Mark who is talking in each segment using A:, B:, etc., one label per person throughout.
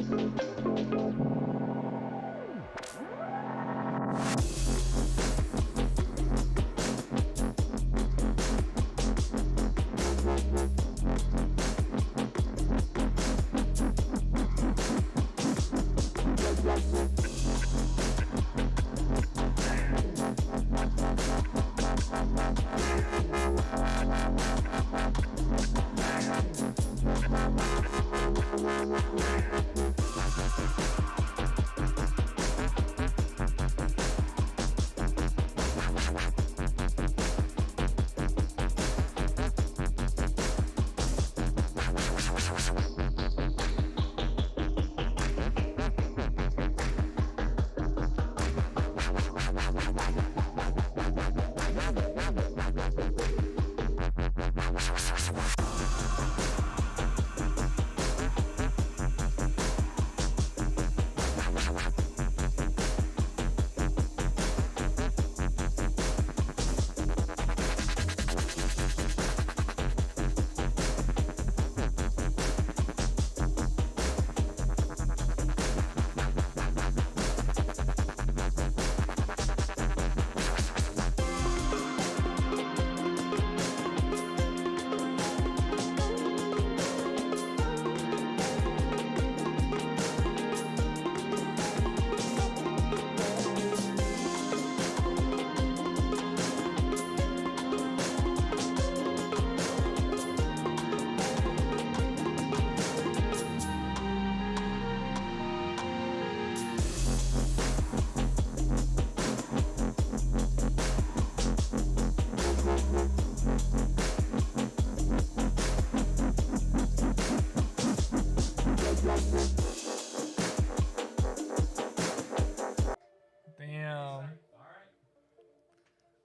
A: Damn.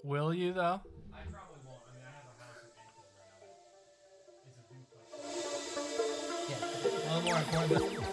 A: Will you though?
B: I probably won't. I mean, I have a house in Anfield right now. It's a duplex.
A: Yeah. One more important.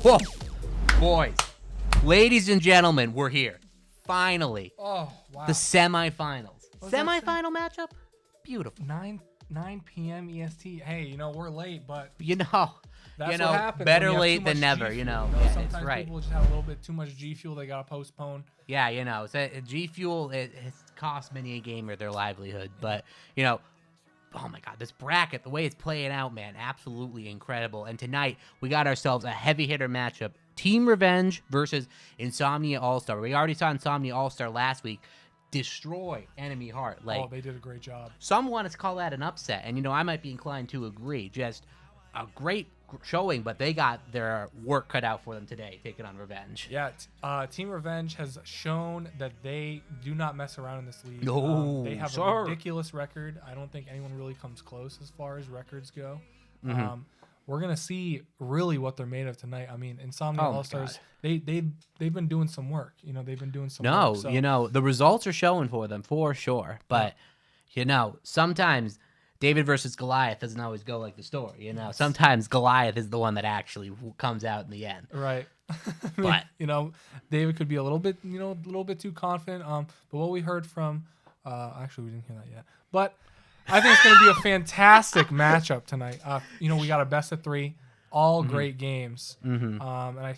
C: Whoa, boys, ladies and gentlemen, we're here. Finally,
A: Oh, wow.
C: the semifinals.
A: What's that say?
C: Semifinal matchup? Beautiful.
A: 9 p.m. EST. Hey, we're late, but
C: You know,
A: that's
C: you know,
A: what happens.
C: better
A: when you have
C: late
A: too
C: than
A: much
C: never.
A: G
C: You
A: Fuel,
C: know, yeah, it's
A: sometimes
C: right.
A: people just have a little bit too much G Fuel. They gotta postpone.
C: Yeah, you know, so G Fuel it cost many a gamer their livelihood, but you know, oh my God, this bracket, the way it's playing out, man, absolutely incredible. And tonight we got ourselves a heavy hitter matchup: Team Revenge versus Insomnia All Star. We already saw Insomnia All Star last week destroy Enemy Heart. Like,
A: Oh, they did a great job.
C: some want to call that an upset, and you know, I might be inclined to agree. Just a great showing, but they got their work cut out for them today, taking on Revenge.
A: Yeah, Team Revenge has shown that they do not mess around in this league.
C: No,
A: they have
C: sir.
A: a ridiculous record. I don't think anyone really comes close as far as records go.
C: Mm-hmm.
A: We're gonna see really what they're made of tonight. I mean, Insomnia
C: Oh my
A: All Stars,
C: God.
A: they've been doing some work. You know, they've been doing some
C: No,
A: work. So,
C: you know, the results are showing for them for sure. But, you know, sometimes David versus Goliath doesn't always go like the story. You know, sometimes Goliath is the one that actually comes out in the end.
A: right. I mean,
C: But-
A: you know, David could be a little bit too confident. But what we heard from, actually, we didn't hear that yet. But I think it's going to be a fantastic matchup tonight. You know, we got a best of 3, all great games. And I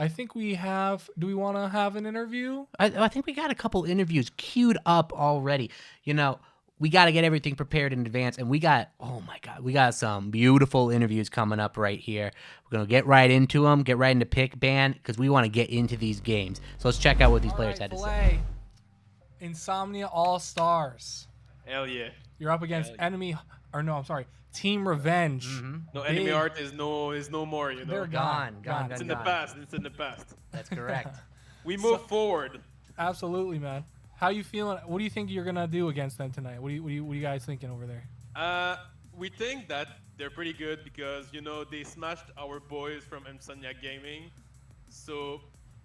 A: think we have. Do we want to have an interview?
C: I think we got a couple interviews queued up already. You know, we got to get everything prepared in advance. And we got, oh my God, we got some beautiful interviews coming up right here. We're going to get right into them, get right into pick ban, because we want to get into these games. So let's check out what these players had to say.
A: Filet. Insomnia All Stars.
D: Hell yeah.
A: You're up against Team Revenge.
D: No,
A: Big.
D: enemy art is no more, you know.
A: They're
C: Gone.
D: It's in the past. It's in the past.
C: That's correct.
D: We move forward.
A: Absolutely, man. How you feeling? What do you think you're gonna do against them tonight? What are you guys thinking over there?
D: We think that they're pretty good because, you know, they smashed our boys from Insomnia Gaming. So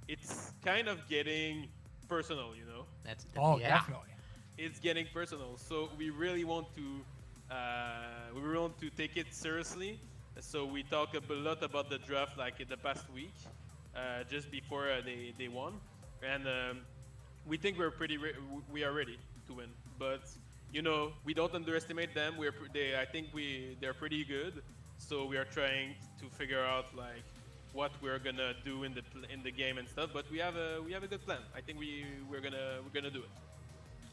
D: it's kind of getting personal, you know.
C: That's
A: Oh,
C: yeah.
A: definitely.
D: It's getting personal. So we really want to take it seriously. So we talk a lot about the draft like in the past week, just before they won, and we think we are ready to win. But you know, we don't underestimate them. I think they're pretty good. So we are trying to figure out like what we're gonna do in the game and stuff. But we have a good plan. I think we're gonna do it.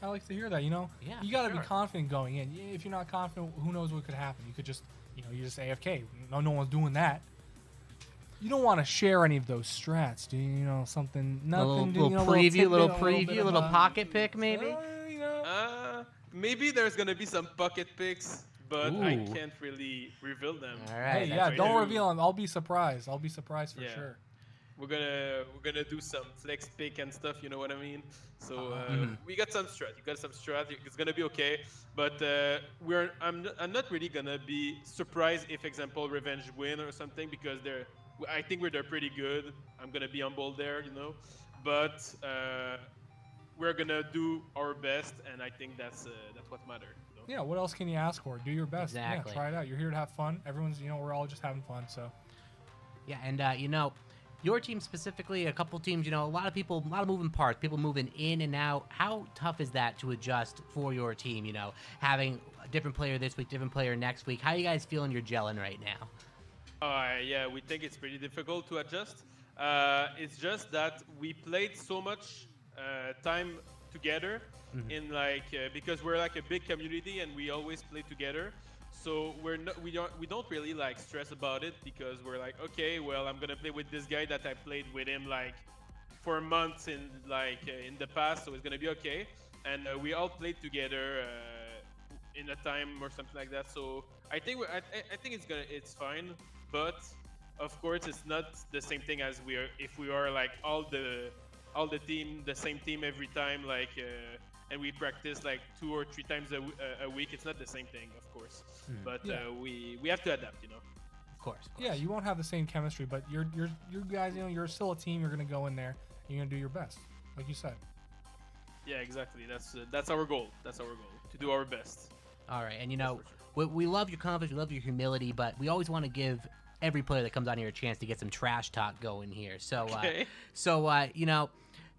A: I like to hear that. You know,
C: Yeah,
A: you got to
C: sure.
A: be confident going in. If you're not confident, who knows what could happen? You could just, you just AFK. No one's doing that. You don't want to share any of those strats, do you? You know, something, nothing.
C: Little preview, little pocket pick, maybe.
A: You know,
D: Maybe there's gonna be some pocket picks, but I
C: Ooh.
D: can't really reveal them.
C: All
A: hey,
C: right.
A: yeah,
D: right.
A: don't reveal them. I'll be surprised. I'll be surprised for
D: Yeah.
A: sure.
D: We're gonna do some flex pick and stuff. You know what I mean? So we got some strat. You got some strat. It's gonna be okay. But I'm not really gonna be surprised if, example, Revenge win or something because I think they're pretty good. I'm gonna be humble there, you know. But we're gonna do our best, and I think that's what matters. You know?
A: Yeah, what else can you ask for? Do your best.
C: Exactly.
A: Yeah, try it out. You're here to have fun. Everyone's, we're all just having fun. So
C: Yeah, and you know, your team specifically, a couple teams, you know, a lot of moving parts, people moving in and out. How tough is that to adjust for your team? You know, having a different player this week, different player next week. How are you guys feeling you're gelling right now?
D: Yeah, we think it's pretty difficult to adjust. It's just that we played so much time together in because we're like a big community and we always play together. So we don't really like stress about it because we're like, okay, well, I'm gonna play with this guy that I played with him like for months in the past, so it's gonna be okay. And we all played together in a time or something like that. So I think I think it's fine, but of course it's not the same thing as if we are like all the team, the same team every time, and we practice like 2 or 3 times a week. It's not the same thing, of course. But
A: Yeah.
D: we have to adapt, you know.
C: Of course.
A: yeah, you won't have the same chemistry, but you guys, you're still a team. You're gonna go in there. And you're gonna do your best, like you said.
D: Yeah, exactly. That's our goal. That's our goal, to do our best.
C: All right, and you know,
D: for
C: we love your confidence, we love your humility, but we always want to give every player that comes on here a chance to get some trash talk going here. So,
D: Okay.
C: you know,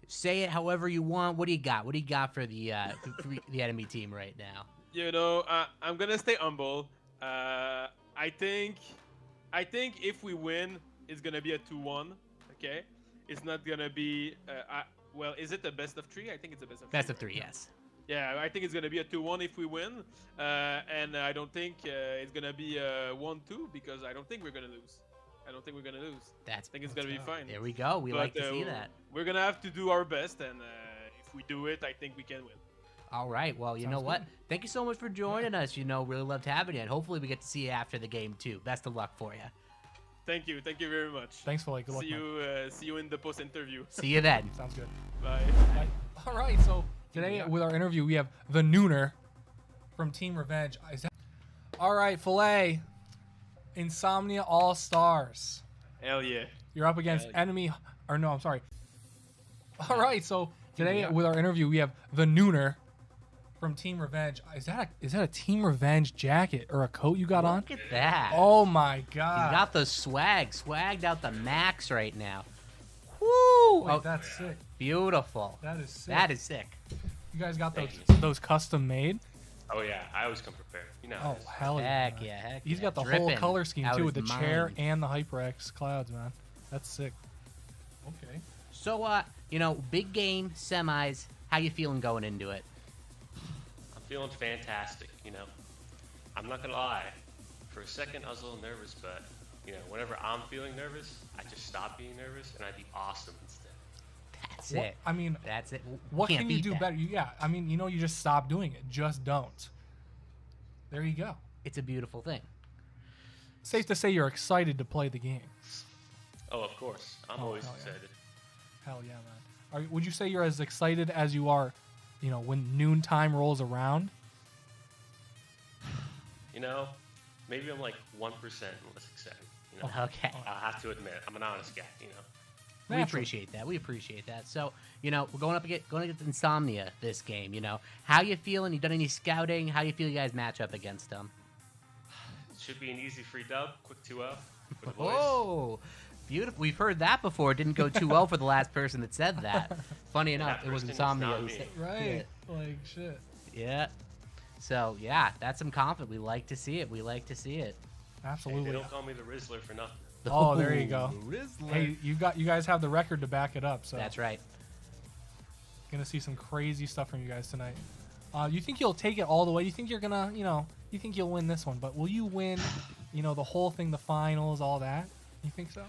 C: say it however you want. What do you got? What do you got for the enemy team right now?
D: You know, I'm gonna stay humble. I think if we win, it's gonna be a 2-1. Okay, it's not gonna be. Well, is it a best of 3? I think it's a best of 3.
C: Best of 3, yes.
D: Yeah, I think it's gonna be a 2-1 if we win, and I don't think it's gonna be a 1-2 because I don't think we're gonna lose. I think it's gonna be fine.
C: There we go. We like to see that.
D: We're gonna have to do our best, and if we do it, I think we can win.
C: All right. Well, you know what? Thank you so much for joining us. You know, really loved having you, and hopefully we get to see you after the game too. Best of luck for you.
D: Thank you very much.
A: Thanks for like. Good luck, man.
D: See you in the post interview.
C: See you then.
A: Sounds good.
D: Bye.
A: All right, so today with our interview, we have the Nooner from Team Revenge. All right, Filet, Insomnia All Stars.
D: Hell yeah.
A: You're up against enemy, or no, I'm sorry. All right, so today with our interview, we have the Nooner from Team Revenge. Is that a Team Revenge jacket or a coat you got on?
C: Look at that.
A: Oh my
C: He's
A: God.
C: got the swagged out the max right now. Woo!
A: Wait, that's sick.
C: Beautiful.
A: That is sick.
C: That is sick.
A: You guys got
E: Thank
A: those custom made?
E: Oh yeah, I always come prepared. You know.
A: Oh hell yeah.
C: Heck
A: man.
C: yeah, heck
A: He's
C: yeah.
A: got the whole
C: Dripping
A: color scheme
C: out
A: too, with
C: his
A: the chair
C: mind.
A: and the HyperX clouds, man. That's sick. Okay.
C: So, you know, big game, semis. How you feeling going into it?
E: I'm feeling fantastic. You know, I'm not gonna lie. For a second, I was a little nervous, but you know, whenever I'm feeling nervous, I just stop being nervous and I'd be awesome instead.
C: That's
A: What-
C: it.
A: I mean,
C: That's it.
A: what
C: Can't
A: can you
C: beat
A: do
C: that.
A: better? Yeah, I mean, you know, you just stop doing it. Just don't. There you go.
C: It's a beautiful thing.
A: Safe to say you're excited to play the game.
E: Oh, of course. I'm
A: Oh,
E: always
A: hell yeah.
E: excited.
A: Hell yeah, man. Would you say you're as excited as you are, you know, when noontime rolls around?
E: You know, maybe I'm like 1% less excited. You know,
C: Okay.
E: I have to admit, I'm an honest guy. You know.
C: We
A: Natural.
C: appreciate that. We appreciate that. So, you know, we're going against Insomnia this game. You know, how you feeling? You done any scouting? How you feel you guys match up against them?
E: It should be an easy free dub, quick 2-0 for the boys.
C: Oh, beautiful. We've heard that before. It didn't go too well for the last person that said that. Funny enough,
E: That
C: it was
E: person is
C: Insomnia.
E: not
C: who
E: me.
C: said-
A: Right. Like, shit.
C: Yeah. So, yeah, that's some confidence. We like to see it. We like to see it.
E: Hey,
A: Absolutely.
E: they don't call me the Rizzler for nothing.
A: Oh, there you go.
C: Rizzler.
A: Hey, you guys have the record to back it up, so
C: That's right.
A: gonna see some crazy stuff from you guys tonight. You think you'll take it all the way? You think you're gonna, you think you'll win this one? But will you win, the whole thing, the finals, all that? You think so?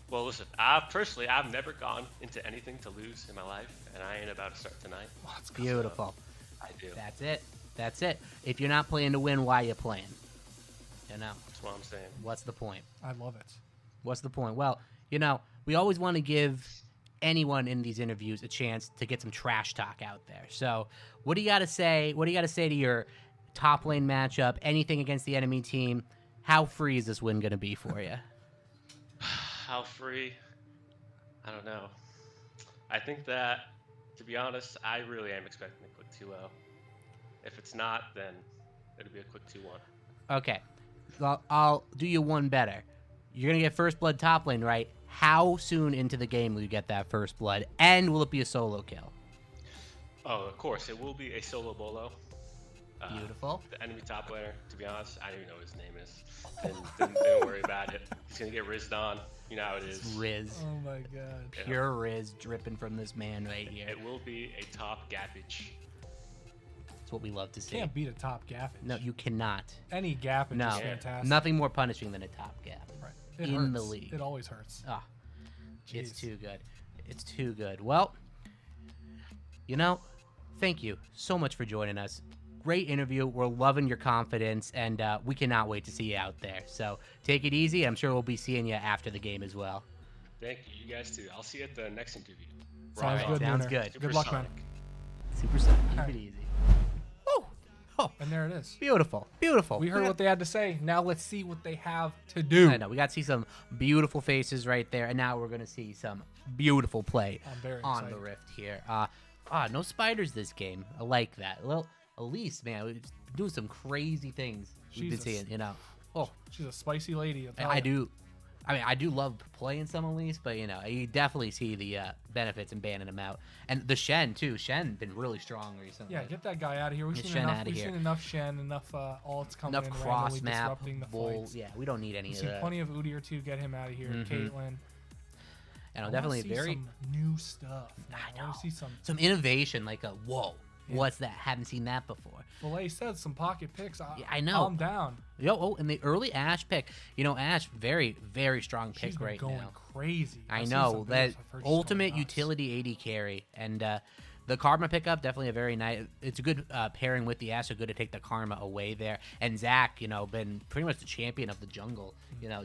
E: Well, listen, personally, I've never gone into anything to lose in my life, and I ain't about to start tonight.
A: Let's go.
C: Beautiful.
E: I do.
C: That's it. That's it. If you're not playing to win, why you playing? You know,
E: That's what I'm saying.
C: what's the point?
A: I love it.
C: What's the point? Well, we always want to give anyone in these interviews a chance to get some trash talk out there. So, what do you got to say? What do you got to say to your top lane matchup? Anything against the enemy team? How free is this win going to be for you?
E: How free? I don't know. I think that, to be honest, I really am expecting a quick 2-0. If it's not, then it'll be a quick 2-1.
C: Okay. I'll do you one better. You're going to get first blood top lane, right? How soon into the game will you get that first blood? And will it be a solo kill?
E: Oh, of course, it will be a solo bolo.
C: Beautiful.
E: The enemy top laner, to be honest, I don't even know what his name is. Didn't worry about it. He's going to get rizzed on. You know how it is.
C: Riz.
A: Oh my god.
E: Yeah.
C: Pure Riz dripping from this man right here.
E: It will be a top gappage.
C: That's what we love to see.
A: Can't beat a top gappage.
C: No, you cannot.
A: Any gappage
C: No,
A: is fantastic.
C: nothing more punishing than a top gap.
A: Right. It
C: in the
A: hurts.
C: league.
A: It always hurts.
C: Ah, it's
A: Jeez.
C: too good. It's too good. Well, thank you so much for joining us. Great interview. We're loving your confidence, and we cannot wait to see you out there. So take it easy. I'm sure we'll be seeing you after the game as well.
E: Thank you. You guys too. I'll see you at the next interview.
A: Sounds
E: Rock
A: good,
E: on.
C: Sounds
A: Nooner.
C: good.
A: Good luck, man.
C: Super simple. Keep
A: Alright.
C: it easy. Woo! Oh,
A: And there it is.
C: beautiful. Beautiful.
A: We heard what they had to say. Now let's see what they have to do.
C: I know. We got to see some beautiful faces right there, and now we're going to see some beautiful play
A: I'm very
C: on
A: excited.
C: the Rift here. No spiders this game. I like that. Well, Elise, man, we've been doing some crazy things we've been
A: Jesus.
C: seeing, Oh,
A: She's a spicy lady.
C: I do. I mean, I do love playing some Elise, but you definitely see the benefits in banning them out. And the Shen too. Shen been really strong recently.
A: Yeah, get that guy out of here. We've
C: Get
A: seen
C: Shen
A: enough.
C: outta
A: We've
C: here.
A: seen enough Shen, enough alts coming
C: Enough
A: in
C: cross
A: randomly
C: map,
A: disrupting the
C: bull.
A: fights.
C: Yeah, we don't need any
A: We've
C: of
A: seen
C: that.
A: plenty of Udyr too. Get him out of here.
C: Mhm.
A: Caitlyn.
C: And
A: I
C: I'm
A: wanna
C: definitely
A: see
C: very
A: some new stuff.
C: I
A: I
C: know.
A: want to see some.
C: some innovation, like a whoa.
A: Yeah.
C: What's that? Haven't seen that before.
A: Filet said some pocket picks.
C: Yeah, I know.
A: I'm down.
C: And the early Ashe pick, Ashe, very, very strong pick
A: She's been
C: right
A: going
C: now.
A: crazy.
C: I
A: I've seen
C: know
A: some
C: that
A: videos. I've heard she's going
C: ultimate
A: nuts.
C: utility AD carry, and the Karma pickup definitely a very nice. It's a good pairing with the Ashe. So good to take the Karma away there. And Zach, been pretty much the champion of the jungle.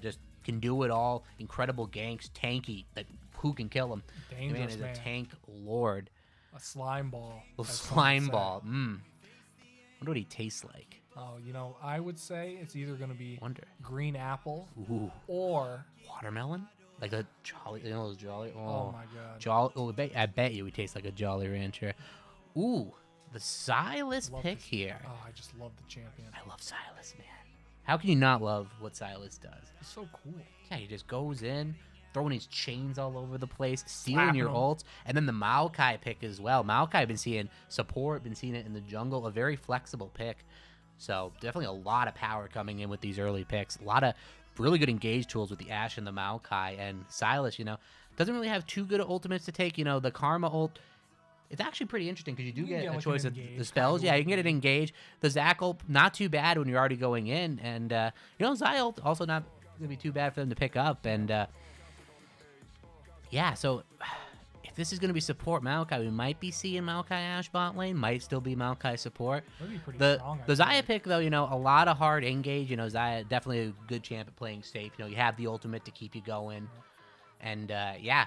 C: Just can do it all. Incredible ganks, tanky. That who can kill him? The man
A: Dangerous
C: is
A: man.
C: a tank lord.
A: A slime ball.
C: A
A: as some
C: slime
A: say.
C: ball. Wonder what he tastes like.
A: Oh, I would say it's either going to be
C: Wonder.
A: green apple
C: Ooh,
A: or
C: watermelon. Like a jolly, those jolly.
A: oh my god,
C: Jolly. Oh, I bet you he tastes like a Jolly Rancher. Ooh, the Silas
A: Love
C: pick
A: this-
C: here.
A: Oh, I just love the champion.
C: I love Silas, man. How can you not love what Silas does?
A: It's so cool.
C: Yeah, he just goes in, throwing his chains all over the place, stealing
A: Slapping
C: your
A: 'em.
C: ults, and then the Maokai pick as well. Maokai been seeing support, been seeing it in the jungle, a very flexible pick. So definitely a lot of power coming in with these early picks. A lot of really good engage tools with the Ashe and the Maokai. And Silas, doesn't really have too good ultimates to take. The Karma ult, it's actually pretty interesting because you do
A: You can
C: get
A: get,
C: a
A: like,
C: choice
A: an
C: of the
A: engage
C: spells.
A: kinda
C: Yeah,
A: ult.
C: you can get it engaged. The Zac ult, not too bad when you're already going in. And, Zai ult also not going to be too bad for them to pick up. And, yeah, so if this is going to be support Maokai, we might be seeing Maokai Ashe bot lane. Might still be Maokai support.
A: That'd be pretty
C: The
A: strong. I
C: the
A: feel
C: Xayah
A: like.
C: pick though, a lot of hard engage. Xayah definitely a good champ at playing safe. You have the ultimate to keep you going, and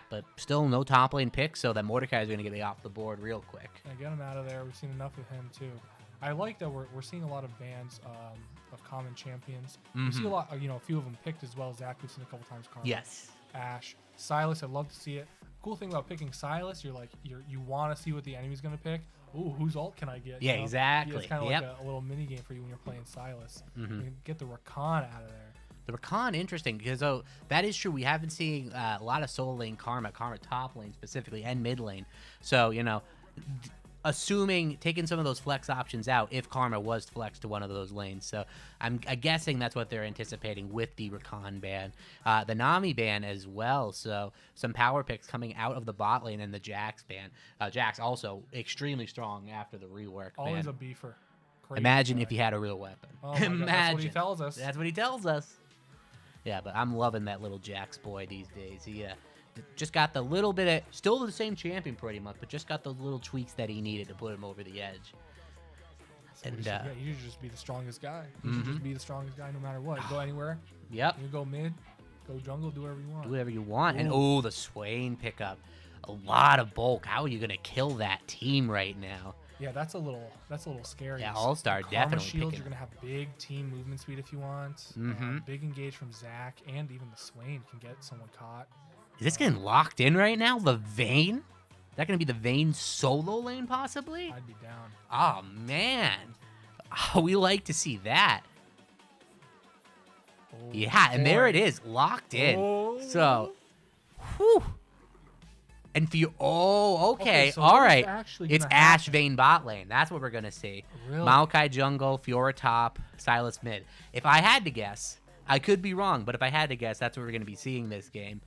C: but still no top lane pick, so that Mordecai is gonna get me off the board real quick.
A: Yeah, get him out of there. We've seen enough of him too. I like that we're seeing a lot of bans of common champions. We see a lot, a few of them picked as well. Zach, we've seen a couple times. Karma,
C: Yes.
A: Ashe, Silas. I'd love to see it. Cool thing about picking Silas, you want to see what the enemy's gonna pick. Ooh, whose ult can I get?
C: Yeah, exactly.
A: It's kind of
C: Yep.
A: like a little mini game for you when you're playing Silas.
C: Mhm.
A: You can get the Rakan out of there.
C: The Rakan, interesting, because that is true. We have been seeing a lot of solo lane Karma top lane specifically, and mid lane. So, assuming taking some of those flex options out if Karma was flexed to one of those lanes. So I'm guessing that's what they're anticipating with the Rakan ban. The Nami ban as well. So some power picks coming out of the bot lane and the Jax ban. Jax also extremely strong after the rework
A: Always
C: ban.
A: a beefer. Crazy
C: Imagine
A: guy.
C: if he had a real weapon.
A: Oh my God,
C: Imagine.
A: that's what he tells us.
C: That's what he tells us. Yeah, but I'm loving that little Jax boy these days. He just got the little bit of, still the same champion pretty much, but just got those little tweaks that he needed to put him over the edge.
A: That's what
C: And
A: he should get. You should just be the strongest guy. You should just be the strongest guy no matter what. Go anywhere.
C: Yep,
A: You go mid, go jungle, do whatever you want.
C: do whatever you want. And
A: Ooh.
C: the Swain pickup, a lot of bulk. How are you gonna kill that team right now?
A: Yeah, that's a little scary.
C: Yeah, All-Star
A: Karma
C: definitely
A: shields.
C: picking
A: You're gonna have big team movement speed if you want.
C: Mhm.
A: Big engage from Zach, and even the Swain can get someone caught.
C: Is this getting locked in right now? The Vayne? Is that gonna be the Vayne solo lane possibly?
A: I'd be down.
C: Oh man, we like to see that.
A: Oh,
C: Yeah, and there
A: boy.
C: it is, locked in.
A: Oh.
C: So, whew. And for you, okay,
A: so
C: all
A: what is
C: right.
A: actually
C: It's
A: gonna
C: Ashe
A: happen?
C: Vayne bot lane. That's what we're gonna see.
A: Really?
C: Maokai jungle, Fiora top, Silas mid. If I had to guess, I could be wrong, but if I had to guess, that's what we're gonna be seeing this game.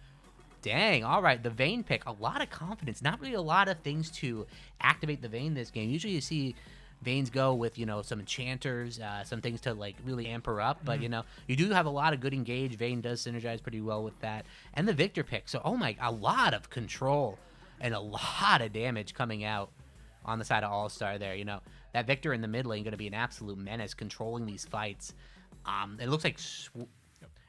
C: Dang, all right, the Vayne pick, a lot of confidence. Not really a lot of things to activate the Vayne this game. Usually you see Vaynes go with, some enchanters, some things to, really amp her up. But, you do have a lot of good engage. Vayne does synergize pretty well with that. And the Victor pick. So, a lot of control and a lot of damage coming out on the side of All-Star there. That Victor in the mid lane going to be an absolute menace controlling these fights. It looks like...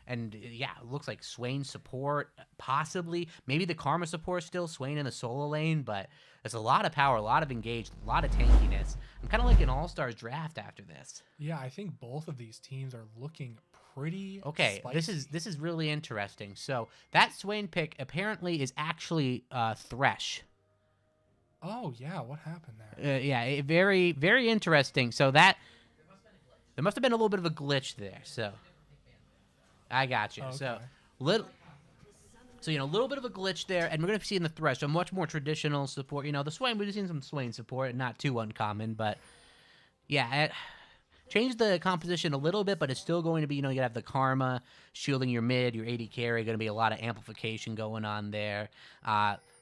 C: it looks like Swain support, possibly. Maybe the Karma support still, Swain in the solo lane, but there's a lot of power, a lot of engage, a lot of tankiness. I'm kind of like an All-Stars draft after this.
A: Yeah, I think both of these teams are looking pretty.
C: Okay,
A: spicy.
C: this is really interesting. So that Swain pick apparently is actually Thresh.
A: Oh yeah, what happened there?
C: Very, very interesting. So that there must have been a little bit of a glitch there. So I got you.
A: Okay.
C: So a little bit of a glitch there, and we're going to see in the Thresh a much more traditional support. The Swain, we've seen some Swain support, not too uncommon, but yeah, changed the composition a little bit, but it's still going to be, you have the Karma shielding your mid, your AD carry, going to be a lot of amplification going on there.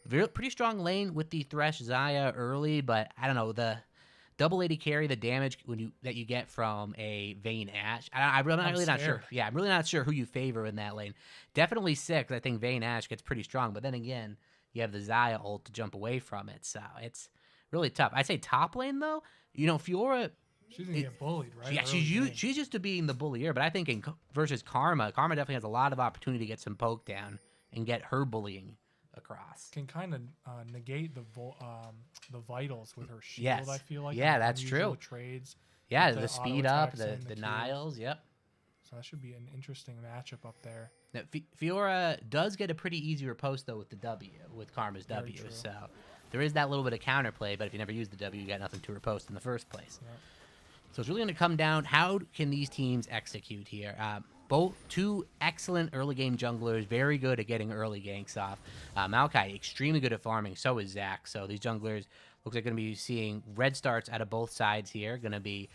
C: Pretty strong lane with the Thresh Xayah early, but I don't know, the double AD carry, the damage that you get from a Vayne Ashe. I'm really not sure. Yeah, I'm really not sure who you favor in that lane. Definitely 6. I think Vayne Ashe gets pretty strong, but then again, you have the Xayah ult to jump away from it, so it's really tough. I'd say top lane though, Fiora.
A: She's gonna get bullied, right?
C: Yeah, she's used to being the bullier, but I think versus Karma definitely has a lot of opportunity to get some poke down and get her bullying across.
A: Can kind of negate the vitals with her shield.
C: Yes.
A: I feel like.
C: Yeah, that's
A: unusual
C: true.
A: Trades.
C: Yeah,
A: with
C: the
A: auto
C: speed up,
A: attacks
C: the
A: and Q.
C: denials. Yep.
A: So that should be an interesting matchup up there.
C: Now, Fiora does get a pretty easy riposte though with the W, with Karma's
A: Very
C: W.
A: true.
C: So there is that little bit of counterplay, but if you never use the W, you got nothing to riposte in the first place.
A: Yeah.
C: So it's really going to come down, how can these teams execute here? Two excellent early game junglers, very good at getting early ganks off. Maokai, extremely good at farming, so is Zac. So these junglers looks like going to be seeing red starts out of both sides here, going to be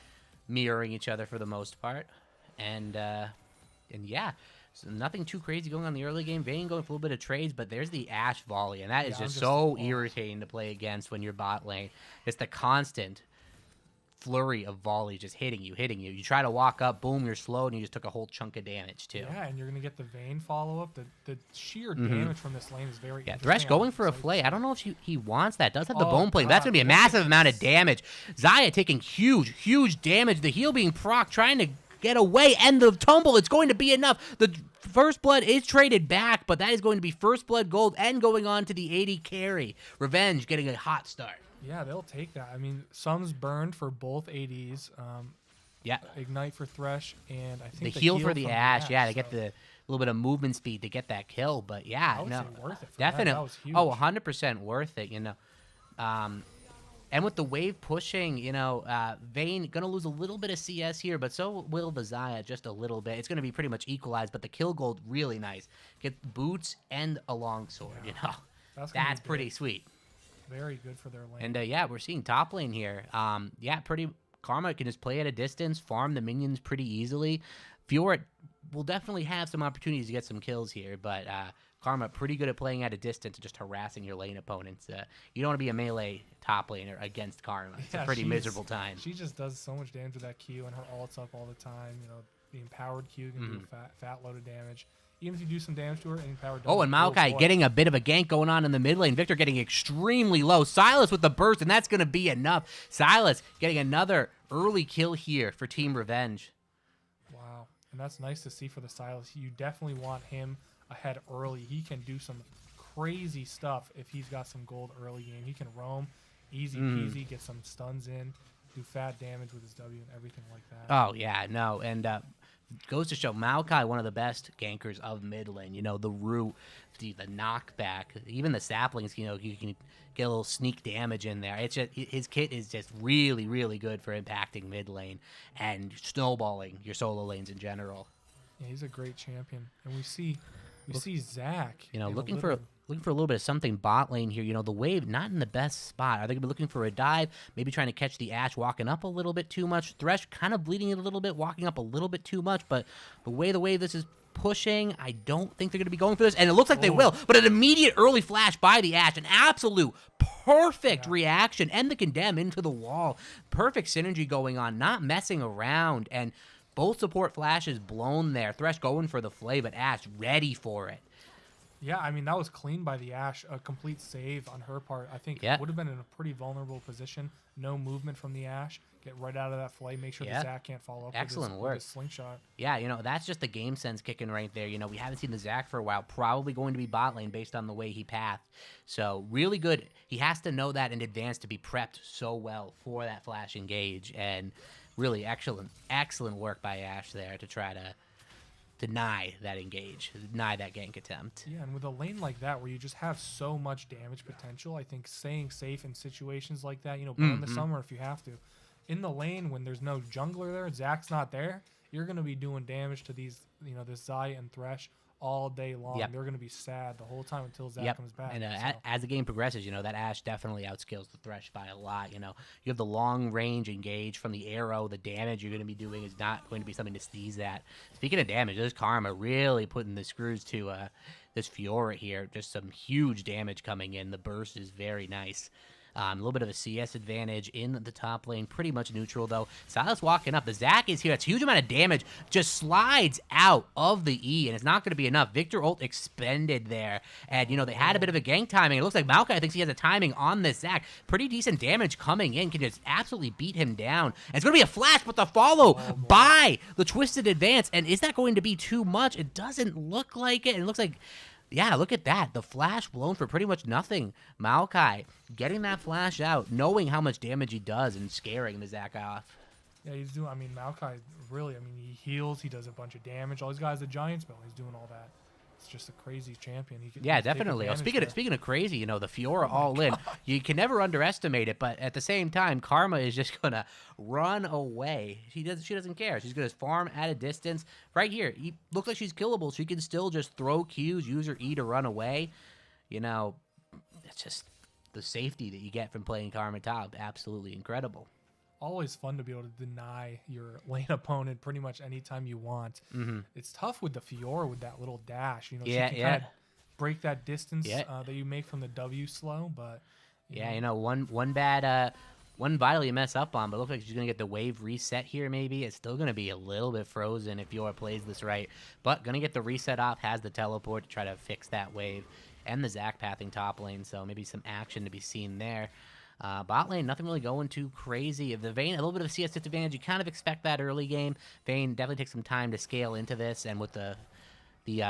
C: mirroring each other for the most part. And yeah, so nothing too crazy going on in the early game. Vayne going for a little bit of trades, but there's the Ashe volley, and that is just so irritating to play against when you're bot lane. It's the constant flurry of volleys just hitting you. You try to walk up, boom, you're slow, and you just took a whole chunk of damage too.
A: Yeah, and you're gonna get the Vayne follow up. The sheer damage from this lane is very
C: Yeah,
A: interesting.
C: Thresh going for a flay. I don't know if he wants that. Does have the
A: Oh,
C: bone plate. That's
A: God.
C: going to be a massive amount of damage. Xayah taking huge damage. The heal being proc, trying to get away, and the tumble. It's going to be enough. The first blood is traded back, but that is going to be first blood gold and going on to the AD carry. Revenge getting a hot start.
A: Yeah, they'll take that. I mean, Sum's burned for both ADs.
C: Yeah.
A: Ignite for Thresh, and I think
C: The heal for the
A: from
C: Ashe, yeah, to
A: so
C: get the little bit of movement speed to get that kill. But yeah,
A: I would
C: no,
A: say worth it for that.
C: definitely.
A: That was huge.
C: Oh, 100% worth it. And with the wave pushing, Vayne gonna lose a little bit of CS here, but so will the Xayah just a little bit. It's gonna be pretty much equalized, but the kill gold really nice. Get boots and a longsword.
A: That's gonna be
C: That's
A: big.
C: pretty sweet.
A: Very good for their lane.
C: And yeah, we're seeing top lane here. Pretty Karma can just play at a distance, farm the minions pretty easily. Fiora will definitely have some opportunities to get some kills here, but Karma pretty good at playing at a distance and just harassing your lane opponents. You don't want to be a melee top laner against Karma. It's a pretty miserable time.
A: She just does so much damage with that Q, and her ult's up all the time. The empowered Q can do a fat load of damage. Even if you do some damage to her, any power.
C: Oh, and Maokai getting a bit of a gank going on in the mid lane. Victor getting extremely low. Silas with the burst, and that's going to be enough. Silas getting another early kill here for Team Revenge.
A: Wow, and that's nice to see for the Silas. You definitely want him ahead early. He can do some crazy stuff if he's got some gold early game. He can roam, easy peasy, get some stuns in, do fat damage with his W and everything like that.
C: Oh, yeah, no, and goes to show Maokai, one of the best gankers of mid lane. The root, the knockback, even the saplings. You can get a little sneak damage in there. It's just his kit is just really, really good for impacting mid lane and snowballing your solo lanes in general.
A: Yeah, he's a great champion, and we see Zac.
C: Looking for a little bit of something bot lane here. The wave not in the best spot. Are they gonna be looking for a dive? Maybe trying to catch the Ashe walking up a little bit too much. Thresh kind of bleeding it a little bit, walking up a little bit too much. But the way this is pushing, I don't think they're gonna be going for this. And it looks like they will. But an immediate early flash by the Ashe, an absolute perfect reaction, and the condemn into the wall. Perfect synergy going on, not messing around, and both support flashes blown there. Thresh going for the flay, but Ashe ready for it.
A: Yeah, I mean, that was clean by the Ashe. A complete save on her part. I think would have been in a pretty vulnerable position. No movement from the Ashe. Get right out of that flay. Make sure the Zac can't follow up
C: Excellent
A: with
C: work.
A: his slingshot.
C: Yeah, that's just the game sense kicking right there. We haven't seen the Zac for a while. Probably going to be bot lane based on the way he pathed. So really good. He has to know that in advance to be prepped so well for that flash engage. And really excellent work by Ashe there to try to deny that engage, deny that gank attempt.
A: Yeah, and with a lane like that where you just have so much damage potential, I think staying safe in situations like that, burn the summer if you have to. In the lane when there's no jungler there, Zac's not there, you're going to be doing damage to these, this Zaya and Thresh all day long.
C: Yep.
A: They're going to be sad the whole time until Zach comes back.
C: And
A: so.
C: as the game progresses, that Ashe definitely outskills the Thresh by a lot. You have the long range engage from the arrow. The damage you're going to be doing is not going to be something to sneeze at. Speaking of damage, this Karma really putting the screws to this Fiora here. Just some huge damage coming in. The burst is very nice. A little bit of a CS advantage in the top lane. Pretty much neutral, though. Silas walking up. The Zac is here. It's a huge amount of damage. Just slides out of the E, and it's not going to be enough. Victor ult expended there. And, they had a bit of a gank timing. It looks like Maokai thinks he has a timing on this Zac. Pretty decent damage coming in. Can just absolutely beat him down. And it's going to be a flash, but the follow by the Twisted Advance. And is that going to be too much? It doesn't look like it. It looks like... Yeah, look at that. The flash blown for pretty much nothing. Maokai getting that flash out, knowing how much damage he does and scaring the Zac off.
A: Yeah, he's doing, Maokai really, he heals, he does a bunch of damage. All these guys, the Giant spell, he's doing all that. It's just a crazy champion.
C: Yeah, definitely. Speaking of crazy, the Fiora all in. You can never underestimate it, but at the same time, Karma is just gonna run away. She doesn't care. She's gonna farm at a distance. Right here, he looks like she's killable. She can still just throw Qs, use her E to run away. It's just the safety that you get from playing Karma top. Absolutely incredible.
A: Always fun to be able to deny your lane opponent pretty much anytime you want.
C: Mm-hmm.
A: It's tough with the Fiora with that little dash. She
C: Yeah,
A: can
C: yeah.
A: kind of break that distance
C: Yeah.
A: that you make from the W slow, but
C: one bad one vital you mess up on, but it looks like she's gonna get the wave reset here. Maybe it's still gonna be a little bit frozen if Fiora plays this right, but gonna get the reset off. Has the teleport to try to fix that wave, and the Zac pathing top lane. So maybe some action to be seen there. Bot lane, nothing really going too crazy. If the Vayne, a little bit of a CS disadvantage, you kind of expect that early game. Vayne definitely takes some time to scale into this, and with the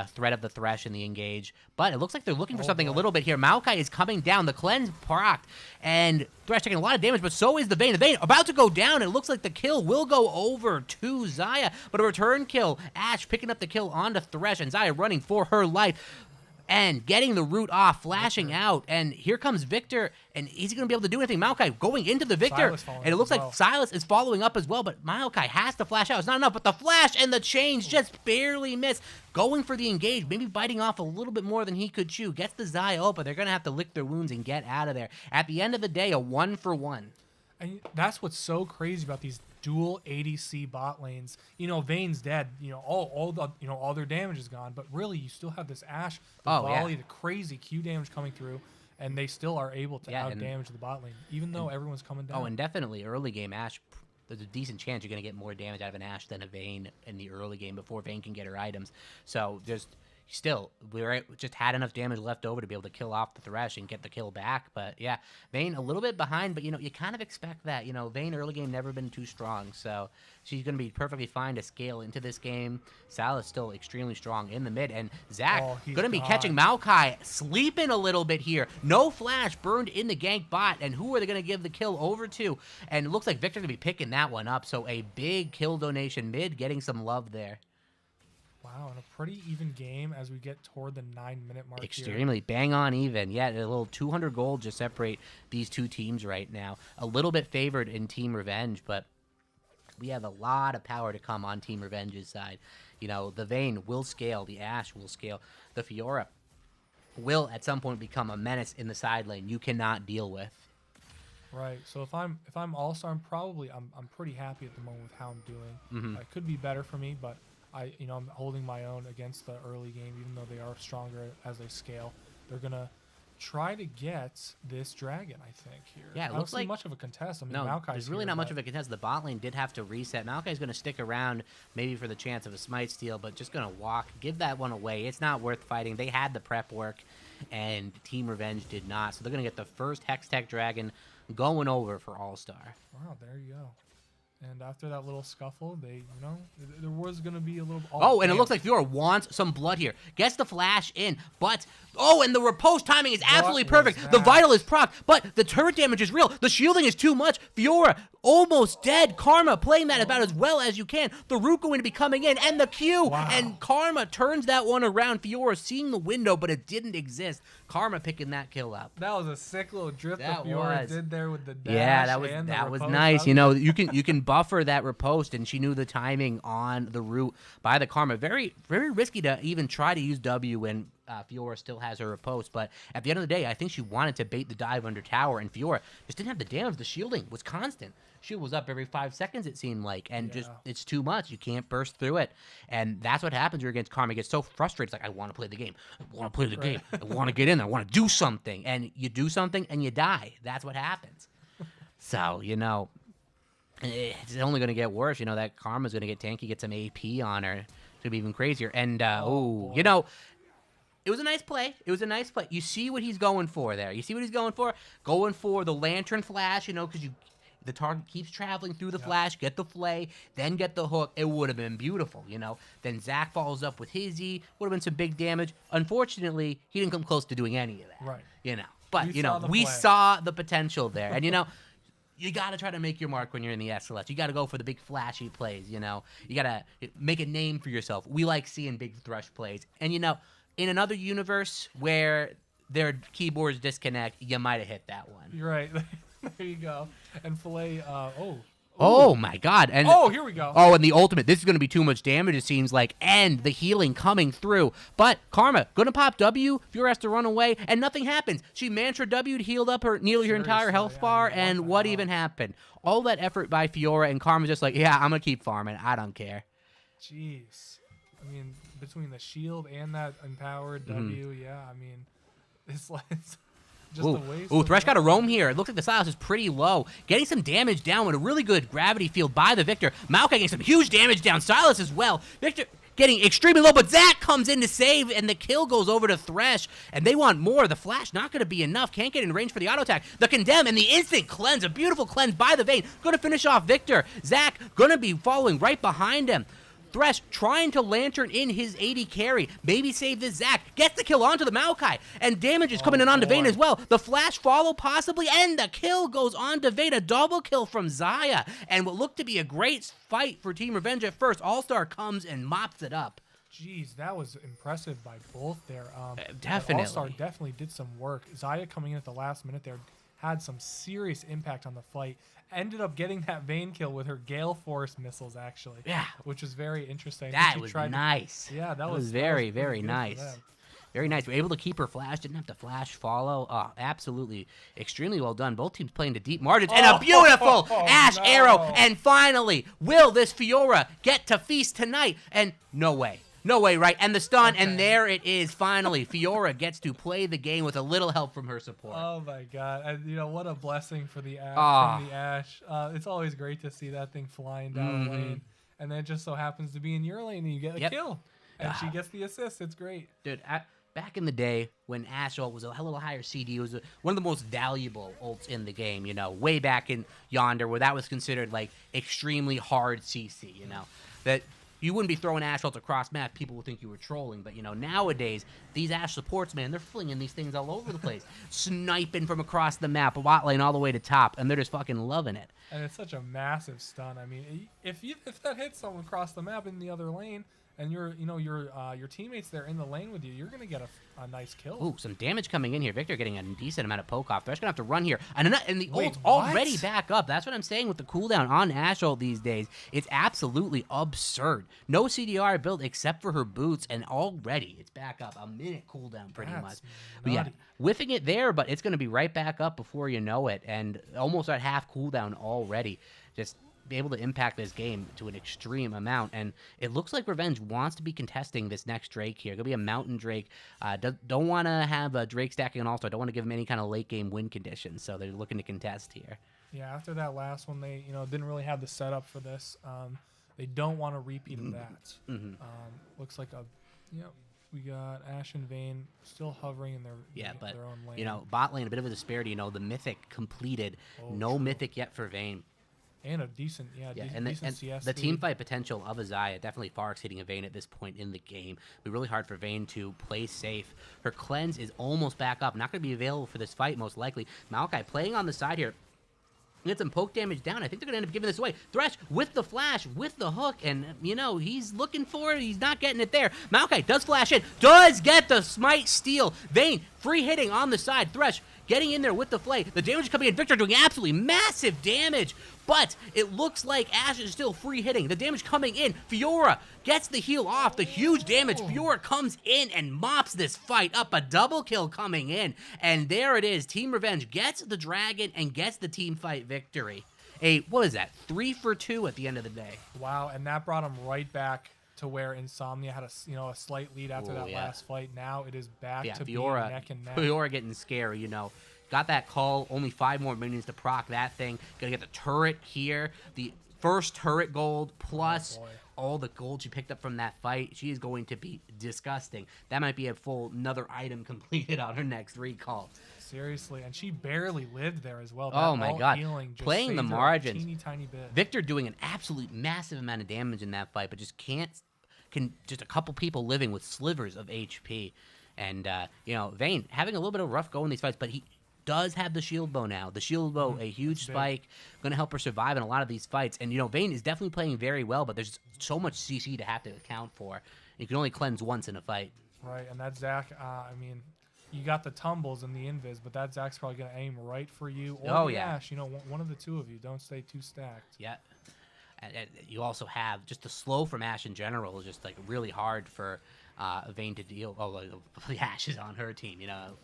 C: threat of the Thresh and the engage. But it looks like they're looking for something a little bit here. Maokai is coming down. The cleanse procced, and Thresh taking a lot of damage, but so is the Vayne. The Vayne about to go down. It looks like the kill will go over to Zaya, but a return kill. Ashe picking up the kill onto Thresh, and Zaya running for her life. And getting the root off, flashing out, and here comes Victor, and is he going to be able to do anything? Maokai going into the Victor, and it looks like Silas is following up as well, but Maokai has to flash out. It's not enough, but the flash and the change just barely miss. Going for the engage, maybe biting off a little bit more than he could chew. Gets the Zaya up, but they're going to have to lick their wounds and get out of there. At the end of the day, a 1-for-1.
A: And that's what's so crazy about these dual ADC bot lanes. Vayne's dead. All their damage is gone. But really, you still have this Ashe, the volley, the crazy Q damage coming through, and they still are able to out damage the bot lane, even though everyone's coming down.
C: Oh, and definitely early game Ashe. There's a decent chance you're going to get more damage out of an Ashe than a Vayne in the early game before Vayne can get her items. So still, we just had enough damage left over to be able to kill off the Thresh and get the kill back. But yeah, Vayne a little bit behind, but you kind of expect that. Vayne early game never been too strong, so she's going to be perfectly fine to scale into this game. Silas still extremely strong in the mid, and Zac going to be catching Maokai sleeping a little bit here. No flash burned in the gank bot, and who are they going to give the kill over to? And it looks like Victor's going to be picking that one up, so a big kill donation mid getting some love there.
A: Wow, and a pretty even game as we get toward the 9-minute mark.
C: Extremely
A: here.
C: Bang on even. Yeah, a little 200 gold just separate these two teams right now. A little bit favored in Team Revenge, but we have a lot of power to come on Team Revenge's side. The Vayne will scale, the Ashe will scale, the Fiora will at some point become a menace in the side lane you cannot deal with.
A: Right. So if I'm All-Star, I'm pretty happy at the moment with how I'm doing. It could be better for me, but I'm holding my own against the early game, even though they are stronger as they scale. They're gonna try to get this dragon, I think, here.
C: Yeah, it
A: I
C: looks
A: don't see
C: like
A: much of a contest.
C: No,
A: Maokai's
C: there's really
A: here,
C: not much of a contest. The bot lane did have to reset. Maokai's going to stick around maybe for the chance of a smite steal, but just going to walk, give that one away. It's not worth fighting. They had the prep work, and Team Revenge did not. So they're going to get the first Hextech dragon going over for All-Star.
A: Wow, there you go. And after that little scuffle, there was going to be a little...
C: Oh, and it looks like Fiora wants some blood here. Gets the flash in, but... Oh, and the riposte timing is absolutely perfect. The vital is proc, but the turret damage is real. The shielding is too much. Fiora almost dead. Karma playing that about as well as you can. The root going to be coming in, and the Q, and Karma turns that one around. Fiora seeing the window, but it didn't exist. Karma picking that kill up.
A: That was a sick little drift
C: That
A: that Fiora
C: was.
A: did there with the dash.
C: Yeah,
A: and the
C: that was
A: riposte.
C: nice.
A: That
C: You
A: was-
C: know, you can buffer that riposte, and she knew the timing on the root by the Karma. Very, very risky to even try to use W when Fiora still has her riposte. But at the end of the day, I think she wanted to bait the dive under tower, and Fiora just didn't have the damage. The shielding was constant. Shield was up every 5 seconds, it seemed like, and just it's too much. You can't burst through it, and that's what happens when you're against Karma. You get so frustrated. It's like, I want to play the game. I want to play the game. I want to get in there. I want to do something, and you do something, and you die. That's what happens. So, you know, it's only going to get worse. You know, that Karma's going to get tanky, get some AP on her. It's going to be even crazier. And, you know, it was a nice play. It was a nice play. You see what he's going for there. You see what he's going for? Going for the lantern flash, you know, because the target keeps traveling through the flash, get the flay, then get the hook. It would have been beautiful, you know. Then Zach follows up with his E. Would have been some big damage. Unfortunately, he didn't come close to doing any of that.
A: Right.
C: You know. But,
A: You saw the
C: we
A: play.
C: saw the potential there. And, you know, you got to try to make your mark when you're in the SLS. You got to go for the big flashy plays, you know. You got to make a name for yourself. We like seeing big thrush plays. And, you know, in another universe where their keyboards disconnect, you might have hit that one.
A: You're right. There you go. And Filet,
C: Oh, my God. And
A: here we go.
C: Oh, and the ultimate. This is going to be too much damage, it seems like. And the healing coming through. But Karma, going to pop W. Fiora has to run away, and nothing happens. She mantra W'd, healed up nearly her entire
A: Seriously,
C: health
A: yeah,
C: bar,
A: what
C: and
A: the
C: what
A: hell?
C: even happened? All that effort by Fiora, and Karma's just like, yeah, I'm going to keep farming. I don't care.
A: Jeez. I mean, between the shield and that empowered
C: Mm-hmm.
A: W, yeah, I mean, it's like it's just
C: Ooh,
A: a waste.
C: ooh,
A: of
C: Thresh got a
A: time.
C: roam here. It looks like the Silas is pretty low. Getting some damage down with a really good gravity field by the Victor. Maokai getting some huge damage down. Silas as well. Victor getting extremely low, but Zach comes in to save, and the kill goes over to Thresh, and they want more. The flash not going to be enough. Can't get in range for the auto attack. The condemn and the instant cleanse, a beautiful cleanse by the Vayne. Going to finish off Victor. Zach going to be following right behind him. Thresh trying to lantern in his 80 carry. Maybe save this Zach. Gets the kill onto the Maokai. And damage is coming in onto Vayne as well. The flash follow possibly. And the kill goes on to Vayne. A double kill from Xayah. And what looked to be a great fight for Team Revenge at first. All-Star comes and mops it up.
A: Jeez, that was impressive by both there.
C: Definitely.
A: All-Star definitely did some work. Xayah coming in at the last minute there had some serious impact on the fight. Ended up getting that Vayne kill with her Gale Force missiles, actually.
C: Yeah.
A: Which was very interesting.
C: That
A: She
C: was
A: tried to-
C: nice.
A: Yeah, that
C: was
A: was
C: very,
A: pretty
C: very
A: good for
C: nice.
A: them.
C: Very nice. We're able to keep her flash. Didn't have to flash follow. Oh, absolutely. Extremely well done. Both teams playing to deep margins. And a beautiful Ash
A: no.
C: arrow. And finally, will this Fiora get to feast tonight? And no way. No way, right? And the stun, and there it is, finally. Fiora gets to play the game with a little help from her support.
A: Oh my god! And, you know what a blessing for the Ash.
C: Ah.
A: From the Ash. It's always great to see that thing flying down the lane, and then it just so happens to be in your lane, and you get a
C: Yep.
A: kill, and she gets the assist. It's great.
C: Dude, back in the day when Ash ult was a little higher CD, it was one of the most valuable ults in the game, you know, way back in Yonder, where that was considered, like, extremely hard CC, you know, that you wouldn't be throwing Ash ults across map. People would think you were trolling. But, you know, nowadays, these Ash supports, man, they're flinging these things all over the place. Sniping from across the map, bot lane all the way to top, and they're just fucking loving it.
A: And it's such a massive stun. I mean, if that hits someone across the map in the other lane, and your teammates there in the lane with you, you're gonna get a nice kill.
C: Ooh, some damage coming in here. Victor getting a decent amount of poke off. Thresh gonna have to run here. And the
A: Wait,
C: ult's
A: what?
C: already back up. That's what I'm saying with the cooldown on Ash ult these days. It's absolutely absurd. No CDR build except for her boots, and already it's back up. A minute cooldown pretty
A: That's
C: much. But yeah,
A: nutty.
C: whiffing it there, but it's gonna be right back up before you know it, and almost at half cooldown already. Just be able to impact this game to an extreme amount, and it looks like Revenge wants to be contesting this next Drake here. Gonna be a Mountain Drake. Don't want to have a Drake stacking on All-Star. Don't want to give him any kind of late game win conditions, so they're looking to contest here.
A: Yeah, after that last one, they didn't really have the setup for this. They don't want a repeat of that. Looks like we got Ash and Vayne still hovering in their
C: But
A: their own lane.
C: you know, bot lane, a bit of a disparity. You know, the Mythic completed, no
A: true.
C: Mythic yet for Vayne.
A: And a decent,
C: And
A: decent CS
C: the team
A: lead.
C: fight potential of Xayah definitely far exceeding a Vayne at this point in the game. It'll be really hard for Vayne to play safe. Her cleanse is almost back up. Not going to be available for this fight, most likely. Maokai playing on the side here. Get some poke damage down. I think they're going to end up giving this away. Thresh with the flash, with the hook, and, you know, he's looking for it. He's not getting it there. Maokai does flash in, does get the smite steal. Vayne free hitting on the side. Thresh getting in there with the flay. The damage coming in. Victor doing absolutely massive damage, but it looks like Ash is still free hitting. The damage coming in. Fiora gets the heal off. The huge damage. Fiora comes in and mops this fight up. A double kill coming in, and there it is. Team Revenge gets the dragon and gets the team fight victory. What is that? 3 for 2 at the end of the day.
A: Wow, and that brought him right back to where Insomnia had a slight lead after that last fight. Now it is back to
C: Fiora,
A: being neck and neck.
C: Fiora getting scary, you know. Got that call, only 5 more minions to proc that thing. Gonna get the turret here. The first turret gold plus all the gold she picked up from that fight. She is going to be disgusting. That might be a full another item completed on her next recall.
A: Seriously, and she barely lived there as well.
C: Oh my god. Playing the margins.
A: Teeny tiny bit.
C: Victor doing an absolute massive amount of damage in that fight, but just can just a couple people living with slivers of HP. And you know, Vayne having a little bit of a rough go in these fights, but he does have the shield bow now. The shield bow, a huge spike, going to help her survive in a lot of these fights. And, you know, Vayne is definitely playing very well, but there's so much CC to have to account for. You can only cleanse once in a fight.
A: Right, and that Zac, I mean, you got the tumbles and the invis, but that Zac's probably going to aim right for you. Or Ash, you know, one of the two of you. Don't stay too stacked.
C: Yeah. And you also have just the slow from Ash in general is just, like, really hard for Vayne to deal. Oh, Ash is on her team, you know.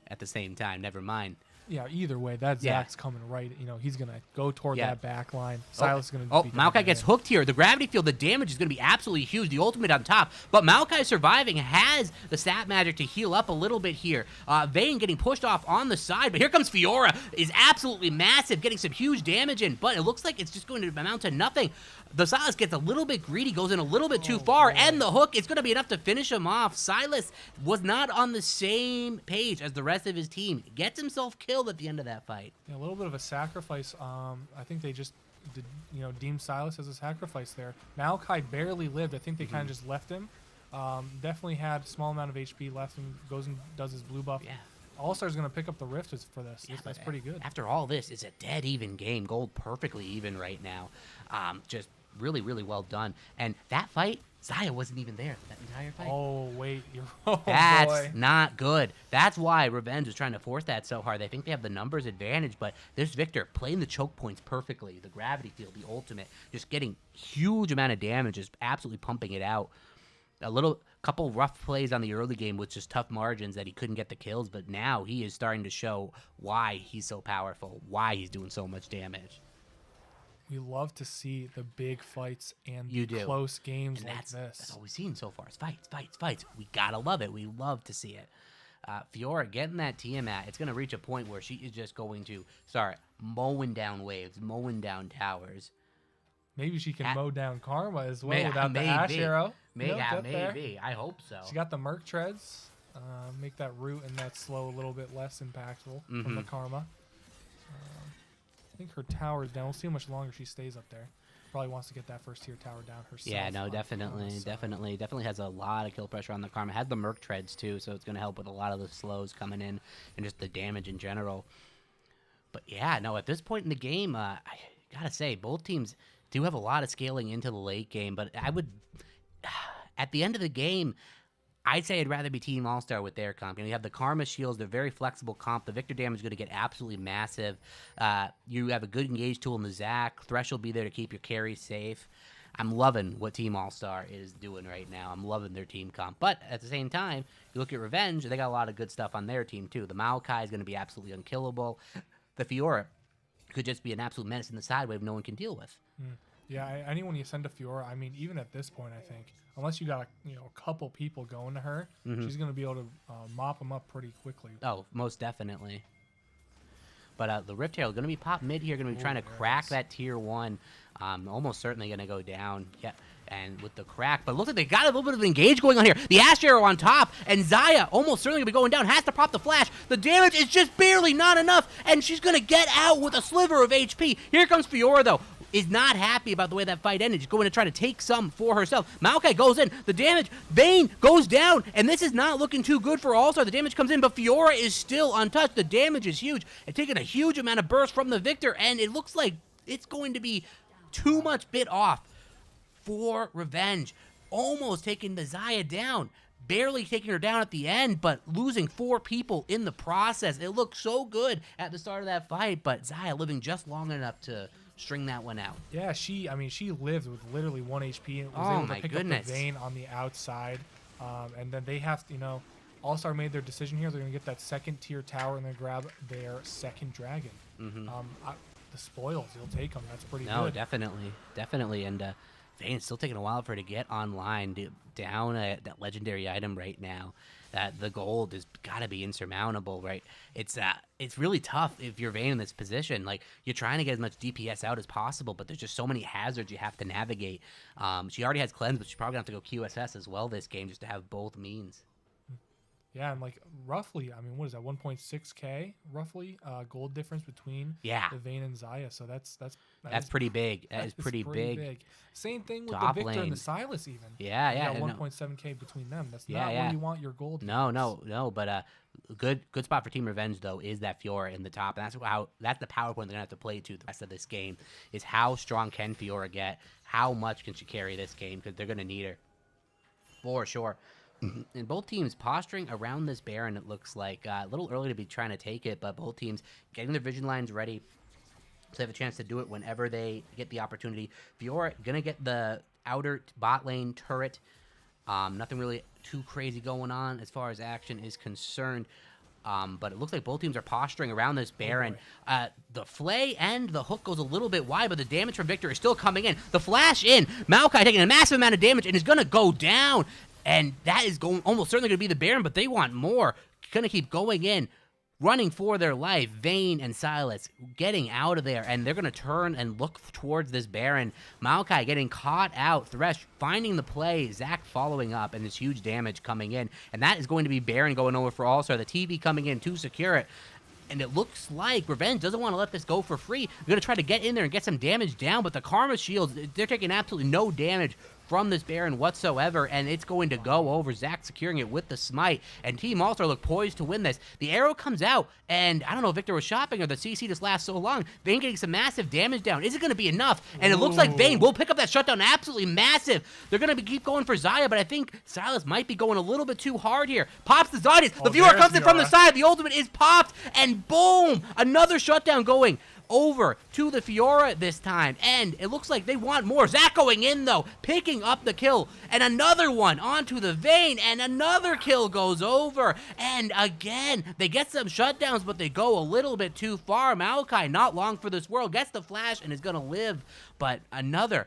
C: At the same time, never mind.
A: Yeah, either way, that Zac's coming right. You know, he's going to go toward that back line. Silas is going to be
C: Maokai gets hooked here. The gravity field, the damage is going to be absolutely huge. The ultimate on top. But Maokai surviving has the stat magic to heal up a little bit here. Vayne getting pushed off on the side. But here comes Fiora. Is absolutely massive, getting some huge damage in. But it looks like it's just going to amount to nothing. The Silas gets a little bit greedy, goes in a little bit too far, and the hook is going to be enough to finish him off. Silas was not on the same page as the rest of his team. Gets himself killed at the end of that fight.
A: Yeah, a little bit of a sacrifice. I think they just deemed Silas as a sacrifice there. Maokai barely lived. I think they kind of just left him. Definitely had a small amount of HP left and goes and does his blue buff.
C: Yeah.
A: All-Star's going to pick up the rift for this.
C: Yeah,
A: that's pretty good.
C: After all this, it's a dead even game. Gold perfectly even right now. Just really, really well done. And that fight, Xayah wasn't even there that entire fight.
A: Oh, wait.
C: That's not good. That's why Revenge is trying to force that so hard. They think they have the numbers advantage, but there's Victor playing the choke points perfectly. The gravity field, the ultimate, just getting huge amount of damage, just absolutely pumping it out. Couple rough plays on the early game with just tough margins that he couldn't get the kills, but now he is starting to show why he's so powerful, why he's doing so much damage.
A: We love to see the big fights and close games like this.
C: That's all we've seen so far. It's fights. We gotta love it. We love to see it. Fiora getting that Tiamat, it's gonna reach a point where she is just going to start mowing down waves, mowing down towers.
A: Maybe she can mow down Karma as well without the Ash arrow.
C: Maybe. I hope so.
A: She got the Merc Treads. Make that root and that slow a little bit less impactful from the Karma. I think her tower is down. We'll see how much longer she stays up there. Probably wants to get that first tier tower down herself.
C: Yeah, no, definitely has a lot of kill pressure on the Karma. Has the Merc Treads too, so it's going to help with a lot of the slows coming in and just the damage in general. But yeah, no, at this point in the game, I gotta say, both teams do have a lot of scaling into the late game, but I would, at the end of the game, I'd say I'd rather be Team All-Star with their comp. You have the Karma Shields, they're very flexible comp. The Victor damage is going to get absolutely massive. You have a good engage tool in the Zac. Thresh will be there to keep your carries safe. I'm loving what Team All-Star is doing right now. I'm loving their team comp. But at the same time, you look at Revenge, they got a lot of good stuff on their team too. The Maokai is going to be absolutely unkillable. The Fiora could just be an absolute menace in the side wave no one can deal with.
A: Yeah, anyone you send to Fiora, I mean, even at this point, I think, unless you got a couple people going to her, she's going to be able to mop them up pretty quickly.
C: Oh, most definitely. But the Rift Tail going to be pop mid here, going to be trying to crack that tier 1. Almost certainly going to go down. Yeah, and with the crack. But it looks like they got a little bit of an engage going on here. The Ash Arrow on top, and Xayah almost certainly going to be going down. Has to pop the flash. The damage is just barely not enough, and she's going to get out with a sliver of HP. Here comes Fiora, though. is not happy about the way that fight ended. She's going to try to take some for herself. Maokai goes in. The damage, Vayne goes down, and this is not looking too good for All-Star. The damage comes in, but Fiora is still untouched. The damage is huge. It's taking a huge amount of burst from the Victor, and it looks like it's going to be too much bit off for Revenge. Almost taking the Xayah down. Barely taking her down at the end, but losing 4 people in the process. It looked so good at the start of that fight, but Xayah living just long enough to string that one out.
A: Yeah, she lived with literally 1 HP and was
C: Oh
A: able
C: my
A: to pick
C: goodness.
A: up the Vayne on the outside. And then they have to, All-Star made their decision here. They're going to get that second tier tower and then grab their second dragon. The spoils, you'll take them. That's pretty
C: No,
A: good.
C: definitely. And Vayne's still taking a while for her to get online, down that legendary item right now. That the gold has got to be insurmountable, right? It's really tough if you're Vayne in this position. Like, you're trying to get as much DPS out as possible, but there's just so many hazards you have to navigate. She already has cleanse, but she's probably going to have to go QSS as well this game just to have both means.
A: Yeah, and like roughly, what is that? 1.6k roughly gold difference between the Vayne and Xayah. So that's
C: pretty big. That is pretty big.
A: Same thing with
C: Top
A: the Victor
C: lane.
A: and the Silas even.
C: Yeah.
A: You got 1.7k between them. That's
C: Yeah,
A: not where you want your gold.
C: No. But good spot for Team Revenge though is that Fiora in the top, and that's the power point they're gonna have to play to the rest of this game. Is how strong can Fiora get? How much can she carry this game? Because they're gonna need her for sure. And both teams posturing around this Baron, it looks like. A little early to be trying to take it, but both teams getting their vision lines ready so they have a chance to do it whenever they get the opportunity. Fiora going to get the outer bot lane turret. Nothing really too crazy going on as far as action is concerned. But it looks like both teams are posturing around this Baron. The Flay and the hook goes a little bit wide, but the damage from Victor is still coming in. The flash in. Maokai taking a massive amount of damage and is going to go down. And that is almost certainly going to be the Baron, but they want more. Going to keep going in, running for their life. Vayne and Silas getting out of there, and they're going to turn and look towards this Baron. Maokai getting caught out. Thresh finding the play. Zac following up, and this huge damage coming in. And that is going to be Baron going over for All-Star. The TV coming in to secure it. And it looks like Revenge doesn't want to let this go for free. They're going to try to get in there and get some damage down, but the Karma Shields, they're taking absolutely no damage from this Baron whatsoever, and it's going to go over. Zac securing it with the smite, and Team All-Star look poised to win this. The arrow comes out, and I don't know if Victor was shopping or the CC just lasts so long. Vayne getting some massive damage down. Is it going to be enough? And it looks like Vayne will pick up that shutdown absolutely massive. They're going to keep going for Xayah, but I think Silas might be going a little bit too hard here. Pops the Zodius. The viewer comes in from the side. The ultimate is popped, and boom! Another shutdown going over to the Fiora this time, and it looks like they want more. Zac going in though, picking up the kill, and another one onto the Vayne, and another kill goes over, and again they get some shutdowns, but they go a little bit too far. Maokai, not long for this world, gets the flash and is gonna live, but another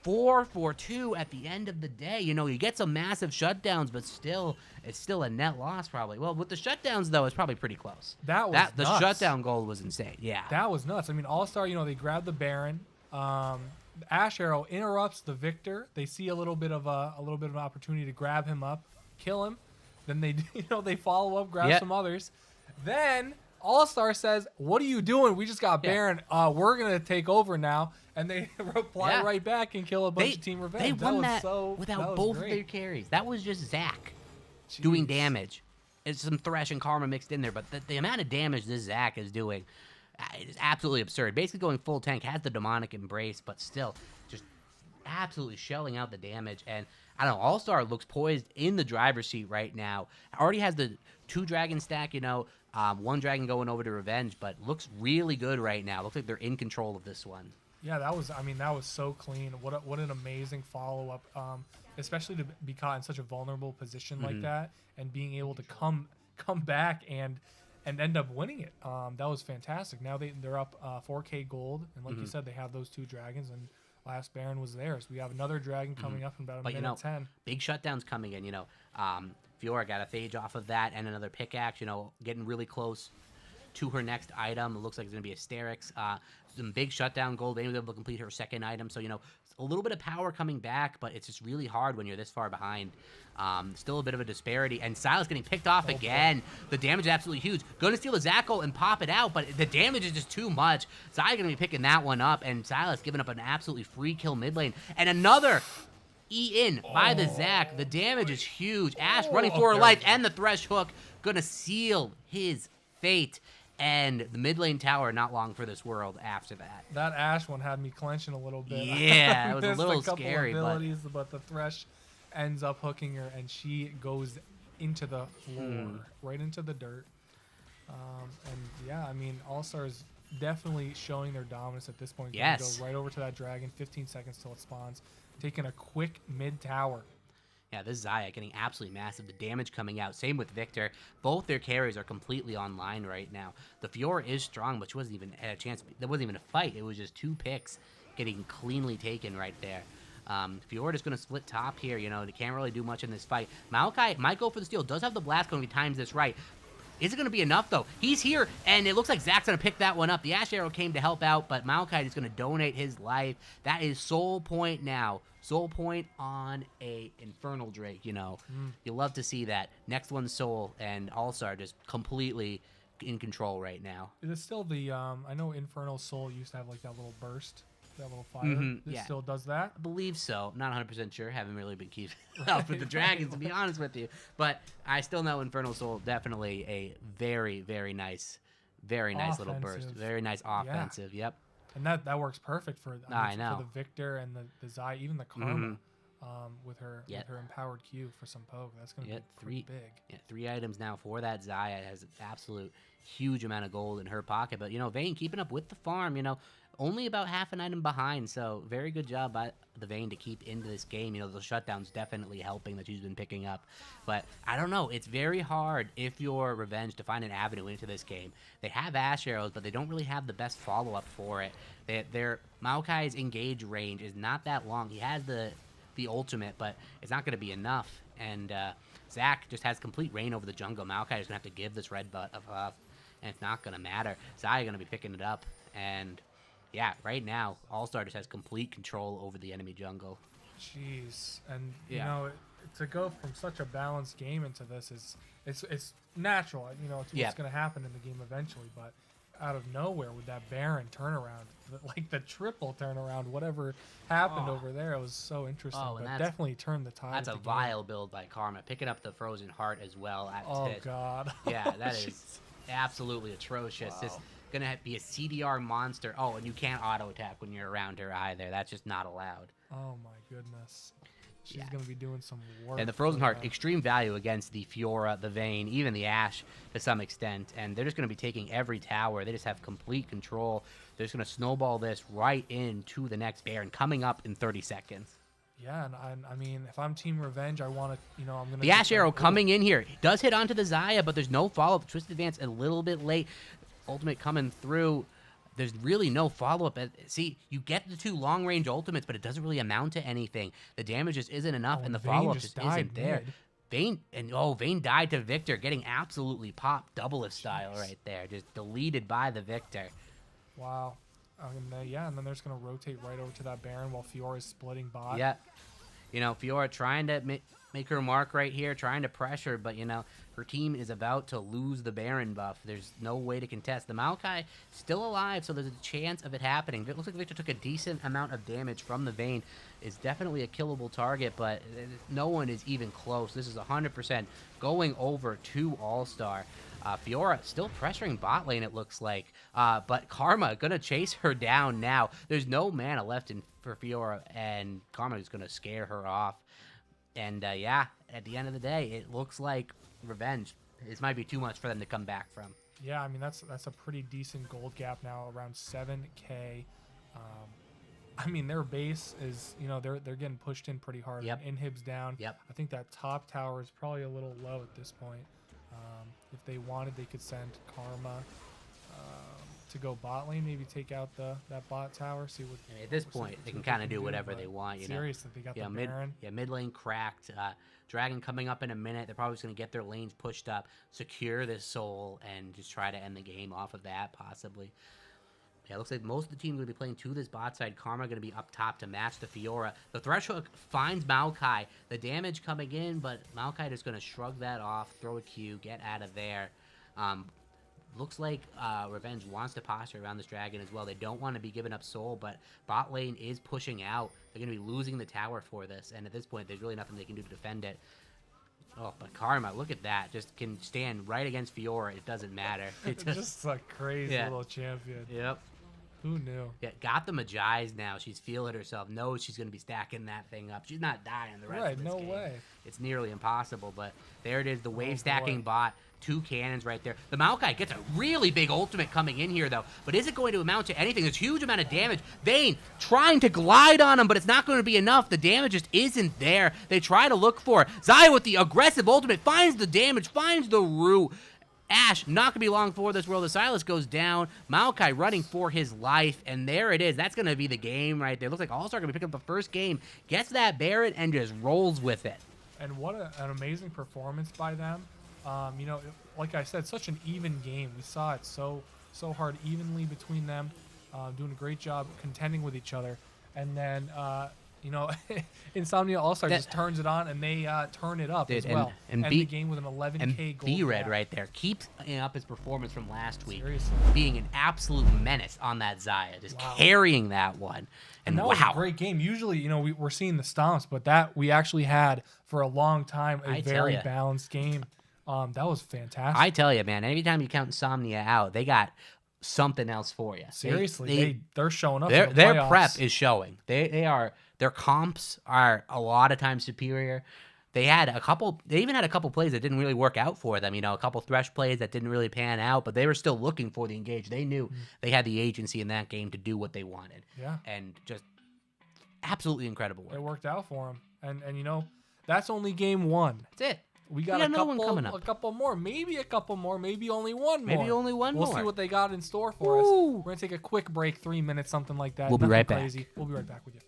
C: 4-4-2 at the end of the day. You get some massive shutdowns, but still, it's still a net loss probably. Well, with the shutdowns though, it's probably pretty close.
A: The
C: nuts. Shutdown goal was insane. Yeah,
A: that was nuts. All-Star, they grab the Baron. Ash Arrow interrupts the Victor. They see a little bit of an opportunity to grab him up, kill him. Then they they follow up, grab some others. Then All-Star says, "What are you doing? We just got Baron. We're gonna take over now." And they reply right back and kill a bunch of Team Revenge.
C: They won that
A: without
C: both of their carries. That was just Zac doing damage. It's some Thresh and Karma mixed in there, but the amount of damage this Zac is doing is absolutely absurd. Basically going full tank, has the demonic embrace, but still just absolutely shelling out the damage. And I don't know, All-Star looks poised in the driver's seat right now. Already has the 2 dragon stack, 1 dragon going over to Revenge, but looks really good right now. Looks like they're in control of this one.
A: Yeah, that was so clean. What an amazing follow-up, especially to be caught in such a vulnerable position like that and being able to come back and end up winning it. That was fantastic. Now they're up 4K gold, and like you said, they have those 2 dragons, and last Baron was theirs. We have another dragon coming up in about a minute 10.
C: Big shutdowns coming in, Fiora got a phage off of that and another pickaxe, getting really close to her next item. It looks like it's going to be a Sterix. Some big shutdown gold. Vayne was able to complete her second item. So, a little bit of power coming back, but it's just really hard when you're this far behind. Still a bit of a disparity. And Silas getting picked off again. The damage is absolutely huge. Going to steal the Zackle and pop it out, but the damage is just too much. Zaya going to be picking that one up, and Silas giving up an absolutely free kill mid lane. And another E-in by the Zac. The damage is huge. Ash running for her life, and the Thresh hook going to seal his fate. And the mid lane tower not long for this world after that.
A: That Ash one had me clenching a little bit.
C: Yeah, it was a
A: Missed
C: little
A: couple
C: scary,
A: abilities, but the Thresh ends up hooking her, and she goes into the floor, right into the dirt. And yeah, I mean, All-Stars definitely showing their dominance at this point.
C: Yes.
A: Go right over to that dragon, 15 seconds till it spawns, taking a quick mid tower.
C: Yeah, this Zaya getting absolutely massive. The damage coming out. Same with Victor. Both their carries are completely online right now. The Fiora is strong, but she wasn't even at a chance. There wasn't even a fight. It was just 2 picks getting cleanly taken right there. Fiora is going to split top here. They can't really do much in this fight. Maokai might go for the steal. Does have the blast going if he times this right. Is it going to be enough, though? He's here, and it looks like Zac's going to pick that one up. The Ash Arrow came to help out, but Maokai is going to donate his life. That is Soul Point now. Soul Point on a Infernal Drake, You love to see that. Next one's Soul, and All-Star just completely in control right now.
A: Is it still the, I know Infernal Soul used to have like that little burst, that little fire. This still does that?
C: I believe so. Not 100% sure. Haven't really been keeping up with the dragons, to be honest with you. But I still know Infernal Soul, definitely a very, very nice little burst. Very nice offensive. Yep.
A: And that works perfect for
C: I know.
A: for the Victor and the Zai, even the Karma, with her empowered Q for some poke. That's going to be pretty big.
C: Yeah, 3 items now for that Zaya. Has an absolute huge amount of gold in her pocket. But Vayne keeping up with the farm. Only about half an item behind. So very good job by the Vayne to keep into this game. The shutdown's definitely helping that she's been picking up. But I don't know. It's very hard if you're Revenge to find an avenue into this game. They have Ash Arrows, but they don't really have the best follow-up for it. Their Maokai's engage range is not that long. He has the ultimate, but it's not going to be enough. And Zac just has complete reign over the jungle. Maokai is going to have to give this red butt up, and it's not going to matter. Zaya going to be picking it up, and yeah, right now, All-Star just has complete control over the enemy jungle.
A: Jeez. And, to go from such a balanced game into this it's natural. It's what's going to happen in the game eventually. But out of nowhere with that Baron turnaround, like the triple turnaround, whatever happened over there, it was so interesting. But definitely turned the tide.
C: That's a vile build by Karma. Picking up the Frozen Heart as well.
A: God.
C: Yeah, that is absolutely atrocious. Wow. Just gonna be a CDR monster. Oh, and you can't auto attack when you're around her either. That's just not allowed.
A: Oh my goodness. She's gonna be doing some work.
C: And the Frozen Heart, extreme value against the Fiora, the Vayne, even the Ash to some extent. And they're just gonna be taking every tower. They just have complete control. They're just gonna snowball this right into the next Baron coming up in 30 seconds.
A: Yeah, and I mean, if I'm Team Revenge, I want to, I'm going to...
C: The Ash Arrow coming in here. Does hit onto the Zaya, but there's no follow-up. Twisted Advance a little bit late. Ultimate coming through. There's really no follow-up. See, you get the 2 long-range ultimates, but it doesn't really amount to anything. The damage just isn't enough, and the follow-up just isn't there. Vayne died to Victor, getting absolutely popped double-lift style right there. Just deleted by the Victor.
A: Wow. And then they're just going to rotate right over to that Baron while Fiora is splitting bot.
C: Yeah. Fiora trying to make her mark right here, trying to pressure, but, her team is about to lose the Baron buff. There's no way to contest. The Maokai still alive, so there's a chance of it happening. It looks like Victor took a decent amount of damage from the Vayne. It's definitely a killable target, but no one is even close. This is 100% going over to All-Star. Fiora still pressuring bot lane, it looks like. But Karma going to chase her down now. There's no mana left for Fiora, and Karma is going to scare her off. And, at the end of the day, it looks like Revenge. This might be too much for them to come back from.
A: Yeah, I mean, that's a pretty decent gold gap now, around 7K. I mean, their base is, they're getting pushed in pretty hard.
C: Yep.
A: Inhib's down.
C: Yep.
A: I think that top tower is probably a little low at this point. If they wanted, they could send Karma. to go bot lane, maybe take out that bot tower. See what.
C: I mean, at this point, they can kind of do whatever they want.
A: Seriously, they got the
C: mid
A: Baron.
C: mid lane cracked. Dragon coming up in a minute. They're probably just going to get their lanes pushed up, secure this soul, and just try to end the game off of that, possibly. Yeah, it looks like most of the team going to be playing to this bot side. Karma going to be up top to match the Fiora. The Thresh Hook finds Maokai. The damage coming in, but Maokai just going to shrug that off, throw a Q, get out of there. Looks like Revenge wants to posture around this dragon as well. They don't want to be giving up soul, but bot lane is pushing out. They're going to be losing the tower for this, and at this point, there's really nothing they can do to defend it. Oh, but Karma, look at that. Just can stand right against Fiora. It doesn't matter. It
A: Just a crazy little champion.
C: Yep.
A: Who knew?
C: Yeah, got the Magi's now. She's feeling herself. Knows she's going to be stacking that thing up. She's not dying the rest of this game.
A: No way.
C: It's nearly impossible, but there it is. The wave stacking bot. 2 cannons right there. The Maokai gets a really big ultimate coming in here, though. But is it going to amount to anything? There's a huge amount of damage. Vayne trying to glide on him, but it's not going to be enough. The damage just isn't there. They try to look for it. Xayah with the aggressive ultimate finds the damage, finds the root. Ashe, not going to be long for this world. The Silas goes down. Maokai running for his life, and there it is. That's going to be the game right there. Looks like All-Star going to be picking up the first game. Gets that Baron and just rolls with it.
A: And what an amazing performance by them. Like I said, such an even game. We saw it so hard evenly between them, doing a great job contending with each other. And then, Insomnia All-Star just turns it on, and they turn it up as well. And the game with an 11K goal.
C: B-Red right there keeps up his performance from last week.
A: Seriously.
C: Being an absolute menace on that Xayah, just carrying that one. And
A: that was a great game. Usually, we're seeing the stomps, but that we actually had for a long time a very balanced game. That was fantastic.
C: I tell you, man, anytime you count Insomnia out, they got something else for you.
A: Seriously, they're showing up.
C: Their prep is showing. Their comps are a lot of times superior. They even had a couple plays that didn't really work out for them. A couple Thresh plays that didn't really pan out, but they were still looking for the engage. They knew they had the agency in that game to do what they wanted.
A: Yeah.
C: And just absolutely incredible work.
A: It worked out for them. And that's only game 1.
C: That's it.
A: We got
C: another one coming up.
A: A couple more, maybe a couple more, maybe only one more.
C: Maybe only one more.
A: We'll see what they got in store for us. We're going to take a quick break, 3 minutes, something like that.
C: We'll be right back.
A: Crazy. We'll be right back with you.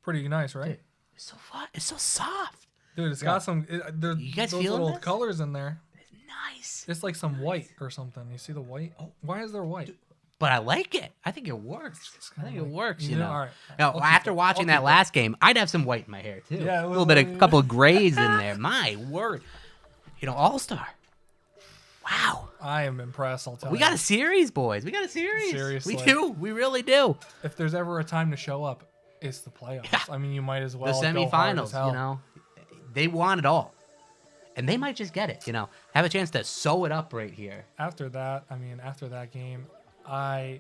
A: Pretty nice, right?
C: Dude, it's so fun. It's so soft.
A: Dude, it's got some. There's
C: You guys
A: those
C: feeling
A: little
C: this?
A: colors in there.
C: It's nice.
A: It's like some white or something. You see the white? Oh, why is there white?
C: But I like it. I think it works. I think it works. You know.
A: All right.
C: Now,
A: I'll keep
C: after
A: it.
C: watching
A: I'll
C: that
A: keep it.
C: last game, I'd have some white in my hair too.
A: Yeah,
C: a little bit, a couple of grays in there. My word. All Star. Wow.
A: I am impressed. I'll tell you.
C: We got a series, boys. We got a series.
A: Seriously.
C: We do. We really do.
A: If there's ever a time to show up, it's the playoffs.
C: Yeah.
A: I mean, you might as well.
C: The
A: go hard as
C: semifinals,
A: hell.
C: they want it all. And they might just get it, have a chance to sew it up right here.
A: After that, after that game, I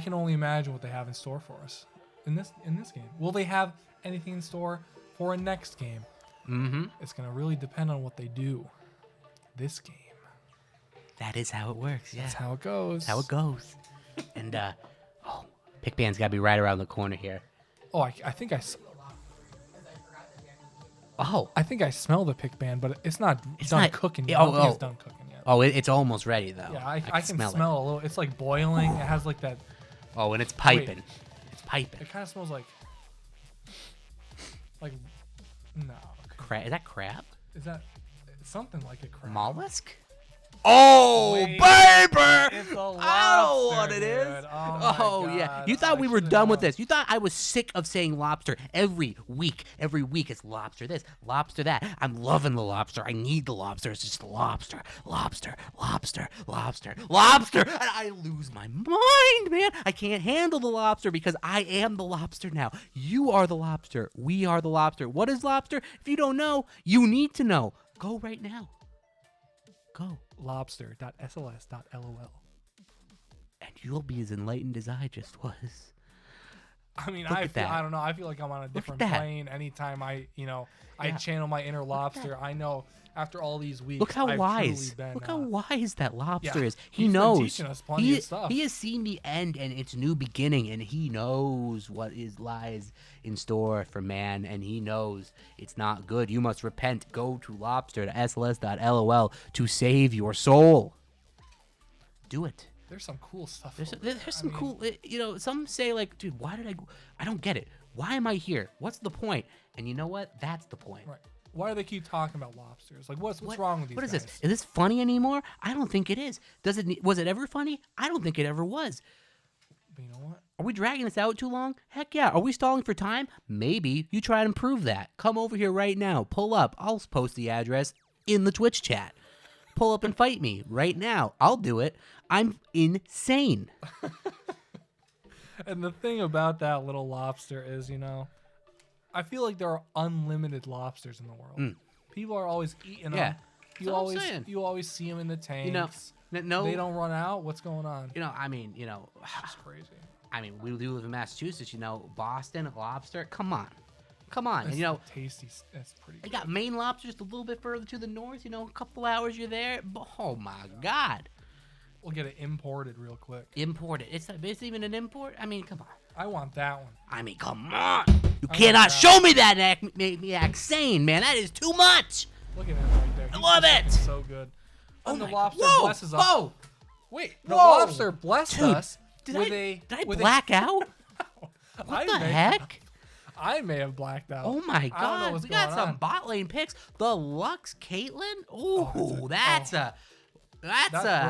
A: can only imagine what they have in store for us in this game. Will they have anything in store for a next game?
C: Mm-hmm.
A: It's gonna really depend on what they do this game.
C: That is how it works. Yeah.
A: That's how it goes.
C: That's how it goes. And Pick Band's got to be right around the corner here.
A: Oh, I think I smell the pick band, but it's not done
C: not-
A: cooking yet.
C: oh,
A: I don't think
C: oh.
A: it's done cooking yet.
C: Oh, it's almost ready, though.
A: Yeah, I can
C: smell
A: smell a little. It's like boiling. It has like that.
C: it. Oh, and it's piping. It's piping.
A: It kind of smells like no.
C: Is that crab?
A: Is that it's something like a crab?
C: Mollusk? Oh,
A: Wait.
C: baby!
A: It's a
C: I know
A: lobster,
C: what it is.
A: dude. Oh, my
C: yeah.
A: God.
C: You thought we
A: I
C: were
A: should've
C: done with
A: known.
C: this. You thought I was sick of saying lobster every week. Every week it's lobster this, lobster that. I'm loving the lobster. I need the lobster. It's just lobster, lobster, lobster, lobster, lobster. And I lose my mind, man. I can't handle the lobster because I am the lobster now. You are the lobster. We are the lobster. What is lobster? If you don't know, you need to know. Go right now. Go.
A: Lobster.sls.lol.
C: And you'll be as enlightened as I just was.
A: I mean,
C: Look
A: I
C: at
A: feel,
C: that.
A: I don't know. I feel like I'm on a different
C: that.
A: plane anytime I
C: Yeah.
A: channel my inner lobster. I know after all these weeks,
C: Look how
A: I've
C: wise.
A: truly been,
C: Look how wise that lobster
A: yeah,
C: is. He
A: he's been
C: knows.
A: teaching us plenty of stuff.
C: He has seen the end and its new beginning, and he knows what lies in store for man, and he knows it's not good. You must repent. Go to lobster.sls.lol to save your soul. Do it.
A: There's some cool stuff.
C: There's
A: over there.
C: some
A: I mean,
C: cool, some say like, dude, why did I don't get it. Why am I here? What's the point? And you know what? That's the point.
A: Right. Why do they keep talking about lobsters? Like, what's
C: What-
A: wrong with these
C: What is
A: guys?
C: this? Is this funny anymore? I don't think it is. Was it ever funny? I don't think it ever was.
A: But you know what?
C: Are we dragging this out too long? Heck yeah. Are we stalling for time? Maybe. You try and improve that. Come over here right now. Pull up. I'll post the address in the Twitch chat. Pull up and fight me right now. I'll do it. I'm insane.
A: And the thing about that little lobster is, I feel like there are unlimited lobsters in the world. People are always eating
C: Yeah.
A: them.
C: That's what I'm saying.
A: You always see them in the tanks.
C: No.
A: They don't run out. What's going on? It's crazy.
C: We do live in Massachusetts, Boston, lobster. Come on. And,
A: It's tasty. That's pretty
C: I
A: good.
C: got Maine lobster just a little bit further to the north, a couple hours you're there. Oh my God.
A: We'll get it imported real quick.
C: Imported. It's even an import? I mean, come on.
A: I want that one.
C: I mean, come on. You
A: I
C: cannot
A: want that.
C: show me that and make me act sane, man. That is too much.
A: Look at him right there.
C: I
A: He's
C: love
A: just
C: it.
A: looking So good.
C: Oh
A: And the
C: my
A: lobster
C: God. Whoa,
A: blesses us.
C: whoa.
A: Wait, the
C: Whoa.
A: lobster blessed
C: Dude,
A: us
C: Did
A: with
C: I
A: with
C: black out?
A: I
C: What the
A: may-
C: heck?
A: I may have blacked out.
C: Oh my
A: I don't know
C: God.
A: what's
C: We got
A: going
C: some
A: on.
C: bot lane picks. The Lux Caitlyn? Ooh,
A: That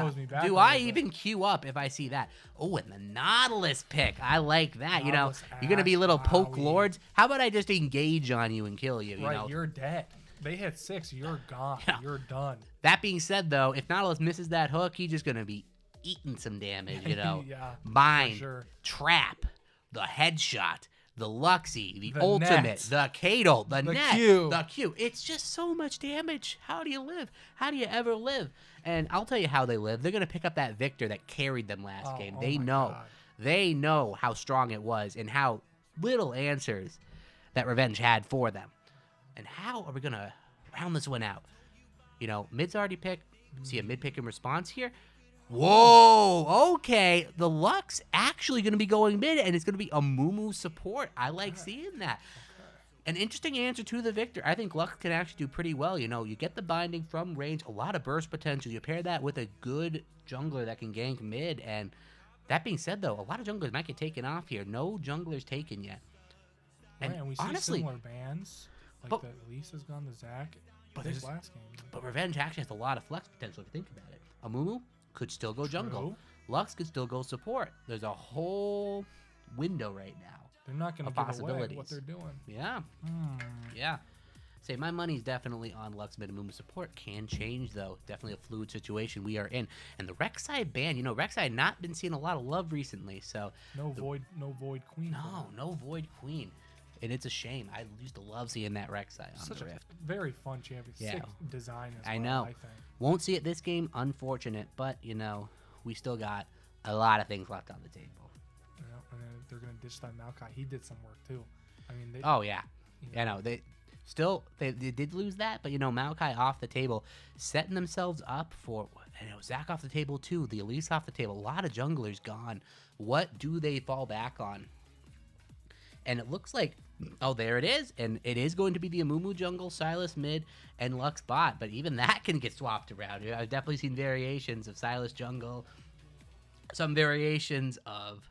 A: throws me back
C: do
A: a
C: I
A: little bit.
C: even queue up if I see that? Oh, and the Nautilus pick. I like that.
A: Nautilus
C: You're going to be little
A: Ash,
C: poke
A: Wowie.
C: lords. How about I just engage on you and kill you?
A: Right, you're dead. They hit 6, you're gone.
C: Yeah.
A: You're done.
C: That being said, though, if Nautilus misses that hook, he's just going to be eating some damage,
A: Yeah,
C: Bind,
A: for sure.
C: trap, the headshot, the Luxie, the
A: The
C: ultimate,
A: net.
C: the Kadal, the net,
A: Q.
C: the Q. It's just so much damage. How do you live? How do you ever live? And I'll tell you how they live. They're going to pick up that Victor that carried them last game. They
A: my
C: know.
A: God.
C: They know how strong it was and how little answers that Revenge had for them. And how are we going to round this one out? Mid's already picked. See a mid pick in response here. Whoa, okay. The Lux actually going to be going mid, and it's going to be a Mumu support. I like seeing that. An interesting answer to the Victor. I think Lux can actually do pretty well. You get the binding from range, a lot of burst potential. You pair that with a good jungler that can gank mid, and that being said, though, a lot of junglers might get taken off here. No junglers taken yet. And
A: right, and we see
C: honestly,
A: similar bands. Like
C: but-
A: the Elise has gone to Zach.
C: But
A: Big
C: there's-
A: last game.
C: But Revenge actually has a lot of flex potential if you think about it. Amumu could still go jungle.
A: True.
C: Lux could still go support. There's a whole window right now.
A: They're not going
C: of
A: to give away
C: possibilities.
A: what they're doing.
C: Yeah, yeah. Say my money's definitely on Lux mid and Amumu support. Can change though. Definitely a fluid situation we are in. And the Rek'Sai ban, Rek'Sai not been seeing a lot of love recently. So
A: No void queen.
C: no Void Queen. And it's a shame. I used to love seeing that Rek'Sai on
A: Such
C: the
A: a
C: Rift.
A: very fun champion.
C: Yeah.
A: Sick design as
C: I
A: well,
C: know.
A: I think.
C: Won't see it this game, unfortunate, but we still got a lot of things left on the table.
A: And then they're going to ditch that Maokai. He did some work too. I mean, they,
C: Oh yeah,
A: you
C: I know they did lose that, but Maokai off the table, setting themselves up for Zach off the table too, the Elise off the table. A lot of junglers gone. What do they fall back on? And it looks like, oh, there it is. And it is going to be the Amumu jungle, Silas mid, and Lux bot. But even that can get swapped around. I've definitely seen variations of Silas jungle, some variations of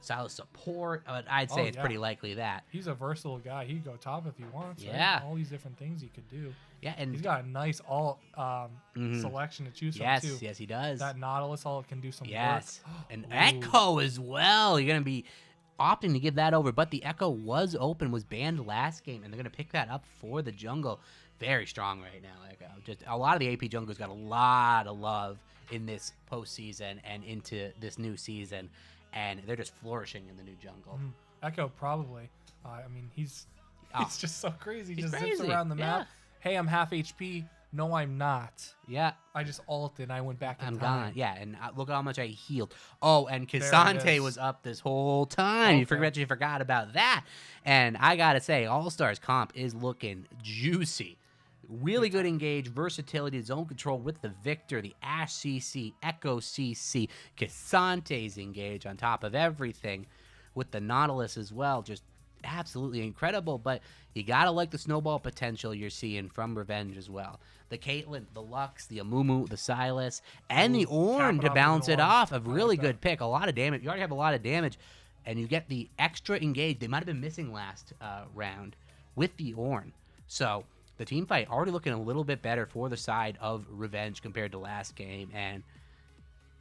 C: Silas support. I'd say it's pretty likely that.
A: he's a versatile guy. He'd go top if he wants. Right?
C: Yeah.
A: All these different things he could do.
C: Yeah, and
A: He's got a nice alt selection to choose from too.
C: yes, he does.
A: That Nautilus alt can do some
C: Yes,
A: work.
C: and
A: Ooh.
C: Echo as well. You're gonna be opting to give that over, but the Echo was banned last game, and they're gonna pick that up for the jungle. Very strong right now, Echo. Just a lot of the AP junglers got a lot of love in this postseason and into this new season, and they're just flourishing in the new jungle.
A: Echo probably. I mean, he's just so crazy. He
C: He's
A: just
C: crazy,
A: zips around the map.
C: yeah.
A: Hey, I'm half HP. No, I'm not.
C: Yeah,
A: I just ulted and I went back in
C: I'm
A: time.
C: gone. Yeah, and look at how much I healed. Oh, and
A: There it
C: Cassante
A: is.
C: was up this whole time. You forgot about that. And I gotta say, All Stars comp is looking juicy. Really good engage, versatility, zone control with the Victor, the Ash CC, Echo CC, Cassante's engage on top of everything with the Nautilus as well. Just absolutely incredible, but you gotta like the snowball potential you're seeing from Revenge as well. The Caitlyn, the Lux, the Amumu, the Silas, and the Ornn
A: cap it
C: to
A: off
C: balance
A: with
C: it
A: an Ornn.
C: off. A
A: I
C: really
A: like
C: good
A: that.
C: pick. A lot of damage. You already have a lot of damage, and you get the extra engage. They might have been missing last round with the Ornn. So the team fight already looking a little bit better for the side of Revenge compared to last game. And,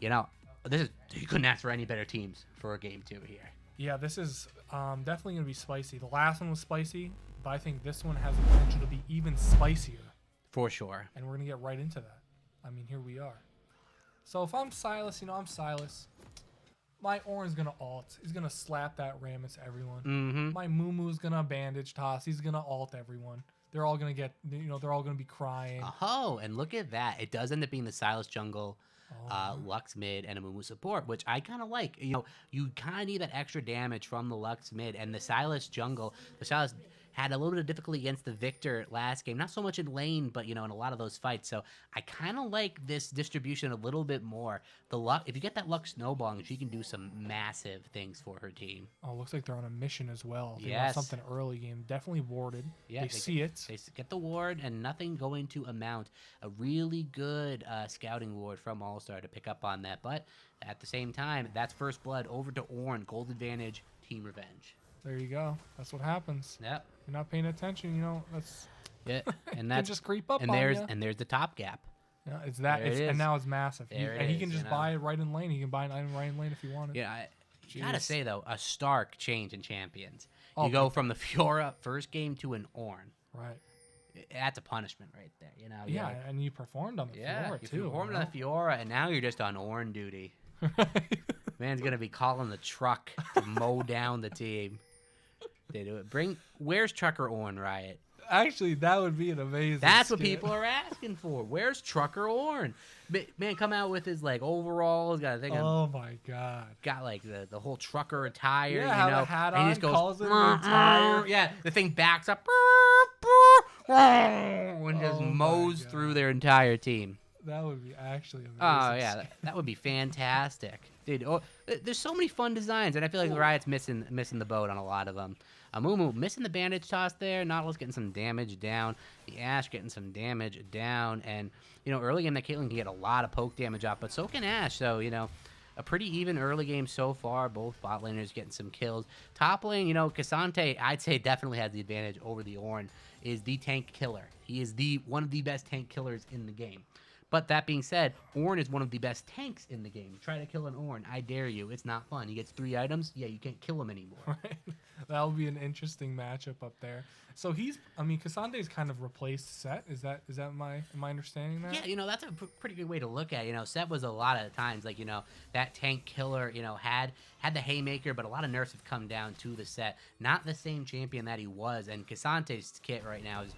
C: you couldn't ask for any better teams for a game 2 here.
A: Yeah, this is definitely going to be spicy. The last one was spicy, but I think this one has the potential to be even spicier.
C: For sure.
A: And we're going to get right into that. I mean, here we are. So if I'm Silas, I'm Silas. My Ornn's going to ult. He's going to slap that Rammus everyone.
C: Mm-hmm.
A: My Mumu's going to bandage toss. He's going to ult everyone. They're all going to get, they're all going to be crying.
C: Oh, and look at that. It does end up being the Silas jungle, Lux mid, and a Mumu support, which I kind of like. You kind of need that extra damage from the Lux mid, and the Silas jungle. The Silas had a little bit of difficulty against the Victor last game. Not so much in lane, but, in a lot of those fights. So I kind of like this distribution a little bit more. If you get that Lux snowballing, she can do some massive things for her team.
A: Oh, looks like they're on a mission as well. They want
C: Yes.
A: something early game. Definitely warded.
C: Yeah,
A: they see it.
C: They get the ward and nothing going to amount. A really good scouting ward from All-Star to pick up on that. But at the same time, that's first blood over to Ornn. Gold advantage, Team Revenge.
A: There you go. That's what happens.
C: Yep.
A: You're not paying attention, that's
C: Yeah, and
A: can
C: that's
A: just creep up
C: and
A: on
C: there's
A: ya.
C: and there's the top gap.
A: Yeah, it's that.
C: There it
A: And
C: is.
A: now it's massive.
C: There it
A: And he
C: is,
A: can just
C: you know.
A: buy it right in lane. He can buy an item right in lane if he wanted.
C: Yeah, I gotta
A: Jeez.
C: say though, a stark change in champions.
A: Oh,
C: You go
A: big
C: from the Fiora first game to an Ornn.
A: Right.
C: That's a punishment right there. You're
A: Yeah,
C: like,
A: and you performed on the
C: yeah,
A: floor
C: you
A: too.
C: performed on the Fiora, and now you're just on Ornn duty. Man's gonna be calling the truck to mow down the team. They do it. Where's Trucker Ornn, Riot?
A: Actually, that would be an amazing.
C: That's what
A: skit.
C: people are asking for. Where's Trucker Ornn? Man, come out with his overalls. Got a thing.
A: Oh my god.
C: Got the whole trucker attire.
A: Yeah, have a
C: you know,
A: hat
C: and he
A: on,
C: just goes,
A: calls it an
C: "Meh,
A: attire."
C: meh." Yeah, the thing backs up and just
A: Oh my
C: mows
A: God.
C: through their entire team.
A: That would be actually amazing.
C: Oh yeah, that would be fantastic, dude. Oh, there's so many fun designs, and I feel like the Riot's missing the boat on a lot of them. Amumu missing the bandage toss there. Nautilus getting some damage down. The Ash getting some damage down, and early in the Caitlyn can get a lot of poke damage off, but so can Ash. So a pretty even early game so far. Both bot laners getting some kills. Top lane, Cassante, I'd say definitely has the advantage over the Ornn. Is the tank killer. He is one of the best tank killers in the game. But that being said, Ornn is one of the best tanks in the game. Try to kill an Ornn. I dare you. It's not fun. He gets 3 items. Yeah, you can't kill him anymore.
A: Right. That'll be an interesting matchup up there. So Cassante's kind of replaced Set. Is that am I understanding that?
C: Yeah, that's a pretty good way to look at it. Set was a lot of times like, that tank killer, had the Haymaker, but a lot of nerfs have come down to the Set. Not the same champion that he was. And Cassante's kit right now is,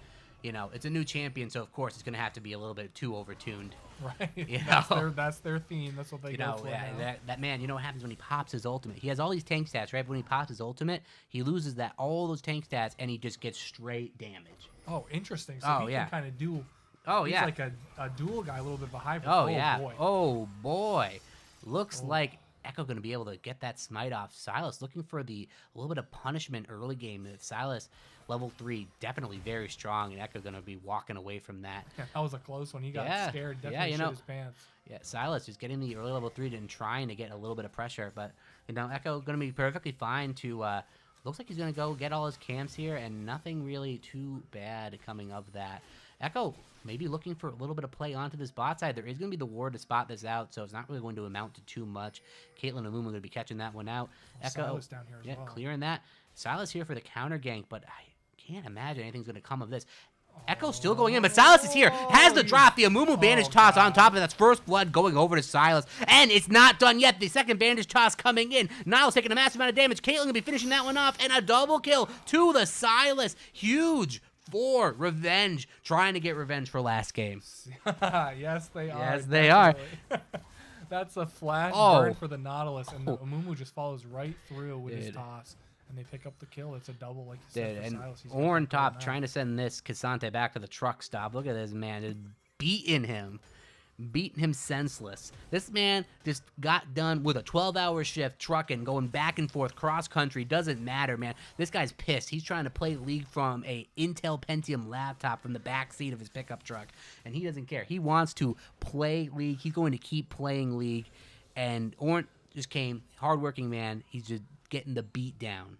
C: it's a new champion, so of course it's going to have to be a little bit too overtuned.
A: Right. That's their theme. That's what they go for now.
C: That man, what happens when he pops his ultimate? He has all these tank stats, right? But when he pops his ultimate, he loses all those tank stats, and he just gets straight damage.
A: Oh, interesting. So he can kind of do...
C: Oh,
A: he's
C: yeah.
A: like a dual guy a little bit behind.
C: Yeah.
A: Boy.
C: Oh, boy. Looks like Echo going to be able to get that smite off. Sylas looking for a little bit of punishment early game. Sylas, level 3, definitely very strong, and Echo going to be walking away from that.
A: Yeah, that was a close one. He got scared. Definitely shit his pants.
C: Yeah, Sylas just getting the early level 3 and trying to get a little bit of pressure, but Echo going to be perfectly fine to. Looks like he's going to go get all his camps here, and nothing really too bad coming of that. Echo maybe looking for a little bit of play onto this bot side. There is going to be the ward to spot this out, so it's not really going to amount to too much. Caitlyn and Amumu going to be catching that one out. Echo
A: Sylas down here as well.
C: Clearing that. Sylas here for the counter gank, but I can't imagine anything's going to come of this. Echo's still going in, but Sylas is here. Has the drop. The Amumu bandage toss on top of it. That's first blood going over to Sylas. And it's not done yet. The second bandage toss coming in. Niles taking a massive amount of damage. Caitlyn going to be finishing that one off. And a double kill to the Sylas. Huge for revenge. Trying to get revenge for last game.
A: Yes, they are.
C: Yes, they are.
A: That's a flash burn for the Nautilus. And the Amumu just follows right through with his toss. And they pick up the kill. It's a double, like you said.
C: And
A: Sylas.
C: Ornn top trying to send this Cassante back to the truck stop. Look at this man just beating him senseless. This man just got done with a 12-hour shift trucking, going back and forth cross country. Doesn't matter, man. This guy's pissed. He's trying to play League from a Intel Pentium laptop from the back seat of his pickup truck, and he doesn't care. He wants to play League. He's going to keep playing League, and Ornn just came, hardworking man. He's just getting the beat down,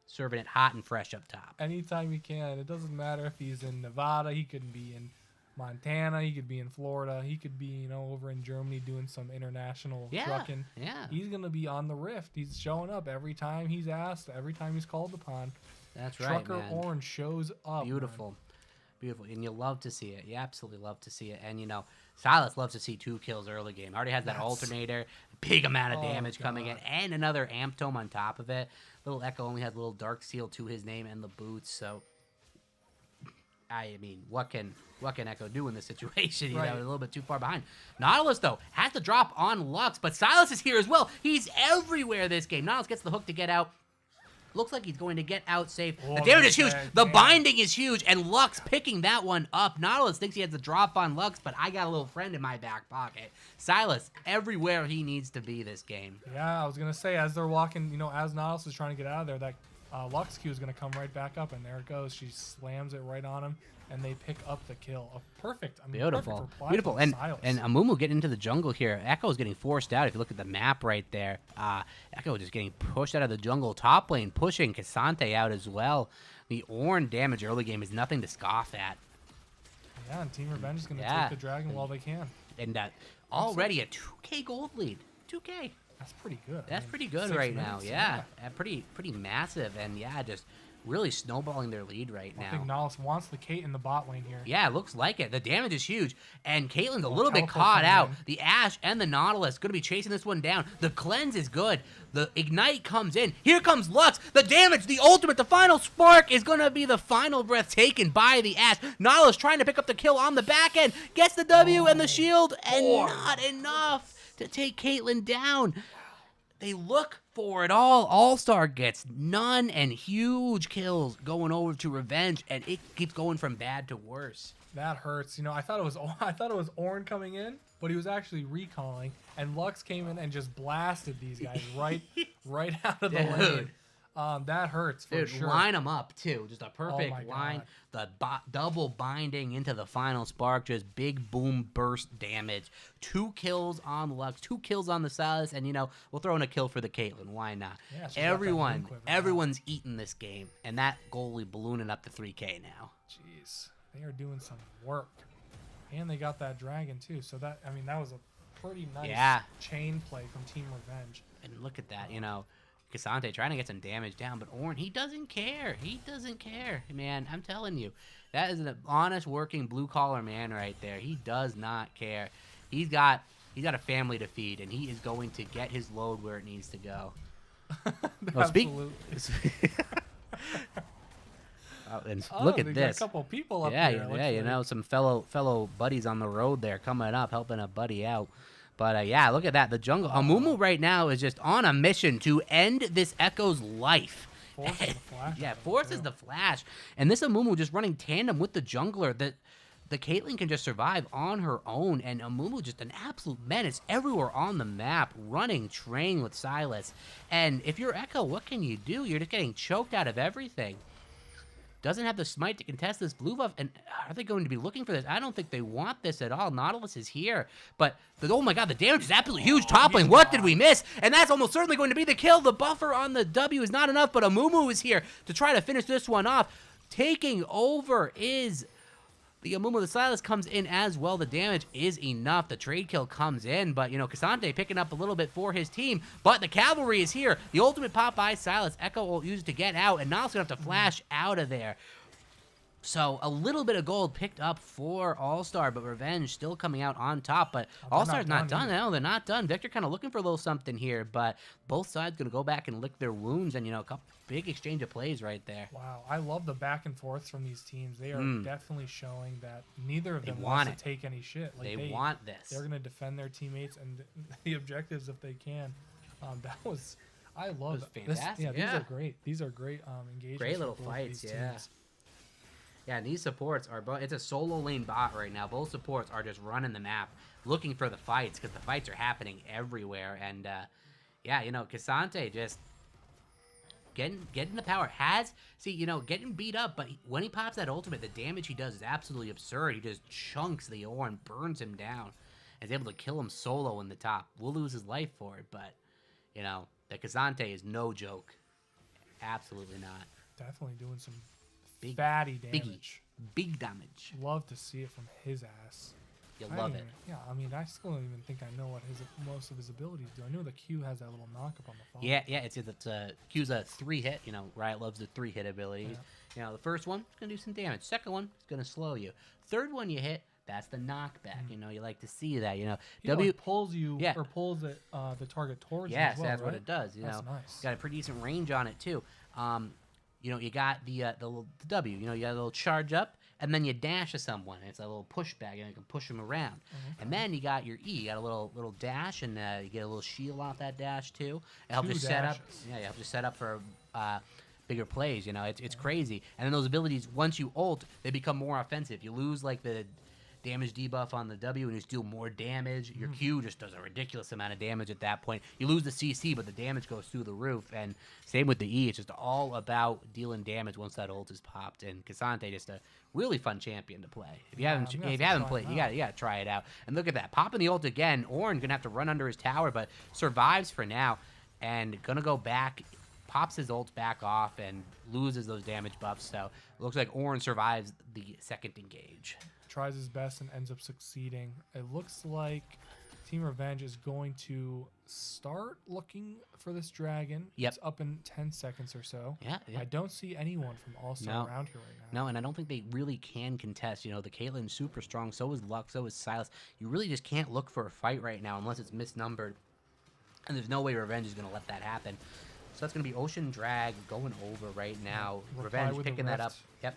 C: serving it hot and fresh up top.
A: Anytime he can. It doesn't matter if he's in Nevada. He could be in Montana. He could be in Florida. He could be, over in Germany doing some international trucking.
C: Yeah.
A: He's going to be on the Rift. He's showing up every time he's asked, every time he's called upon.
C: That's right,
A: Trucker
C: man.
A: Ornn shows up.
C: Beautiful.
A: Man.
C: Beautiful. And you love to see it. You absolutely love to see it. And, Sylas loves to see 2 kills early game. Already has that alternator, big amount of damage coming in, and another amp tome on top of it. Little Echo only has a little dark seal to his name and the boots, so I mean, what can Echo do in this situation? He's a little bit too far behind. Nautilus, though, has to drop on Lux, but Sylas is here as well. He's everywhere this game. Nautilus gets the hook to get out. Looks like he's going to get out safe. The damage is huge. The binding is huge, and Lux picking that one up. Nautilus thinks he has the drop on Lux, but I got a little friend in my back pocket. Sylas everywhere he needs to be this game.
A: Yeah, I was going to say, as they're walking, as Nautilus is trying to get out of there, that Lux Q is going to come right back up, and there it goes. She slams it right on him, and they pick up the kill. Perfect. I mean,
C: beautiful.
A: Perfect
C: Beautiful. And Amumu getting into the jungle here. Echo is getting forced out. If you look at the map right there, Echo just getting pushed out of the jungle. Top lane pushing Cassante out as well. The Ornn damage early game is nothing to scoff at.
A: Yeah, and Team Revenge is going to take the dragon while they can.
C: And already a 2K gold lead. 2K.
A: That's pretty good.
C: That's pretty good right now. Yeah. Pretty massive. And just really snowballing their lead right now.
A: I think Nautilus wants the Kate in the bot lane here.
C: Yeah, looks like it. The damage is huge. And Caitlyn's a little bit caught out. The Ashe and the Nautilus going to be chasing this one down. The cleanse is good. The Ignite comes in. Here comes Lux. The damage, the ultimate, the final spark is going to be the final breath taken by the Ashe. Nautilus trying to pick up the kill on the back end. Gets the W and the shield, and not enough to take Caitlyn down. They look for it all. All-Star gets none, and huge kills going over to Revenge, and it keeps going from bad to worse.
A: That hurts. I thought it was Ornn coming in, but he was actually recalling, and Lux came in and just blasted these guys right out of the lane. That hurts for
C: Dude,
A: sure.
C: line them up too. Just a perfect
A: my
C: line.
A: God.
C: The double binding into the final spark. Just big boom burst damage. 2 kills on the Lux, 2 kills on the Silas, and we'll throw in a kill for the Caitlyn. Why not?
A: Yeah, she's got that boom quiver.
C: Everyone's eating this game, and that goalie ballooning up to 3K now.
A: Jeez, they are doing some work, and they got that dragon too. So that was a pretty nice chain play from Team Revenge.
C: And look at that, Cassante trying to get some damage down, but Ornn, he doesn't care. He doesn't care, man. I'm telling you, that is an honest, working, blue-collar man right there. He does not care. He's got a family to feed, and he is going to get his load where it needs to go.
A: Absolutely.
C: Look at
A: they
C: this.
A: Got a couple people up
C: Yeah,
A: there.
C: some fellow buddies on the road there coming up, helping a buddy out. But yeah, look at that. The jungle. Amumu right now is just on a mission to end this Echo's life.
A: Forces the flash.
C: Yeah, forces the flash. And this Amumu just running tandem with the jungler that the Caitlyn can just survive on her own. And Amumu just an absolute menace everywhere on the map, running train with Silas. And if you're Echo, what can you do? You're just getting choked out of everything. Doesn't have the smite to contest this blue buff, and are they going to be looking for this? I don't think they want this at all. Nautilus is here, but oh my god, the damage is absolutely huge. Top lane, what did we miss? And that's almost certainly going to be the kill. The buffer on the W is not enough, but Amumu is here to try to finish this one off. Taking over is the Amumu. The Silas comes in as well. The damage is enough. The trade kill comes in, but Cassante picking up a little bit for his team. But the cavalry is here. The ultimate pop by Silas. Echo will use it to get out, and Niles gonna have to flash out of there. So a little bit of gold picked up for All-Star, but Revenge still coming out on top. But All-Star's not done. No, they're not done. Victor kind of looking for a little something here, but both sides going to go back and lick their wounds, and, a couple big exchange of plays right there.
A: Wow, I love the back and forths from these teams. They are definitely showing that neither of them wants to take any shit. Like
C: they want this.
A: They're going to defend their teammates and the objectives if they can. I love it.
C: Fantastic.
A: These are great. These are great engagements.
C: Great little fights,
A: teams.
C: Yeah, and these supports are both. It's a solo lane bot right now. Both supports are just running the map, looking for the fights because the fights are happening everywhere. And Cassante just getting the power. Getting beat up, but when he pops that ultimate, the damage he does is absolutely absurd. He just chunks the Ornn, burns him down, and is able to kill him solo in the top. Will lose his life for it, but the Cassante is no joke. Absolutely not.
A: Definitely doing some
C: Big,
A: fatty damage.
C: Big damage.
A: Love to see it from his ass.
C: You love it.
A: I still don't even think I know what most of his abilities do. I know the Q has that little knock up on the phone.
C: Yeah, Q's a 3-hit. Riot loves the 3-hit abilities.
A: Yeah.
C: The first one is gonna do some damage. Second one is gonna slow you. Third one you hit, that's the knockback. You like to see that.
A: W pulls you or pulls it the target towards you.
C: Yes,
A: as well,
C: that's
A: right?
C: what it does.
A: That's nice.
C: Got a pretty decent range on it too. You got the W. You got a little charge up, and then you dash to someone. And it's a little pushback, and you can push them around. And then you got your E. You got a little dash, and you get a little shield off that dash too. It helps you set up. Yeah, you help you set up for bigger plays. It's crazy. And then those abilities, once you ult, they become more offensive. You lose like the damage debuff on the W and you just deal more damage. Your Q just does a ridiculous amount of damage at that point. You lose the CC, but the damage goes through the roof. And same with the E. It's just all about dealing damage once that ult is popped. And Cassante just a really fun champion to play. If you haven't played, you gotta try it out. And look at that, popping the ult again. Ornn gonna have to run under his tower, but survives for now. And gonna go back, pops his ult back off, and loses those damage buffs. So it looks like Ornn survives the second engage.
A: Tries his best and ends up succeeding. It looks like Team Revenge is going to start looking for this dragon.
C: Yep.
A: It's up in 10 seconds or so.
C: Yeah.
A: I don't see anyone from All-Star around here right now.
C: No, and I don't think they really can contest. The Caitlyn's super strong. So is Lux. So is Silas. You really just can't look for a fight right now unless it's misnumbered. And there's no way Revenge is going to let that happen. So that's going to be Ocean Drag going over right now. Revenge picking that up. Yep.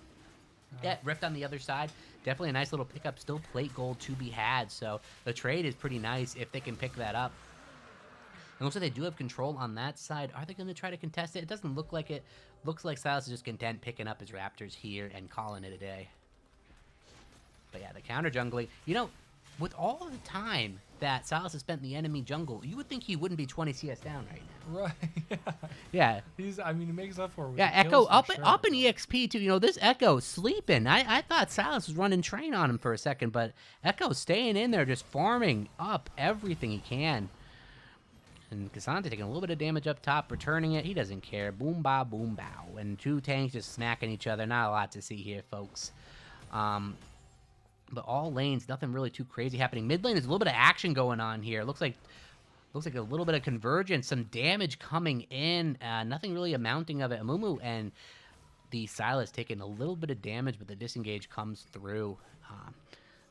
C: Yeah, Rift on the other side. Definitely a nice little pickup. Still plate gold to be had. So the trade is pretty nice if they can pick that up. It looks like they do have control on that side. Are they going to try to contest it? It doesn't look like it. Looks like Silas is just content picking up his Raptors here and calling it a day. But yeah, the counter jungling. With all the time that Silas has spent in the enemy jungle, you would think he wouldn't be 20 CS down right now.
A: Right.
C: Yeah.
A: I mean, he makes up for it with
C: Yeah,
A: the
C: Echo
A: kills for
C: up
A: sure.
C: up in EXP too. You know, this Echo sleeping. I thought Silas was running train on him for a second, but Echo staying in there, just farming up everything he can. And Cassante taking a little bit of damage up top, returning it. He doesn't care. Boom, bow, boom, bow. And two tanks just smacking each other. Not a lot to see here, folks. But all lanes, nothing really too crazy happening. Mid lane is a little bit of action going on here. Looks like a little bit of convergence, some damage coming in. Nothing really amounting of it. Amumu and the Silas taking a little bit of damage, but the disengage comes through.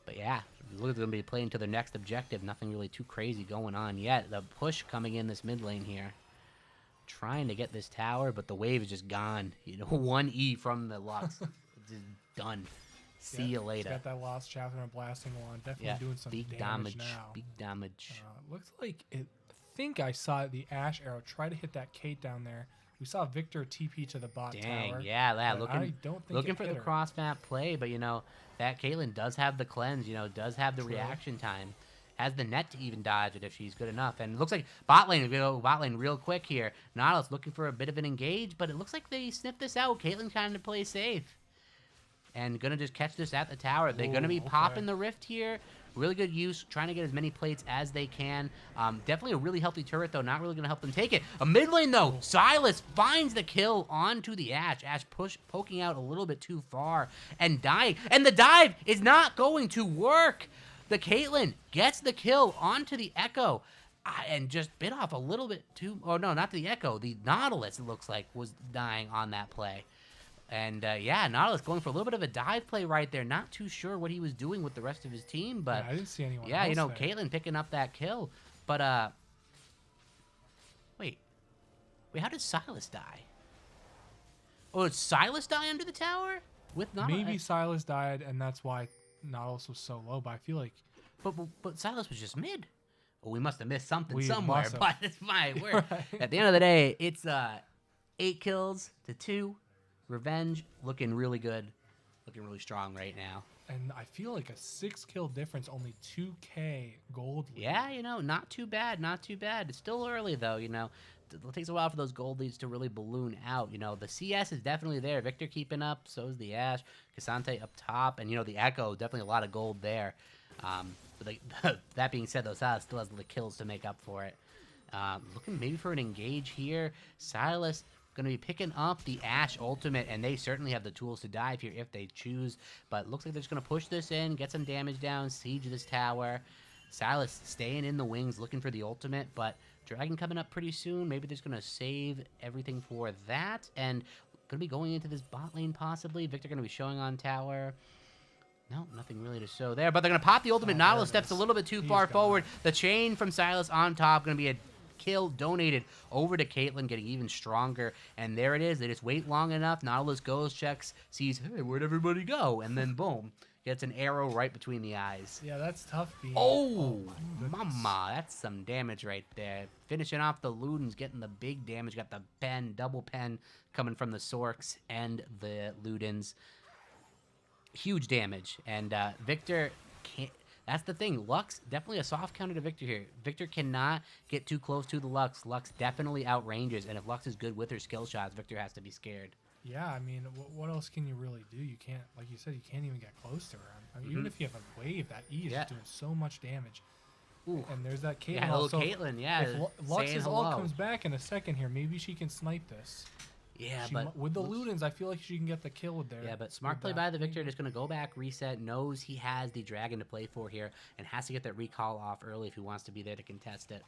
C: But yeah, look, they're going to be playing to their next objective. Nothing really too crazy going on yet. The push coming in this mid lane here. Trying to get this tower, but the wave is just gone. You know, 1E from the Lux. Just done. See you later.
A: Got that lost chapter and blasting wand. Definitely doing some
C: big
A: damage now.
C: Big damage.
A: Looks like it. I think I saw the Ash arrow try to hit that Kate down there. We saw Victor TP to the bot
C: Dang,
A: tower.
C: yeah, that
A: but
C: looking
A: I don't think
C: looking
A: it
C: for
A: hit
C: the
A: her.
C: cross map play, but you know that Caitlyn does have the cleanse. You know, does have the
A: True.
C: reaction time. Has the net to even dodge it if she's good enough. And it looks like bot lane, we go bot lane real quick here. Nautilus looking for a bit of an engage, but it looks like they sniffed this out. Caitlyn kind of plays safe. And gonna just catch this at the tower. They're gonna be
A: Ooh, okay.
C: popping the rift here. Really good use, trying to get as many plates as they can. Definitely a really healthy turret, though. Not really gonna help them take it. A mid lane, though. Silas finds the kill onto the Ash. Ash poking out a little bit too far and dying. And the dive is not going to work. The Caitlyn gets the kill onto the Echo. And just bit off a little bit too... Oh, no, not the Echo. The Nautilus, it looks like, was dying on that play. And, yeah, Nautilus going for a little bit of a dive play right there. Not too sure what he was doing with the rest of his team, but...
A: Yeah, I didn't see anyone
C: Yeah,
A: else
C: you know,
A: there.
C: Caitlyn picking up that kill. But, Wait, how did Silas die? Oh, did Silas die under the tower? With Nautilus?
A: Maybe Silas died, and that's why Nautilus was so low, but I feel like...
C: But Silas was just mid. Well, we must have missed something
A: We
C: somewhere,
A: must have.
C: but it's fine. We're,
A: Right.
C: At the end of the day, it's 8 kills to 2. Revenge looking really good. Looking really strong right now.
A: And I feel like a 6-kill difference, only 2K gold lead.
C: Yeah, you know, not too bad, not too bad. It's still early, though, you know. It takes a while for those gold leads to really balloon out. You know, the CS is definitely there. Victor keeping up, so is the Ash. Cassante up top, and, you know, the Echo, definitely a lot of gold there. But that being said, though, Silas still has the kills to make up for it. Looking maybe for an engage here. Silas going to be picking up the Ash ultimate, and they certainly have the tools to dive here if they choose. But looks like they're just going to push this in, get some damage down, siege this tower. Silas staying in the wings, looking for the ultimate, but Dragon coming up pretty soon. Maybe they're just going to save everything for that, and going to be going into this bot lane possibly. Victor going to be showing on tower. No, nothing really to show there, but they're going to pop the ultimate.
A: Oh,
C: Nautilus
A: there it
C: steps a
A: is.
C: little bit too
A: He's
C: far
A: gone.
C: forward. The chain from Silas on top, going to be a kill donated over to Caitlyn, getting even stronger. And there it is. They just wait long enough. Nautilus goes, checks, sees, hey, where'd everybody go? And then boom, gets an arrow right between the eyes.
A: Yeah, that's tough being...
C: Oh,
A: my goodness.
C: mama, that's some damage right there. Finishing off the Ludens, getting the big damage. Got the pen, double pen coming from the Sorks and the Ludens. Huge damage. And Victor can't... That's the thing. Lux, definitely a soft counter to Victor here. Victor cannot get too close to the Lux. Lux definitely outranges, and if Lux is good with her skill shots, Victor has to be scared.
A: Yeah, I mean, what else can you really do? You can't, like you said, you can't even get close to her. I mean, even if you have a wave, that E is
C: Yeah.
A: just doing so much damage.
C: Ooh.
A: And there's that Caitlyn.
C: Yeah, little
A: also.
C: Caitlyn, yeah.
A: If Lux's
C: saying
A: ult
C: hello.
A: comes back in a second here, maybe she can snipe this.
C: Yeah,
A: She
C: but
A: with the
C: looks-
A: Ludens, I feel like she can get the kill with there.
C: Yeah, but smart
A: with
C: play
A: that.
C: by the Victor. Just going to go back, reset, knows he has the Dragon to play for here, and has to get that recall off early if he wants to be there to contest it.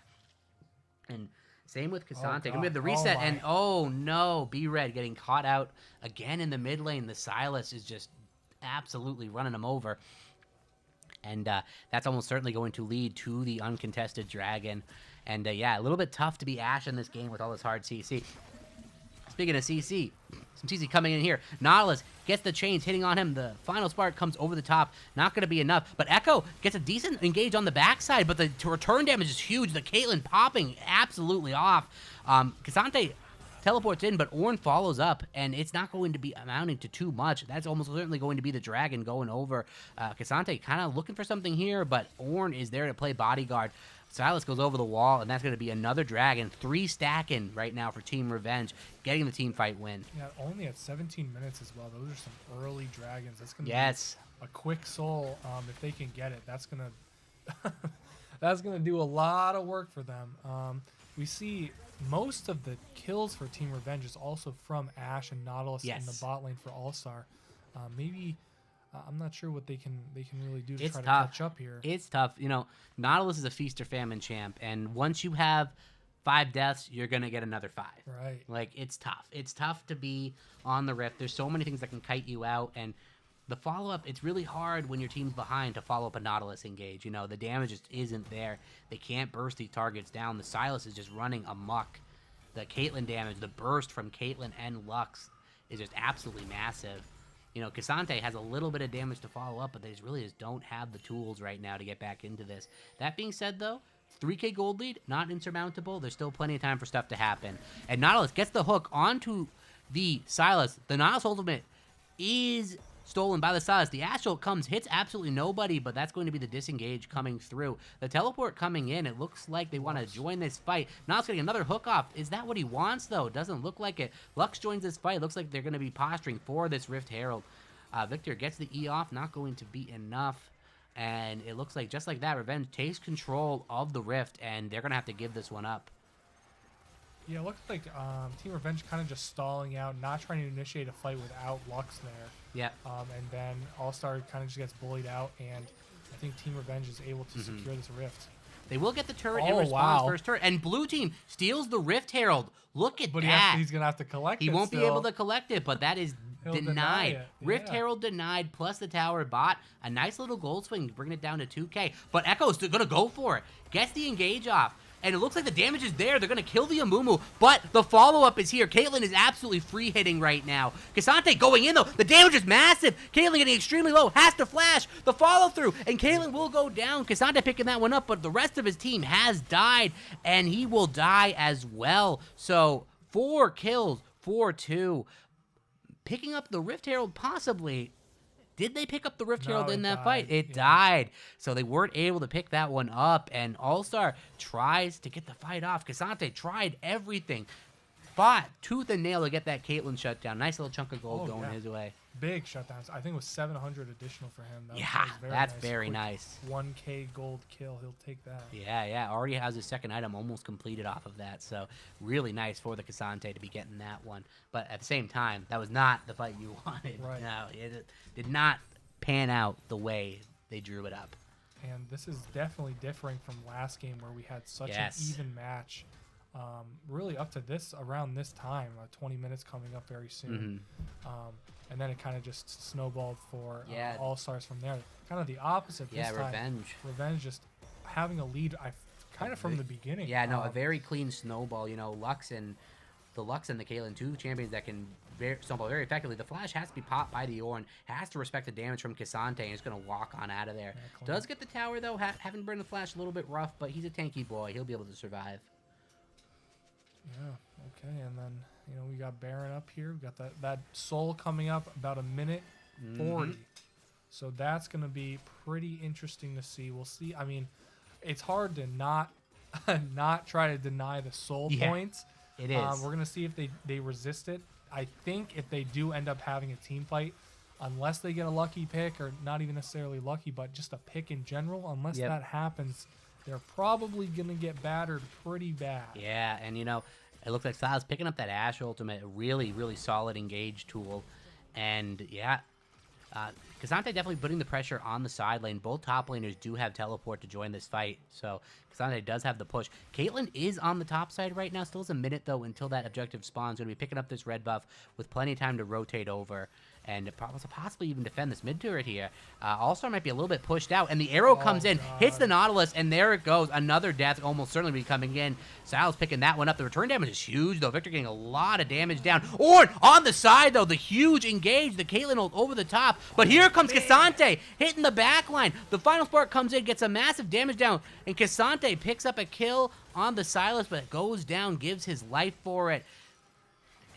C: And same with Cassante. Gonna be
A: God.
C: the
A: Oh,
C: reset,
A: my.
C: and oh no, B-Red getting caught out again in the mid lane. The Silas is just absolutely running him over. And that's almost certainly going to lead to the uncontested Dragon. And yeah, a little bit tough to be Ash in this game with all this hard CC. Speaking of CC, some CC coming in here. Nautilus gets the chains hitting on him. The final spark comes over the top. Not going to be enough. But Echo gets a decent engage on the backside, but the return damage is huge. The Caitlyn popping absolutely off. Cassante teleports in, but Ornn follows up, and it's not going to be amounting to too much. That's almost certainly going to be the Dragon going over. Cassante kind of looking for something here, but Ornn is there to play bodyguard. Silas goes over the wall, and that's going to be another dragon. 3 stacking right now for Team Revenge, getting the team fight win.
A: Yeah, only at 17 minutes as well. Those are some early dragons. That's going to
C: Yes.
A: be a quick soul. If they can get it, that's going to that's going to do a lot of work for them. We see most of the kills for Team Revenge is also from Ashe and Nautilus in the bot lane for All-Star. Maybe I'm not sure what they can really do to try to catch up here.
C: It's tough. You know, Nautilus is a feast or famine champ, and once you have 5 deaths, you're gonna get another 5.
A: Right.
C: Like, it's tough. It's tough to be on the Rift. There's so many things that can kite you out, and the follow-up, it's really hard when your team's behind to follow up a Nautilus engage. You know, the damage just isn't there. They can't burst these targets down. The Silas is just running amok. The Caitlyn damage, the burst from Caitlyn and Lux is just absolutely massive. You know, Cassante has a little bit of damage to follow up, but they really just don't have the tools right now to get back into this. That being said, though, 3K gold lead, not insurmountable. There's still plenty of time for stuff to happen. And Nautilus gets the hook onto the Silas. The Nautilus ultimate is stolen by the Silas. The Astral comes, hits absolutely nobody, but that's going to be the disengage coming through. The teleport coming in, it looks like they want to join this fight. Nautilus getting another hook off. Is that what he wants, though? Doesn't look like it. Lux joins this fight. Looks like they're going to be posturing for this Rift Herald. Victor gets the E off, not going to be enough. And it looks like, just like that, Revenge takes control of the Rift, and they're going to have to give this one up.
A: Yeah, it looks like Team Revenge kind of just stalling out, not trying to initiate a fight without Lux there.
C: Yeah.
A: And then All-Star kind of just gets bullied out, and I think Team Revenge is able to secure this Rift.
C: They will get the turret in response first turret. And Blue Team steals the Rift Herald. Look at that.
A: He's going to have to collect it.
C: He won't be able to collect it, but that is denied.
A: It.
C: Rift Herald denied, plus the tower bot. A nice little gold swing, bringing it down to 2K. But Echo's going to go for it. Gets the engage off. And it looks like the damage is there. They're going to kill the Amumu. But the follow-up is here. Caitlyn is absolutely free-hitting right now. Cassante going in, though. The damage is massive. Caitlyn getting extremely low. Has to flash. The follow-through. And Caitlyn will go down. Cassante picking that one up. But the rest of his team has died. And he will die as well. So 4 kills, 4-2. Picking up the Rift Herald possibly. Did they pick up the Rift Herald in that fight? It died. So they weren't able to pick that one up. And All-Star tries to get the fight off. Cassante tried everything. Fought tooth and nail to get that Caitlyn shutdown. Nice little chunk of gold going his way.
A: Big shutdowns. I think it was 700 additional for him.
C: That's very nice.
A: 1K gold kill. He'll take that.
C: Yeah. Already has his second item almost completed off of that. So really nice for the Cassante to be getting that one. But at the same time, that was not the fight you wanted.
A: Right.
C: No, it did not pan out the way they drew it up.
A: And this is definitely differing from last game where we had such an even match. Really up to around this time, 20 minutes coming up very soon. And then it kind of just snowballed for All-Stars from there. Kind of the opposite this time. Revenge just having a lead kind of from the beginning.
C: Yeah, no, a very clean snowball. You know, Lux and the Caitlyn, 2 champions that can snowball very effectively. The flash has to be popped by the Ornn, has to respect the damage from Cassante, and is going to walk on out of there. Does get the tower, though, having burned the flash a little bit rough, but he's a tanky boy. He'll be able to survive.
A: Yeah, okay, and then, we got Baron up here. We got that soul coming up about a minute 40. So that's going to be pretty interesting to see. We'll see. I mean, it's hard to not try to deny the soul points.
C: It is.
A: We're going to see if they resist it. I think if they do end up having a team fight, unless they get a lucky pick, or not even necessarily lucky, but just a pick in general, unless that happens, they're probably going to get battered pretty bad.
C: Yeah, and it looks like Styles picking up that Ashe ultimate, a really, really solid engage tool. And Cassante definitely putting the pressure on the side lane. Both top laners do have teleport to join this fight, so Cassante does have the push. Caitlyn is on the top side right now. Still has a minute, though, until that objective spawns. Going to be picking up this red buff with plenty of time to rotate over and possibly even defend this mid turret here. All-Star might be a little bit pushed out, and the arrow comes in, hits the Nautilus, and there it goes. Another death almost certainly be coming in. Sal's picking that one up. The return damage is huge, though. Victor getting a lot of damage down. Ornn on the side, though. The huge engage. The Caitlyn ult over the top. But here comes Cassante hitting the back line. The final spark comes in, gets a massive damage down, and Cassante picks up a kill on the Silas, but goes down, gives his life for it,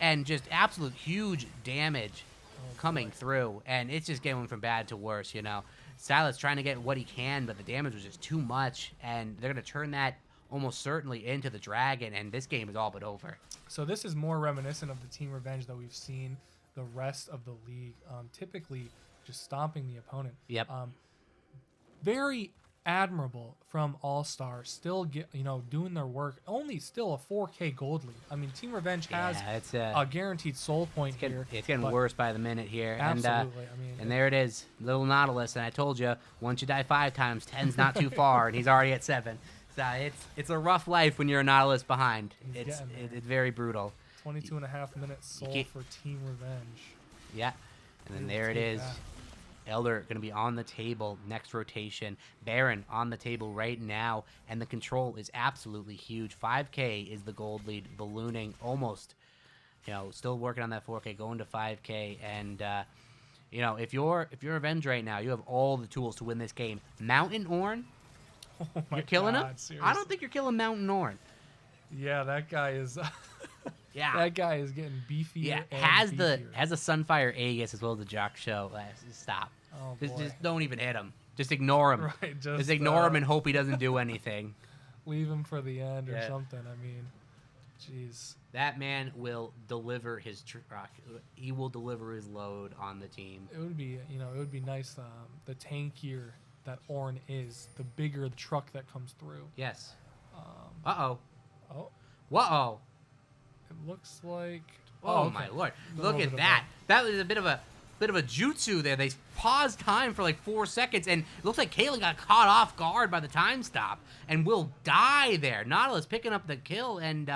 C: and just absolute huge damage coming through, and it's just going from bad to worse. Silas trying to get what he can, but the damage was just too much, and they're going to turn that almost certainly into the Dragon, and this game is all but over.
A: So this is more reminiscent of the Team Revenge that we've seen the rest of the league. Typically, just stomping the opponent.
C: Yep.
A: Very admirable from All Star. Still doing their work. Only still a 4K gold lead. I mean, Team Revenge has
C: it's
A: a guaranteed soul point here.
C: It's getting
A: but
C: worse by the minute here.
A: Absolutely.
C: And there it is, little Nautilus. And I told you, once you die 5 times, 10's not too far, and he's already at 7. So it's a rough life when you're a Nautilus behind. It's very brutal.
A: 22 and a half minutes soul for Team Revenge.
C: Yeah. And then there it is. Elder going to be on the table next rotation. Baron on the table right now. And the control is absolutely huge. 5K is the gold lead, ballooning almost. Still working on that 4K, going to 5K. And, if you're Revenge right now, you have all the tools to win this game. Mountain Ornn, you're killing him?
A: Seriously.
C: I don't think you're killing Mountain Ornn.
A: Yeah, that guy is...
C: Yeah.
A: That guy is getting beefier.
C: Yeah,
A: and
C: has a Sunfire Aegis as well as the Jock Show. Stop.
A: Oh,
C: Just don't even hit him. Just ignore him.
A: Right,
C: just ignore him and hope he doesn't do anything.
A: Leave him for the end or something. I mean, jeez.
C: That man will deliver his truck. He will deliver his load on the team.
A: It would be, it would be nice. The tankier that Ornn is, the bigger the truck that comes through.
C: Yes. Uh-oh.
A: Oh.
C: Whoa.
A: It looks like.
C: Oh, my lord! Look at that. That was a bit of a jutsu there. They paused time for like 4 seconds, and it looks like Caitlyn got caught off guard by the time stop and will die there. Nautilus picking up the kill, and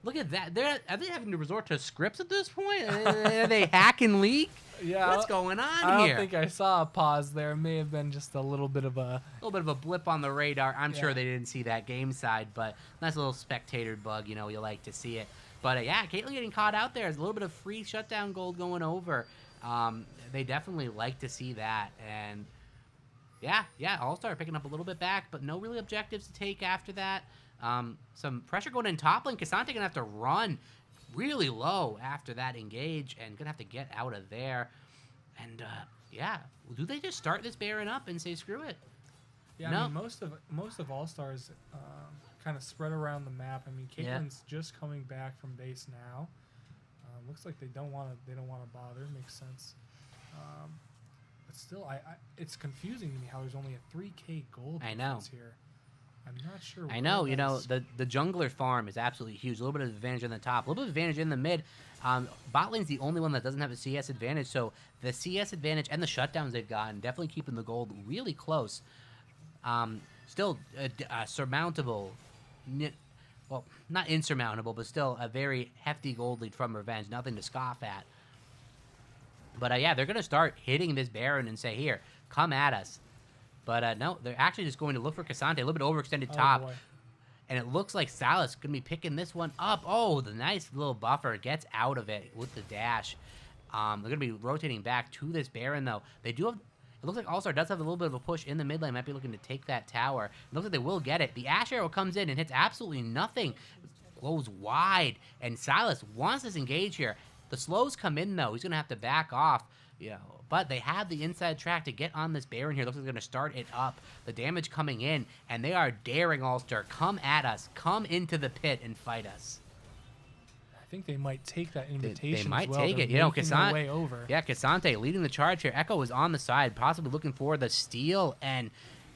C: look at that. Are they having to resort to scripts at this point? Are they hack and leak?
A: Yeah.
C: What's going on here?
A: I don't think I saw a pause there. It may have been just a little bit of a
C: blip on the radar. I'm sure they didn't see that game side, but nice little spectator bug. You like to see it. But Caitlyn getting caught out there is a little bit of free shutdown gold going over. They definitely like to see that. And All-Star picking up a little bit back, but no really objectives to take after that. Some pressure going in top lane. Cassante going to have to run really low after that engage and going to have to get out of there. And, do they just start this Baron up and say, screw it?
A: Yeah,
C: no.
A: I mean, most of All-Stars kind of spread around the map. I mean, Caitlyn's just coming back from base now. Looks like they don't want to bother. Makes sense. But still, it's confusing to me how there's only a 3K gold difference here. I'm not sure.
C: I know. The jungler farm is absolutely huge. A little bit of advantage in the top, a little bit of advantage in the mid. Bot lane's the only one that doesn't have a CS advantage, so the CS advantage and the shutdowns they've gotten definitely keeping the gold really close. Still surmountable. Well, not insurmountable, but still a very hefty gold lead from Revenge. Nothing to scoff at. But they're going to start hitting this Baron and say, here, come at us. But no, they're actually just going to look for Cassante. A little bit overextended top.
A: Boy.
C: And it looks like Silas going to be picking this one up. Oh, the nice little buffer gets out of it with the dash. They're going to be rotating back to this Baron, though. They do have... It looks like All-Star does have a little bit of a push in the mid lane. Might be looking to take that tower. It looks like they will get it. The Ash Arrow comes in and hits absolutely nothing. Goes wide. And Silas wants this engage here. The slows come in, though. He's going to have to back off. But they have the inside track to get on this Baron here. Looks like they're going to start it up. The damage coming in. And they are daring All-Star. Come at us. Come into the pit and fight us.
A: I think they might take that invitation.
C: They might
A: as well.
C: take
A: They're
C: it.
A: making their way over.
C: Yeah, Cassante leading the charge here. Echo is on the side, possibly looking for the steal. And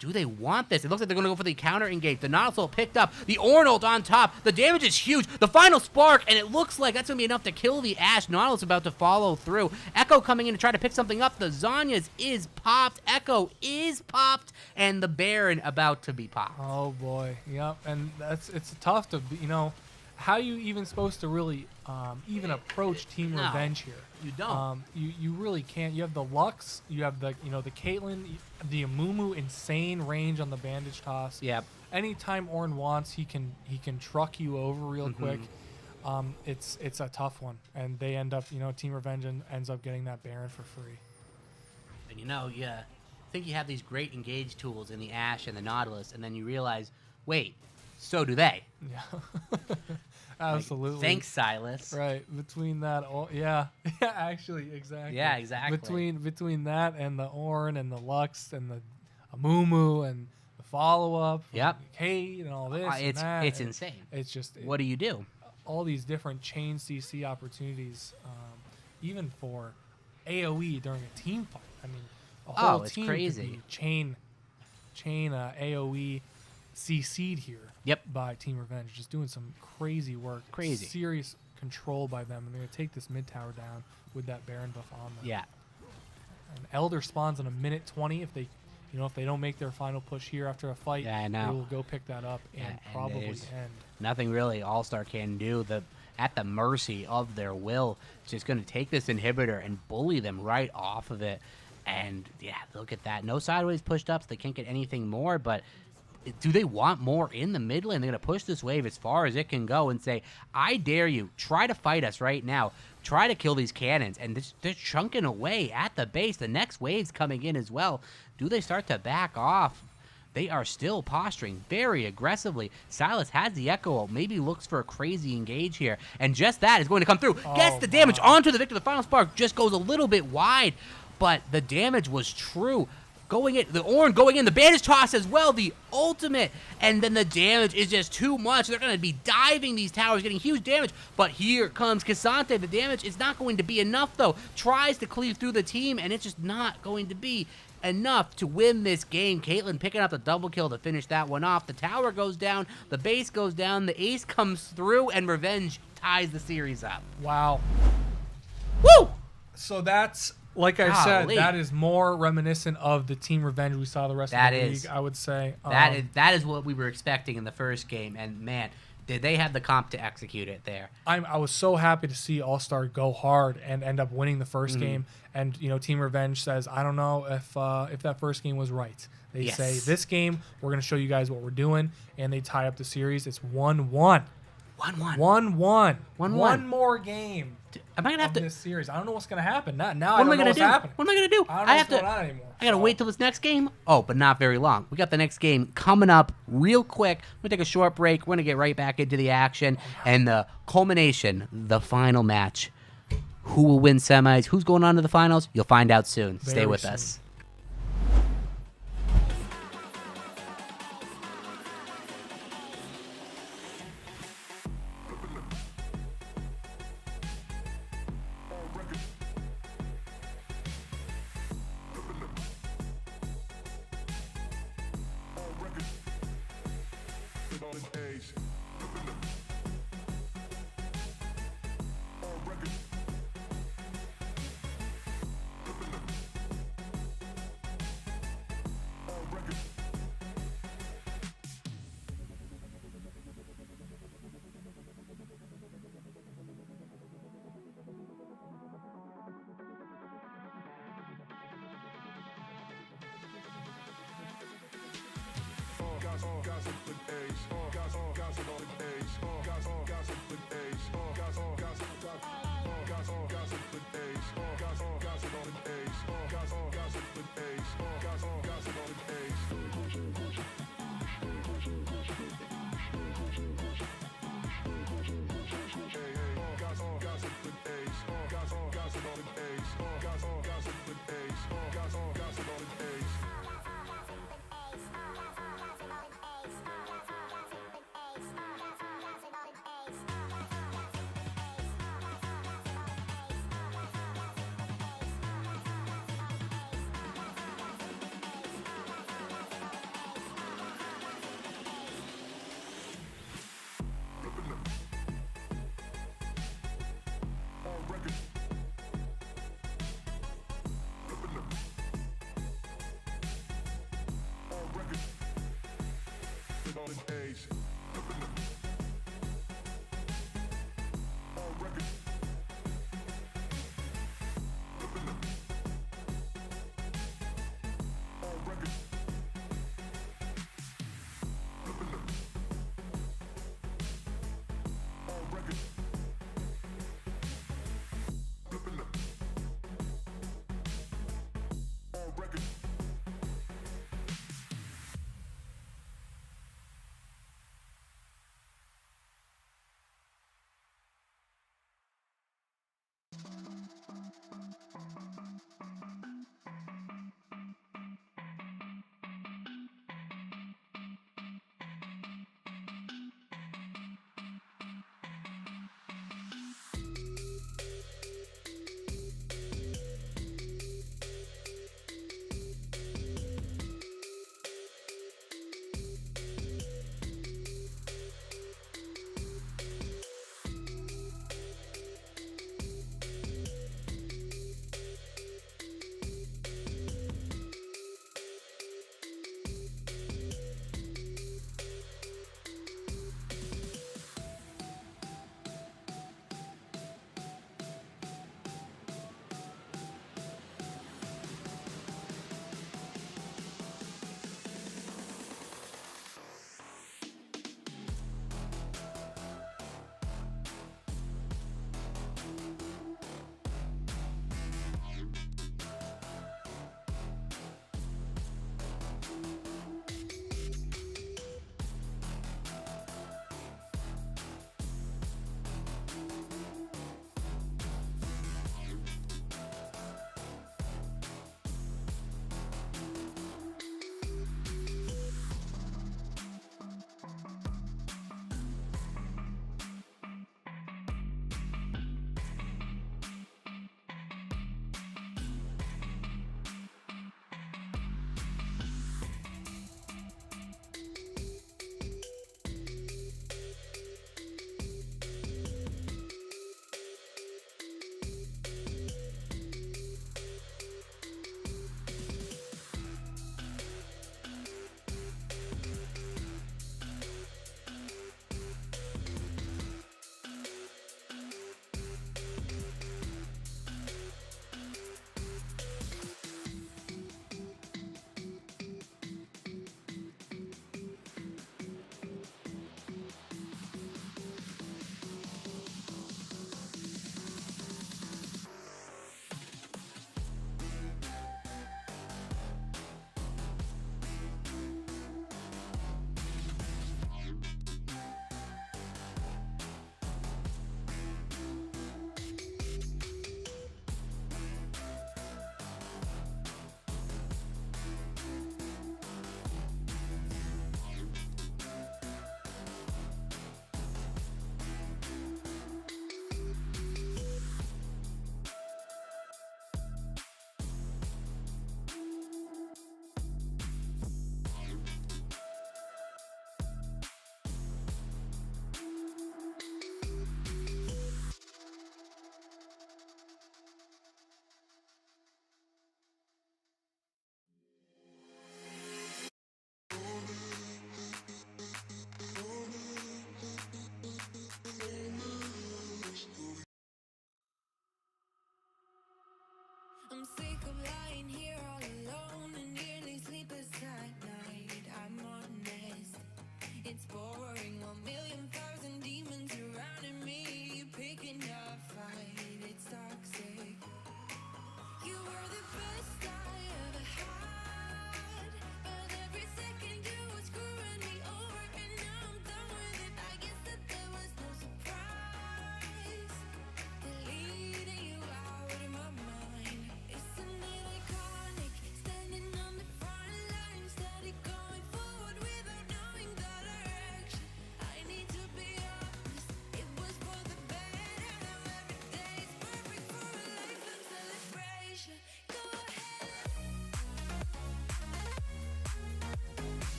C: do they want this? It looks like they're going to go for the counter engage. The Nautilus picked up. The Ornn ult on top. The damage is huge. The final spark, and it looks like that's going to be enough to kill the Ashe. Nautilus about to follow through. Echo coming in to try to pick something up. The Zhonya's is popped. Echo is popped. And the Baron about to be popped.
A: Oh, boy. Yep. And it's tough to, how are you even supposed to really even approach Team Revenge here?
C: You don't.
A: You really can't. You have the Lux, you have the the Caitlyn, the Amumu insane range on the bandage toss.
C: Yep.
A: Anytime Ornn wants, he can truck you over real quick. It's a tough one, and they end up Team Revenge ends up getting that Baron for free.
C: And you think you have these great engage tools in the Ashe and the Nautilus, and then you realize, wait, So do they.
A: Yeah. Absolutely.
C: Thanks, Silas.
A: Right. Between that, yeah. Yeah, actually, exactly.
C: Yeah, exactly.
A: Between that and the Ornn and the Lux and the Amumu and the follow-up.
C: Yep.
A: And Kate and all this and that.
C: It's
A: and
C: insane.
A: It's just...
C: What do you do?
A: All these different chain CC opportunities, even for AoE during a team fight. I mean, a whole
C: it's
A: team
C: crazy.
A: could be chain AoE CC'd here.
C: Yep.
A: By Team Revenge, just doing some crazy work.
C: Crazy.
A: Serious control by them, and they're gonna take this mid tower down with that Baron buff on them.
C: Yeah.
A: And Elder spawns in a minute 20 if they don't make their final push here after a fight.
C: Yeah, I know.
A: They will go pick that up and
C: And
A: probably
C: there's
A: end.
C: Nothing really All-Star can do. At the mercy of their will, just going to take this inhibitor and bully them right off of it. And yeah, look at that. No sideways pushed up, so they can't get anything more. But do they want more in the mid lane? They're going to push this wave as far as it can go and say, I dare you, try to fight us right now. Try to kill these cannons. And they're chunking away at the base. The next wave's coming in as well. Do they start to back off? They are still posturing very aggressively. Silas has the Echo, maybe looks for a crazy engage here. And just that is going to come through. Gets the damage onto the Victor. The final spark just goes a little bit wide, but the damage was true. Going in, the Ornn going in, the bandage toss as well, the ultimate, and then the damage is just too much. They're going to be diving these towers, getting huge damage, but here comes Cassante. The damage is not going to be enough, though. Tries to cleave through the team, and it's just not going to be enough to win this game. Caitlyn picking up the double kill to finish that one off. The tower goes down, the base goes down, the ace comes through, and Revenge ties the series up.
A: Wow.
C: Woo!
A: So that's, like I said, that is more reminiscent of the Team Revenge we saw the rest of the league, I would say.
C: That is what we were expecting in the first game, and man, did they have the comp to execute it there.
A: I was so happy to see All-Star go hard and end up winning the first game. And, Team Revenge says, I don't know if that first game was right. They say, this game, we're going to show you guys what we're doing, and they tie up the series. It's 1-1.
C: 1-1.
A: 1-1.
C: 1-1.
A: One more game.
C: Am I gonna have to?
A: This series, I don't know what's gonna happen. Now
C: What
A: I
C: am
A: don't
C: I
A: know
C: gonna
A: what's
C: do?
A: happening.
C: What am I gonna do?
A: I don't know what's going on anymore.
C: I gotta wait till this next game. Oh, but not very long. We got the next game coming up real quick. We're gonna take a short break. We're gonna get right back into the action and the culmination, the final match. Who will win semis? Who's going on to the finals? You'll find out soon. Stay with us.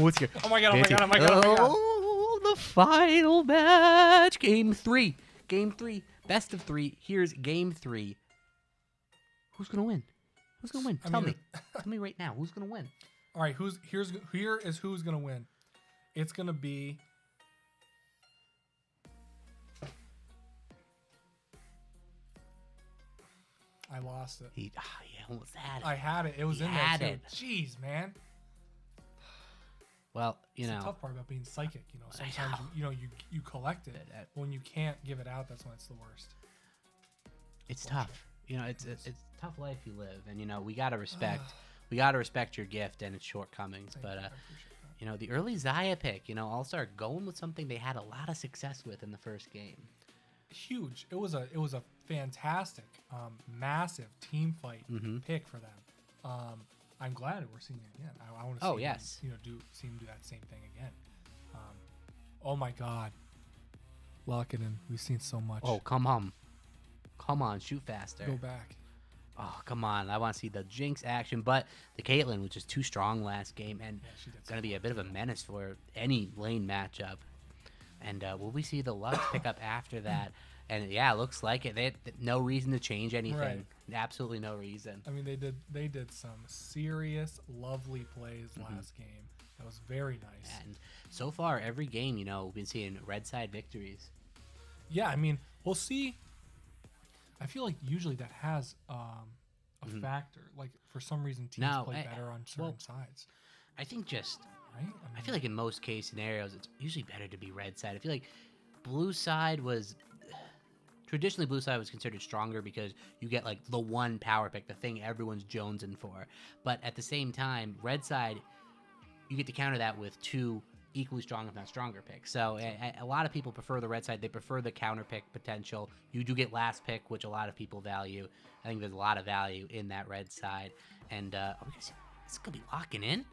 C: what's your?
A: Oh my god! Oh my god! Oh my god! Oh my god!
C: Oh, the final match, game 3. Game 3, best of 3. Here's game 3. Who's gonna win? Who's gonna win? Tell me. Tell me right now. Who's gonna win?
A: All right. Here is who's gonna win. It's gonna be. I lost it.
C: He almost had it.
A: I had it. It was
C: He
A: in there
C: had
A: too.
C: it.
A: Jeez, man.
C: Well, you
A: It's
C: know.
A: the tough part about being psychic. You know,
C: I
A: sometimes
C: know.
A: you collect it. When you can't give it out, that's when it's the worst.
C: It's tough. You know, it's a tough life you live, and you know we gotta respect your gift and its shortcomings.
A: Thank
C: But
A: you. I appreciate that.
C: you know, the early Zaya pick, you know, All-Star going with something they had a lot of success with in the first game.
A: Huge. It was a fantastic, massive team fight
C: Mhm.
A: pick for them. I'm glad we're seeing it again. I want to see
C: Oh, yes.
A: them, see him do that same thing again. Oh my God, lock it in. We've seen so much.
C: Oh, come on, shoot faster.
A: Go back.
C: Oh, come on, I want to see the Jinx action, but the Caitlyn was just too strong last game, and
A: Yeah, she did
C: gonna be a bit of a menace for any lane matchup. And will we see the Lux pick up after that? And yeah, it looks like it. They had no reason to change anything.
A: Right.
C: Absolutely no reason.
A: I mean, they did some serious, lovely plays last game. That was very nice.
C: And so far, every game, you know, we've been seeing red side victories.
A: Yeah, I mean, we'll see. I feel like usually that has a factor. Like for some reason, teams
C: No,
A: play better on certain sides,
C: I think just,
A: right?
C: I feel like in most case scenarios, it's usually better to be red side. I feel like blue side was, traditionally blue side was considered stronger because you get like the one power pick, the thing everyone's jonesing for. But at the same time, red side, you get to counter that with two equally strong, if not stronger picks. So a lot of people prefer the red side. They prefer the counter pick potential. You do get last pick, which a lot of people value. I think there's a lot of value in that red side. And are we gonna see, this is gonna be locking in?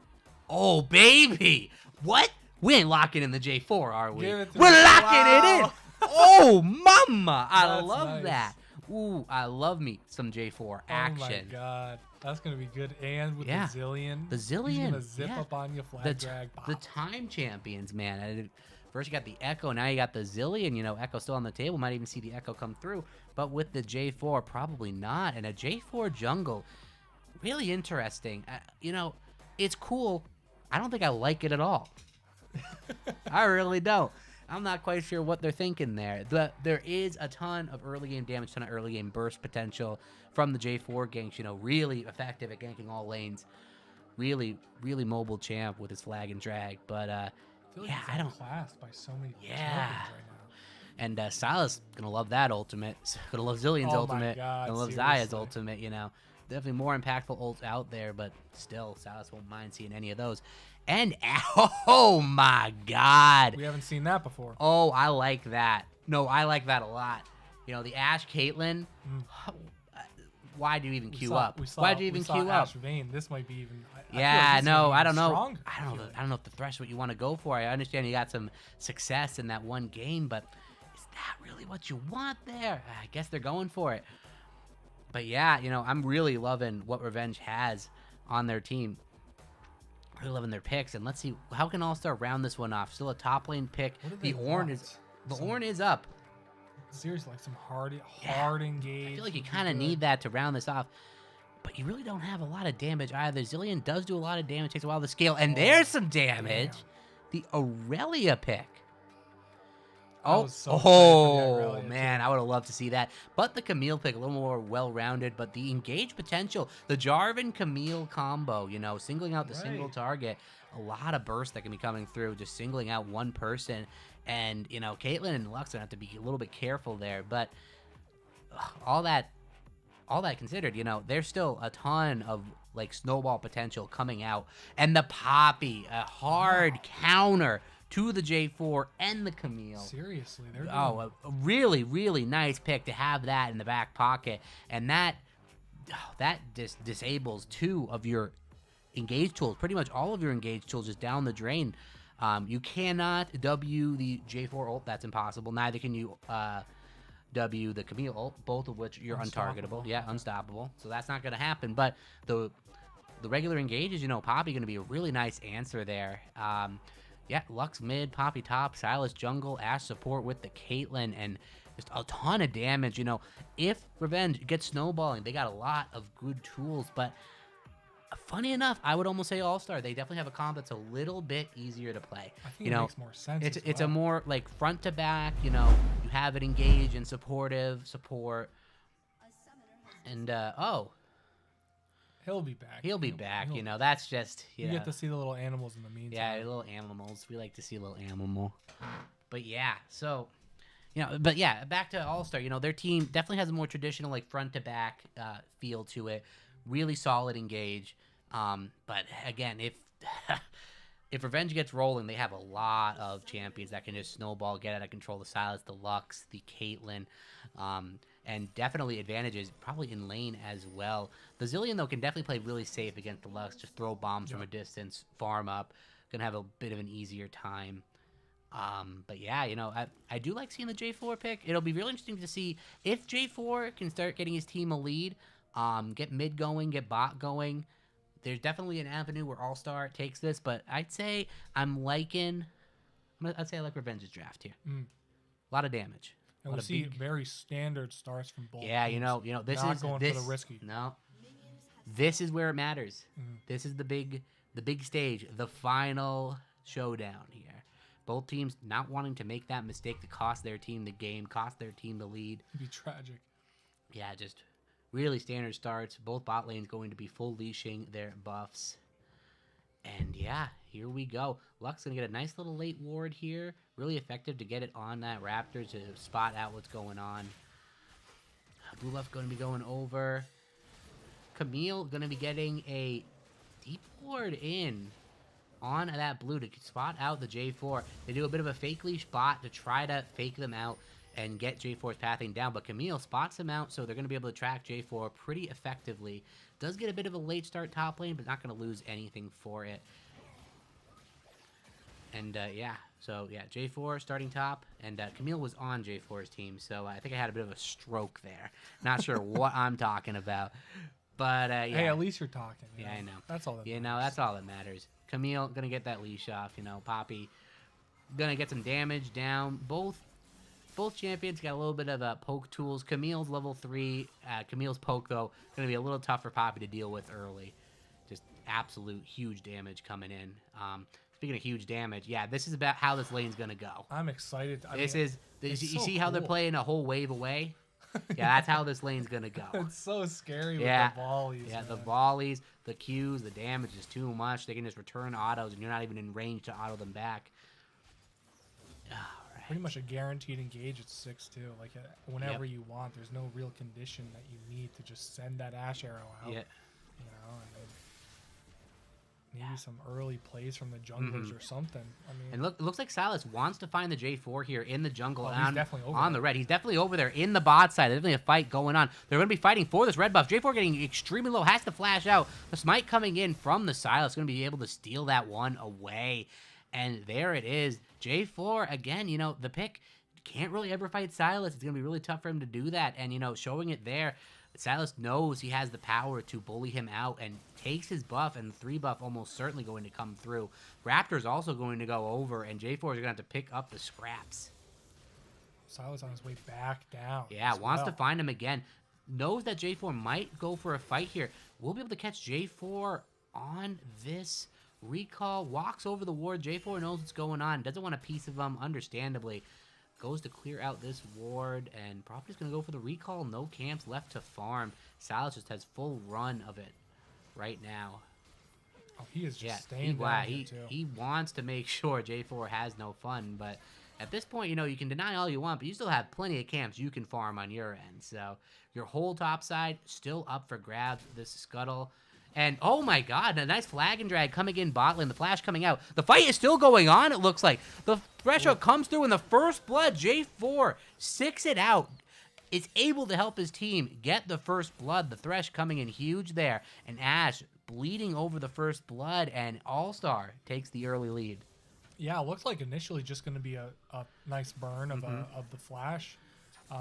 C: Oh baby, what? We ain't locking in the J4, are we?
A: Give it to
C: We're
A: me.
C: locking it in.
A: Wow.
C: Oh mama, I
A: That's
C: love
A: nice.
C: that. Ooh, I love me some J4 action.
A: Oh my God, that's gonna be good. And with
C: Yeah.
A: the Zillion,
C: The
A: he's
C: Zillion,
A: gonna zip
C: yeah.
A: up on you, flag
C: the,
A: drag.
C: the
A: bop.
C: time champions, man. First you got the Echo, now you got the Zillion. You know, Echo still on the table. Might even see the Echo come through. But with the J4, probably not. And a J4 jungle, really interesting. You know, it's cool. I don't think I like it at all. I really don't. I'm not quite sure what they're thinking there. There is a ton of early game damage, ton of early game burst potential from the J4 ganks. You know, really effective at ganking all lanes. Really, really mobile champ with his flag and drag. But
A: I feel like
C: yeah,
A: he's
C: I don't.
A: outclassed by so many
C: Yeah.
A: champions right now.
C: And Silas gonna love that ultimate. Gonna love Zillion's
A: Oh my
C: ultimate.
A: God,
C: Gonna love Zaya's
A: seriously.
C: ultimate. You know, definitely more impactful ults out there, but still, Silas won't mind seeing any of those. And oh my God.
A: We haven't seen that before.
C: Oh, I like that. No, I like that a lot. You know, the Ashe Caitlyn. Why do you even queue up? Why do you even queue up?
A: Ash Vayne. This might be even.
C: Yeah, no, I don't know.
A: Stronger,
C: I don't know if the thresh what you want to go for. I understand you got some success in that one game, but is that really what you want there? I guess they're going for it. But yeah, you know, I'm really loving what Revenge has on their team. Really loving their picks, and let's see how can All-Star round this one off. Still a top lane pick.
A: What do
C: The
A: they
C: Ornn
A: want?
C: is the
A: Some-
C: Ornn is up.
A: Seriously, like some hard
C: Yeah.
A: engage.
C: I feel like you
A: would be
C: kind of
A: good.
C: need that to round this off. But you really don't have a lot of damage either. Zillion does do a lot of damage, takes a while to scale, and
A: Oh,
C: there's some damage.
A: damn.
C: The Aurelia pick.
A: I
C: Oh,
A: was so excited for the
C: oh
A: Aurelia,
C: man, I would have loved to see that. But the Camille pick, a little more well-rounded, but the engage potential, the Jarvan-Camille combo, you know, singling out the single
A: Right.
C: target, a lot of burst that can be coming through, just singling out one person. And, you know, Caitlyn and Lux have to be a little bit careful there, but all that considered, you know, there's still a ton of like snowball potential coming out. And the Poppy, a hard counter to the J4 and the Camille.
A: Seriously, they're doing
C: Oh, a really, really nice pick to have that in the back pocket. And that just disables two of your engage tools. Pretty much all of your engage tools just down the drain. You cannot W the J4 ult. That's impossible. Neither can you W the Camille ult, both of which you're untargetable.
A: Unstoppable.
C: Yeah, unstoppable. So that's not going to happen. But the the regular engages, Poppy going to be a really nice answer there. Yeah, Lux mid, Poppy top, Silas jungle, Ash support with the Caitlyn, and just a ton of damage. If Revenge gets snowballing, they got a lot of good tools, but funny enough, I would almost say All-Star. They definitely have a comp that's a little bit easier to play.
A: I think it makes more sense.
C: It's a more like front to back, you have it engaged and supportive, support. And
A: he'll be back.
C: He'll be back, that's just,
A: You get to see the little animals in the meantime.
C: Yeah, little animals. We like to see a little animal. But yeah, so but yeah, back to All-Star. Their team definitely has a more traditional like front to back feel to it. Really solid engage. But again, if Revenge gets rolling, they have a lot of champions that can just snowball, get out of control. The Silas, the Lux, the Caitlyn, and definitely advantages probably in lane as well. The Zillion, though, can definitely play really safe against the Lux. Just throw bombs from a distance, farm up. Gonna have a bit of an easier time. But yeah, I do like seeing the J4 pick. It'll be really interesting to see if J4 can start getting his team a lead, get mid going, get bot going. There's definitely an avenue where All-Star takes this, but I'd say I'd say I like Revenge's draft here. A lot of damage.
A: And we see very standard starts from both.
C: Yeah,
A: teams.
C: this
A: Not
C: is
A: going
C: this,
A: for the risky.
C: No, this is where it matters. This is the big stage, the final showdown here. Both teams not wanting to make that mistake to cost their team the game, cost their team the lead.
A: It'd be tragic.
C: Yeah, just really standard starts. Both bot lanes going to be full leashing their buffs. And yeah, here we go. Lux going to get a nice little late ward here. Really effective to get it on that Raptor to spot out what's going on. Blue buff going to be going over. Camille going to be getting a deep ward in on that blue to spot out the J4. They do a bit of a fake leash bot to try to fake them out and get J4's pathing down, but Camille spots him out, so they're going to be able to track J4 pretty effectively. Does get a bit of a late start top lane, but not going to lose anything for it. And yeah, so yeah, J4 starting top, and Camille was on J4's team, so I think I had a bit of a stroke there. Not sure what I'm talking about, but yeah.
A: Hey, at least you're talking.
C: Yeah, I know.
A: That's all that matters.
C: That's all that matters. Camille going to get that leash off, Poppy going to get some damage down. Both champions got a little bit of poke tools. Camille's level 3. Camille's poke, though, going to be a little tough for Poppy to deal with early. Just absolute huge damage coming in. Speaking of huge damage, yeah, this is about how this lane's going to go.
A: I'm excited.
C: You see how they're
A: cool.
C: playing a whole wave away? Yeah, that's how this lane's going to go.
A: It's so scary with
C: Yeah.
A: the volleys.
C: Yeah,
A: man.
C: the volleys, the Qs, the damage is too much. They can just return autos, and you're not even in range to auto them back.
A: Pretty much a guaranteed engage at 6-2. Like whenever you want, there's no real condition that you need to just send that Ash arrow out.
C: Yeah.
A: And then maybe some early plays from the junglers or something. I mean,
C: And it looks like Silas wants to find the J4 here in the jungle
A: he's definitely over
C: on
A: there.
C: the red. He's definitely over there in the bot side. There's definitely a fight going on. They're going to be fighting for this red buff. J4 getting extremely low, has to flash out. The smite coming in from the Silas, going to be able to steal that one away. And there it is. J4, again, the pick can't really ever fight Silas. It's going to be really tough for him to do that. And, showing it there, Silas knows he has the power to bully him out and takes his buff, and the 3 buff almost certainly going to come through. Raptor's also going to go over, and J4 is going to have to pick up the scraps.
A: Silas on his way back down.
C: Yeah,
A: as
C: wants
A: well.
C: to find him again. Knows that J4 might go for a fight here. We'll be able to catch J4 on this recall. Walks over the ward. J4 knows what's going on. Doesn't want a piece of him, understandably. Goes to clear out this ward, and probably just going to go for the recall. No camps left to farm. Silas just has full run of it right now.
A: Oh, he is just staying down here, too.
C: He wants to make sure J4 has no fun, but at this point, you can deny all you want, but you still have plenty of camps you can farm on your end. So your whole top side still up for grabs. This scuttle. And, oh my god, a nice flag and drag coming in bot lane. The flash coming out. The fight is still going on, it looks like. The threshold comes through in the first blood. J4 six it out. Is able to help his team get the first blood. The Thresh coming in huge there. And Ash bleeding over the first blood. And All-Star takes the early lead.
A: Yeah, it looks like initially just going to be a nice burn of of the flash.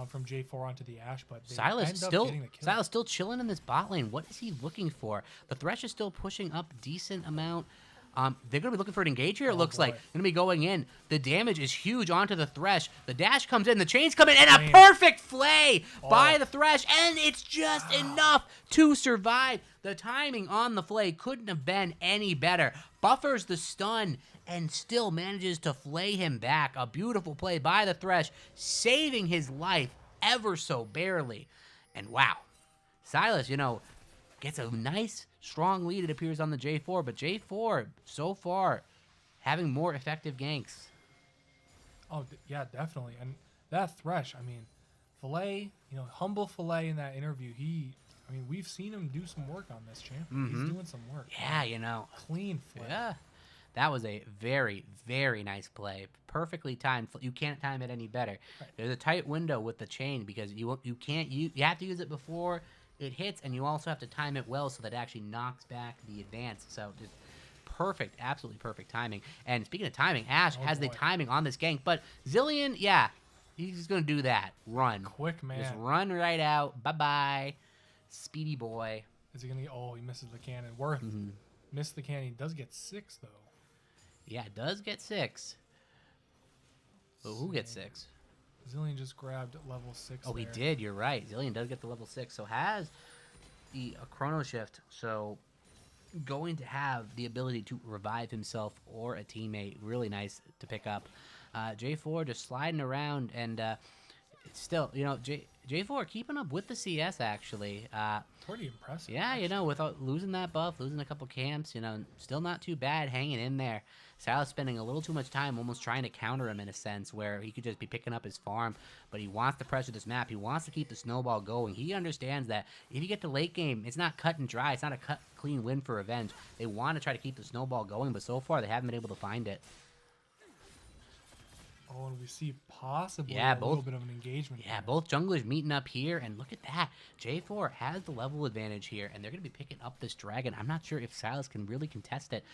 A: from J4 onto the Ashe, but they
C: Silas
A: end up
C: still
A: getting the kill.
C: Silas still chilling in this bot lane. What is he looking for? The Thresh is still pushing up decent amount. They're going to be looking for an engage here, it looks like.
A: Boy.
C: Going to be going in. The damage is huge onto the Thresh. The dash comes in. The chains come in. And
A: Chain.
C: a perfect flay by
A: Oh.
C: the Thresh. And it's just enough to survive. The timing on the flay couldn't have been any better. Buffers the stun and still manages to flay him back. A beautiful play by the Thresh, saving his life ever so barely. And wow, Silas, gets a nice, strong lead, it appears, on the J4. But J4, so far, having more effective ganks.
A: Oh, yeah, definitely. And that Thresh, I mean, Filet, humble Filet in that interview, we've seen him do some work on this champ. He's doing some work.
C: Yeah,
A: Clean flip.
C: Yeah. That was a very, very nice play. Perfectly timed. You can't time it any better.
A: Right.
C: There's a tight window with the chain because you have to use it before it hits, and you also have to time it well so that it actually knocks back the advance. So just perfect, absolutely perfect timing. And speaking of timing, Ashe has the
A: boy.
C: timing on this gank, but Zillion, yeah, he's gonna do that. Run.
A: Quick, man.
C: Just run right out. Bye-bye. Speedy boy.
A: Is he going to he misses the cannon. Worth missed the cannon. He does get 6, though.
C: Yeah, it does get 6. But who gets 6?
A: Zillion just grabbed level 6
C: Oh, he
A: there.
C: did. You're right. Zillion does get the level 6, so has the chrono shift. So going to have the ability to revive himself or a teammate. Really nice to pick up. J4 just sliding around, and it's still, J4 keeping up with the CS actually.
A: Pretty impressive.
C: Yeah, without losing that buff, losing a couple camps, still not too bad hanging in there. Silas spending a little too much time almost trying to counter him in a sense where he could just be picking up his farm, but he wants to pressure this map. He wants to keep the snowball going. He understands that if you get to late game, it's not cut and dry. It's not a clean win for Revenge. They want to try to keep the snowball going, but so far they haven't been able to find it.
A: Oh, and we see possibly
C: Yeah,
A: a little
C: both-
A: bit of an engagement.
C: Yeah,
A: here.
C: both junglers meeting up here, and look at that. J4 has the level advantage here, and they're going to be picking up this dragon. I'm not sure if Silas can really contest it.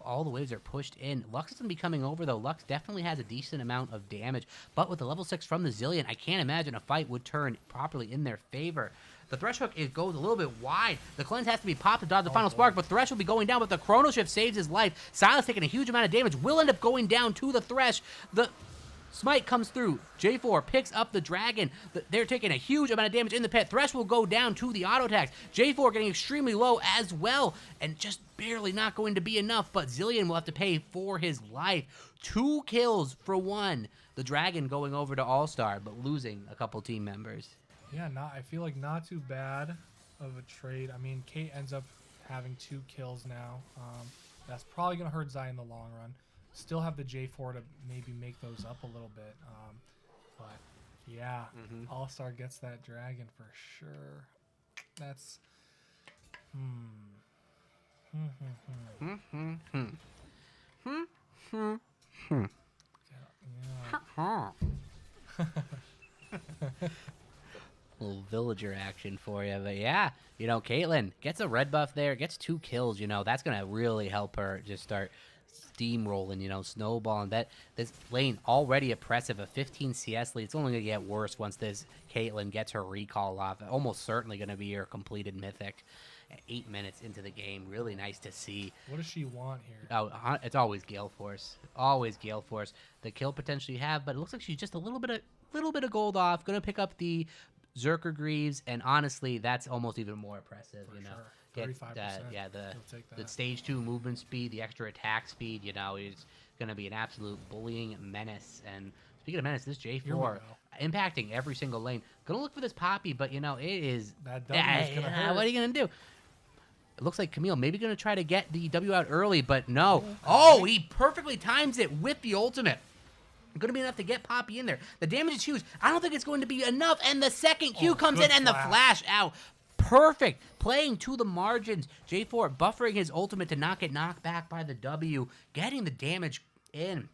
C: All the waves are pushed in. Lux is going to be coming over, though. Lux definitely has a decent amount of damage, but with the level 6 from the Zillion, I can't imagine a fight would turn properly in their favor. The Thresh Hook goes a little bit wide. The cleanse has to be popped to dodge the final spark, but Thresh will be going down, but the Chrono Shift saves his life. Silas taking a huge amount of damage, will end up going down to the Thresh. The Smite comes through. J4 picks up the dragon. They're taking a huge amount of damage in the pit. Thresh will go down to the auto attacks. J4 getting extremely low as well, and just barely not going to be enough, but Zillion will have to pay for his life. 2 kills for 1. The dragon going over to All-Star, but losing a couple team members.
A: Yeah, I feel like not too bad of a trade. I mean, Kate ends up having 2 kills now. That's probably going to hurt Zai in the long run. Still have the J4 to maybe make those up a little bit. But, yeah, All-Star gets that dragon for sure. That's... Yeah.
C: Little villager action for you, but yeah, Caitlyn gets a red buff there, gets 2 kills. That's gonna really help her just start steamrolling, snowballing. That this lane already oppressive, a 15 CS lead. It's only gonna get worse once this Caitlyn gets her recall off. Almost certainly gonna be her completed mythic. 8 minutes into the game, really nice to see.
A: What does she want here?
C: Oh, it's always Gale Force. Always Gale Force. The kill potential you have, but it looks like she's just a little bit of gold off. Gonna pick up the Zerker Greaves, and honestly, that's almost even more impressive.
A: For sure.
C: Get
A: 35%.
C: the
A: You'll take
C: the
A: that.
C: stage 2 movement speed, the extra attack speed. Is gonna be an absolute bullying menace. And speaking of menace, this
A: Here we
C: J4
A: go.
C: impacting every single lane. Gonna look for this Poppy, but it is.
A: That W is gonna hurt.
C: What are you gonna do? It looks like Camille maybe going to try to get the W out early, but no. Oh, he perfectly times it with the ultimate. Going to be enough to get Poppy in there. The damage is huge. I don't think it's going to be enough, and the second Q comes
A: good
C: in, and the
A: flash.
C: flash out. Perfect. Playing to the margins. J4 buffering his ultimate to not get knocked back by the W. Getting the damage in.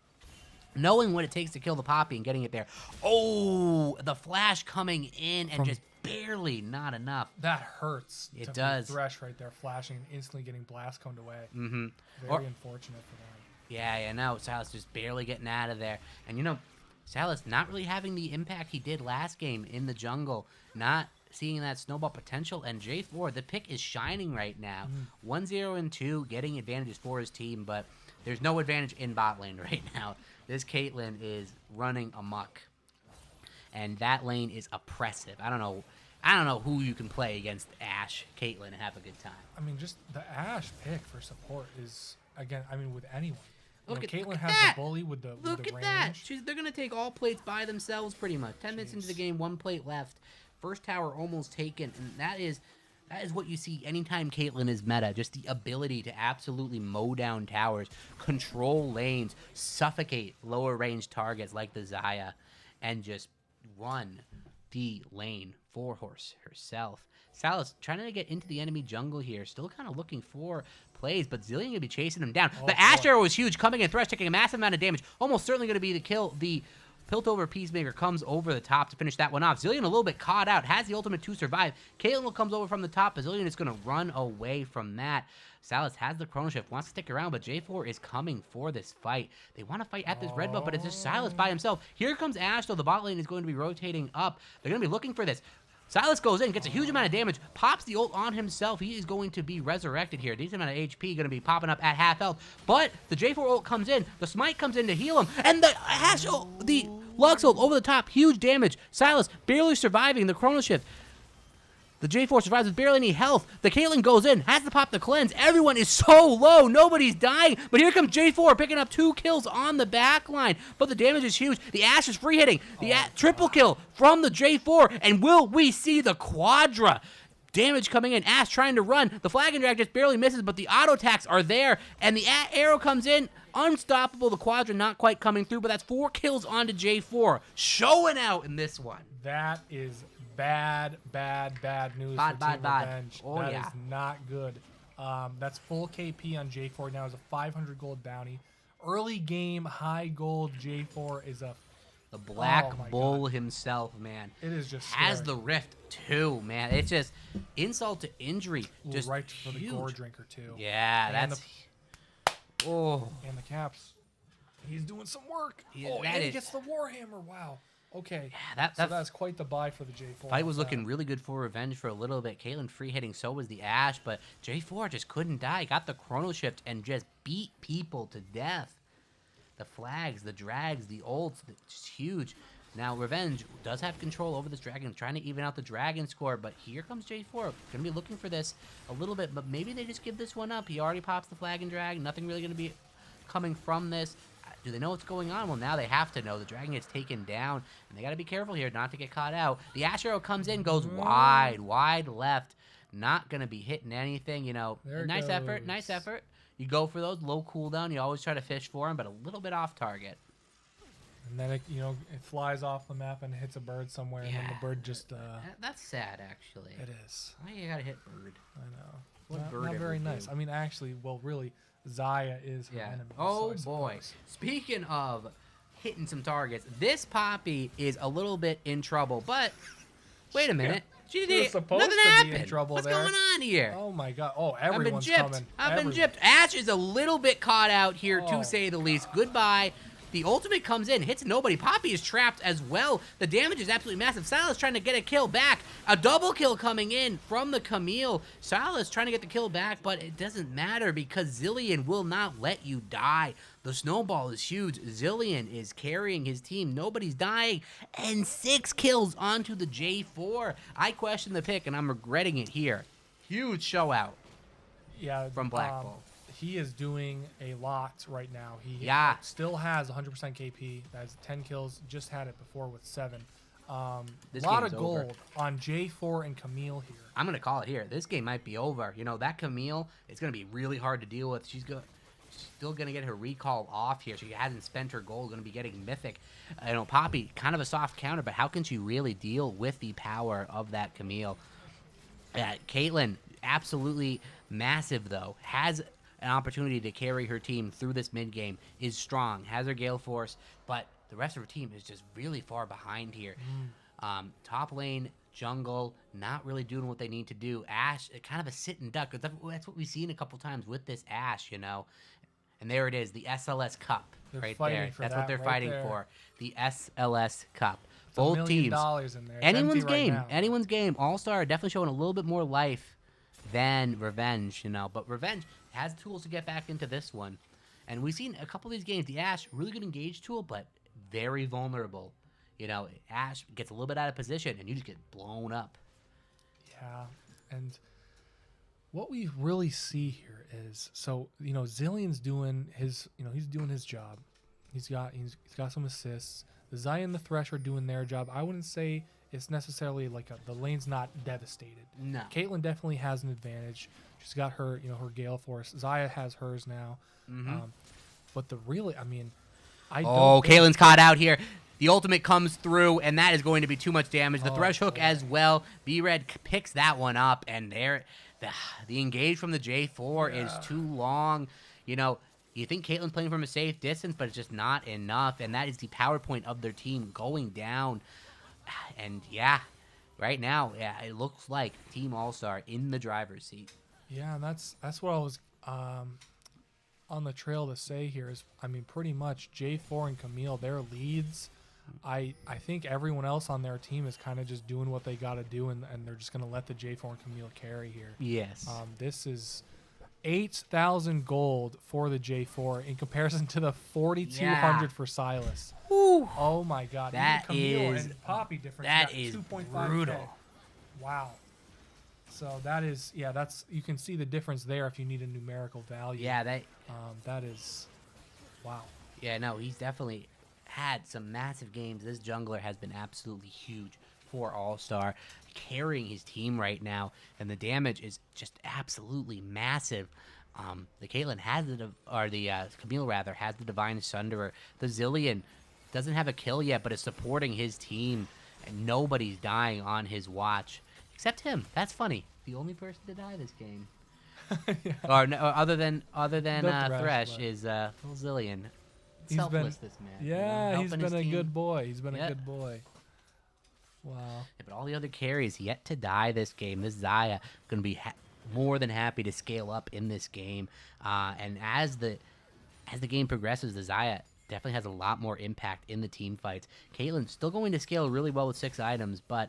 C: Knowing what it takes to kill the Poppy and getting it there. Oh, the flash coming in and just barely not enough.
A: That hurts.
C: It
A: to
C: does.
A: Thresh right there, flashing and instantly getting blast coned away. Very unfortunate for them.
C: Yeah, no, Silas just barely getting out of there. And Salas not really having the impact he did last game in the jungle, not seeing that snowball potential, and J4, the pick is shining right now. 1-0 and 2, getting advantages for his team, but there's no advantage in bot lane right now. This Caitlyn is running amok, and that lane is oppressive. I don't know who you can play against Ashe, Caitlyn, and have a good time.
A: I mean, just the Ashe pick for support is, again, I mean, with anyone.
C: Look at
A: Caitlyn has
C: that.
A: the bully with the
C: Look at
A: range.
C: that. They're going to take all plates by themselves pretty much. 10 minutes into the game, 1 plate left. First tower almost taken, and that is what you see anytime Caitlyn is meta. Just the ability to absolutely mow down towers, control lanes, suffocate lower range targets like the Xayah, and just run the lane for herself. Salas trying to get into the enemy jungle here, still kind of looking for plays, but Zillion gonna be chasing him down. The Ashe arrow was huge, coming in, Thresh taking a massive amount of damage, almost certainly gonna be the kill. The Piltover Peacemaker comes over the top to finish that one off. Zillion a little bit caught out, has the ultimate to survive. Caitlyn comes over from the top, but Zillion is gonna run away from that. Salas has the Chrono Shift, wants to stick around, but J4 is coming for this fight. They want to fight at this red buff, but it's just Silas by himself. Here comes Ashe, though. The bot lane is going to be rotating up. They're going to be looking for this. Silas goes in, gets a huge amount of damage, pops the ult on himself. He is going to be resurrected here. Decent amount of HP going to be popping up at half health. But the J4 ult comes in, the smite comes in to heal him, and the Ashe ult, the Lux ult over the top, huge damage. Silas barely surviving the Chrono Shift. The J4 survives with barely any health. The Caitlyn goes in, has to pop the cleanse. Everyone is so low. Nobody's dying. But here comes J4 picking up 2 kills on the back line. But the damage is huge. The Ashe is free hitting. The triple kill from the J4. And will we see the Quadra? Damage coming in. Ashe trying to run. The flag and drag just barely misses, but the auto attacks are there. And the arrow comes in. Unstoppable. The Quadra not quite coming through, but that's 4 kills onto J4. Showing out in this one.
A: That is bad news
C: Bad,
A: for Team
C: bad.
A: Revenge.
C: Oh,
A: That
C: yeah.
A: is not good. That's full KP on J4 now is a 500 gold bounty. Early game, high gold J4 is a...
C: The Black
A: Oh my
C: Bull
A: God.
C: himself, man.
A: It is just
C: Has
A: scary.
C: the rift too, man. It's just insult to injury.
A: Ooh,
C: Just
A: right for the
C: huge.
A: gore drinker too.
C: Yeah,
A: And
C: that's... Oh.
A: And the caps. He's doing some work.
C: Yeah,
A: oh,
C: that
A: and he
C: is-
A: gets the Warhammer. Wow. Okay.
C: Yeah,
A: So that's quite the buy for the J4.
C: Fight was looking really good for Revenge for a little bit. Caitlyn free hitting, so was the Ashe, but J4 just couldn't die. Got the Chrono Shift and just beat people to death. The flags, the drags, the ults, just huge. Now Revenge does have control over this dragon, trying to even out the dragon score, but here comes J4. Gonna be looking for this a little bit, but maybe they just give this one up. He already pops the flag and drag. Nothing really gonna be coming from this. Do they know what's going on? Well, now they have to know. The dragon gets taken down, and they got to be careful here not to get caught out. The Ashe arrow comes in, goes wide left. Not going to be hitting anything, you know.
A: There it
C: Nice effort,
A: goes.
C: nice effort. You go for those, low cooldown. You always try to fish for them, but a little bit off target.
A: And then it flies off the map and hits a bird somewhere, and then
C: Yeah.
A: the bird just.
C: That's sad, actually.
A: It is.
C: Why you got to hit bird?
A: I know.
C: What
A: not,
C: bird
A: not
C: ever
A: very
C: do?
A: nice. I mean, actually, well, really, Xayah is her
C: Yeah.
A: enemy.
C: Oh,
A: so I
C: boy.
A: suppose.
C: Speaking of hitting some targets, this Poppy is a little bit in trouble, but wait a minute. She
A: was
C: did
A: supposed
C: nothing
A: to be in
C: happened.
A: trouble
C: What's
A: there.
C: going on here?
A: Oh my God! Oh,
C: I've been
A: everyone's
C: gypped.
A: coming.
C: I've been
A: Everyone.
C: gypped. Ashe is a little bit caught out here,
A: Oh,
C: to say the least. Goodbye. The ultimate comes in, hits nobody. Poppy is trapped as well. The damage is absolutely massive. Silas trying to get a kill back. A double kill coming in from the Camille. Silas trying to get the kill back, but it doesn't matter because Zillion will not let you die. The snowball is huge. Zillion is carrying his team. Nobody's dying. And 6 kills onto the J4. I question the pick, and I'm regretting it here. Huge show out.
A: Yeah,
C: from Black Bull.
A: He is doing a lot right now. He
C: Yeah.
A: still has 100% KP. That's 10 kills. Just had it before with 7. A
C: This
A: lot of
C: game's over.
A: gold on J4 and Camille here.
C: I'm going to call it here. This game might be over. You know, that Camille, it's going to be really hard to deal with. She's still going to get her recall off here. She hasn't spent her gold, going to be getting Mythic. You know, Poppy, kind of a soft counter, but how can she really deal with the power of that Camille? Caitlyn, absolutely massive, though. Has an opportunity to carry her team through this mid-game, is strong, has her Gale Force, but the rest of her team is just really far behind here. Top lane, jungle, not really doing what they need to do. Ashe, kind of a sit and duck. That's what we've seen a couple times with this Ashe, you know. And there it is, the SLS Cup
A: They're
C: right
A: fighting
C: there.
A: for
C: That's
A: that
C: what they're
A: right
C: fighting
A: there.
C: for. The SLS Cup.
A: It's
C: Both
A: $1
C: teams.
A: million in there. It's
C: Anyone's
A: empty right
C: game.
A: now.
C: Anyone's game. All-Star are definitely showing a little bit more life than Revenge, But Revenge has tools to get back into this one. And we've seen a couple of these games. The Ash, really good engage tool, but very vulnerable. Ash gets a little bit out of position, and you just get blown up.
A: Yeah, and what we really see here is, Zillion's doing his, he's doing his job. He's got some assists. The Xayah and the Thresh are doing their job. I wouldn't say it's necessarily like the lane's not devastated.
C: No.
A: Caitlyn definitely has an advantage. She's got her, her Gale Force. Xayah has hers now. But I don't.
C: Oh, Caitlyn's caught out here. The ultimate comes through, and that is going to be too much damage. The Thresh Hook as well. B-Red picks that one up, and the engage from the J4 is too long. You think Caitlyn's playing from a safe distance, but it's just not enough, and that is the power point of their team going down. And, right now, it looks like Team All-Star in the driver's seat.
A: Yeah, and that's what I was on the trail to say here is, pretty much J4 and Camille, their leads. I think everyone else on their team is kind of just doing what they got to do, and they're just going to let the J4 and Camille carry here.
C: Yes.
A: This is 8,000 gold for the J4 in comparison to the 4,200 for Silas.
C: Whew.
A: Oh my God!
C: That
A: Even Camille
C: is-
A: and Poppy difference.
C: that
A: got
C: is
A: 2.5K.
C: brutal.
A: Wow. So that is, that's, you can see the difference there if you need a numerical value.
C: Yeah,
A: that is, wow.
C: Yeah, no, he's definitely had some massive games. This jungler has been absolutely huge for All-Star, carrying his team right now, and the damage is just absolutely massive. The Caitlyn has the Camille rather has the Divine Sunderer. The Zillion doesn't have a kill yet, but is supporting his team, and nobody's dying on his watch except him. That's funny. The only person to die this game, or other than
A: The
C: Thresh,
A: but-
C: is little Zillion.
A: He's
C: Selfless,
A: been-
C: this man.
A: Yeah, he's
C: helping
A: been
C: his
A: a
C: team.
A: good boy. He's been
C: Yeah.
A: a good boy. Wow.
C: Yeah, but all the other carries yet to die this game. This Xayah going to be more than happy to scale up in this game. And as the game progresses, the Xayah definitely has a lot more impact in the team fights. Caitlyn's still going to scale really well with 6 items, but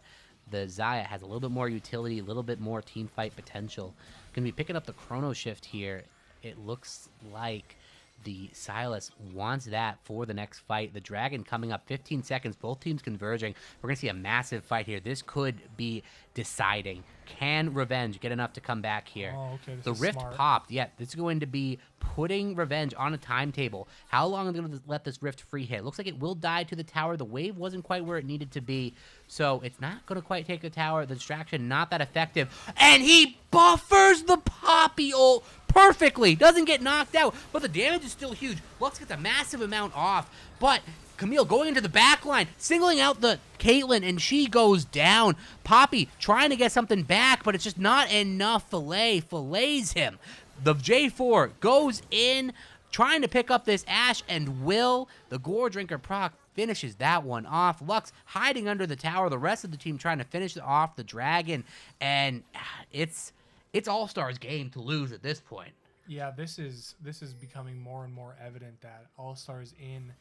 C: the Xayah has a little bit more utility, a little bit more team fight potential. Going to be picking up the Chrono Shift here. It looks like the Silas wants that for the next fight. The Dragon coming up 15 seconds. Both teams converging. We're going to see a massive fight here. This could be deciding. Can Revenge get enough to come back here?
A: Oh, okay.
C: The
A: This is
C: Rift
A: smart.
C: popped. Yeah, this is going to be putting Revenge on a timetable. How long are they going to let this Rift free hit? Looks like it will die to the tower. The wave wasn't quite where it needed to be, so it's not going to quite take the tower. The distraction not that effective, and he buffers the Poppy ult perfectly. Doesn't get knocked out, but the damage is still huge. Lux gets a massive amount off, but Camille going into the back line, singling out the Caitlyn, and she goes down. Poppy trying to get something back, but it's just not enough. Fillets him. The J4 goes in, trying to pick up this Ashe, and Will, the Gore Drinker proc, finishes that one off. Lux hiding under the tower. The rest of the team trying to finish off the Dragon, and it's All-Star's game to lose at this point.
A: Yeah, this is becoming more and more evident that All-Star's in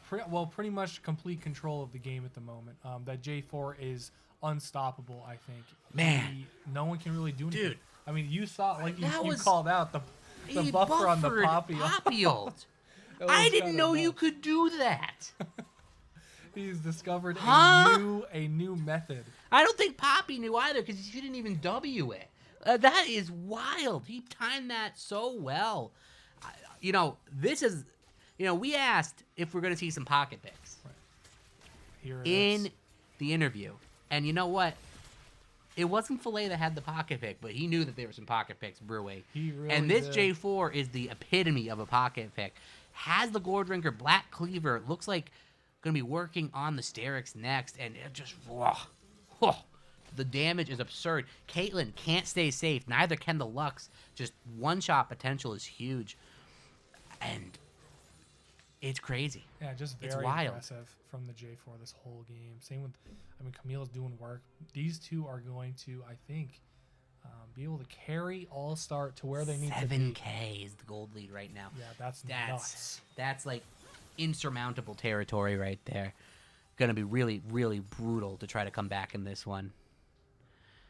A: pretty much complete control of the game at the moment. That J4 is unstoppable, I think.
C: Man.
A: No one can really do anything.
C: Dude.
A: You saw, like you
C: That was-
A: called out the
C: He
A: buffer on the
C: buffered
A: Poppy.
C: ult.
A: That was
C: I didn't
A: kinda
C: know you
A: nuts.
C: could do that.
A: He's discovered
C: Huh?
A: a new method.
C: I don't think Poppy knew either because he didn't even W it. That is wild. He timed that so well. This is, we asked if we're going to see some pocket picks
A: Here it
C: in
A: is.
C: the interview. And you know what? It wasn't Fillet that had the pocket pick, but he knew that there were some pocket picks brewing.
A: He really
C: And this
A: did.
C: J4 is the epitome of a pocket pick. Has the Gore Drinker, Black Cleaver, looks like going to be working on the Sterix next, and it just, the damage is absurd. Caitlyn can't stay safe. Neither can the Lux. Just one-shot potential is huge. And it's crazy.
A: Yeah, just
C: It's
A: very
C: wild.
A: impressive from the J4 this whole game. Same with, Camille's doing work. These two are going to, I think, be able to carry All-Star to where they need to be.
C: 7K is the gold lead right now.
A: Yeah, that's nuts.
C: That's like insurmountable territory right there. Gonna be really, really brutal to try to come back in this one.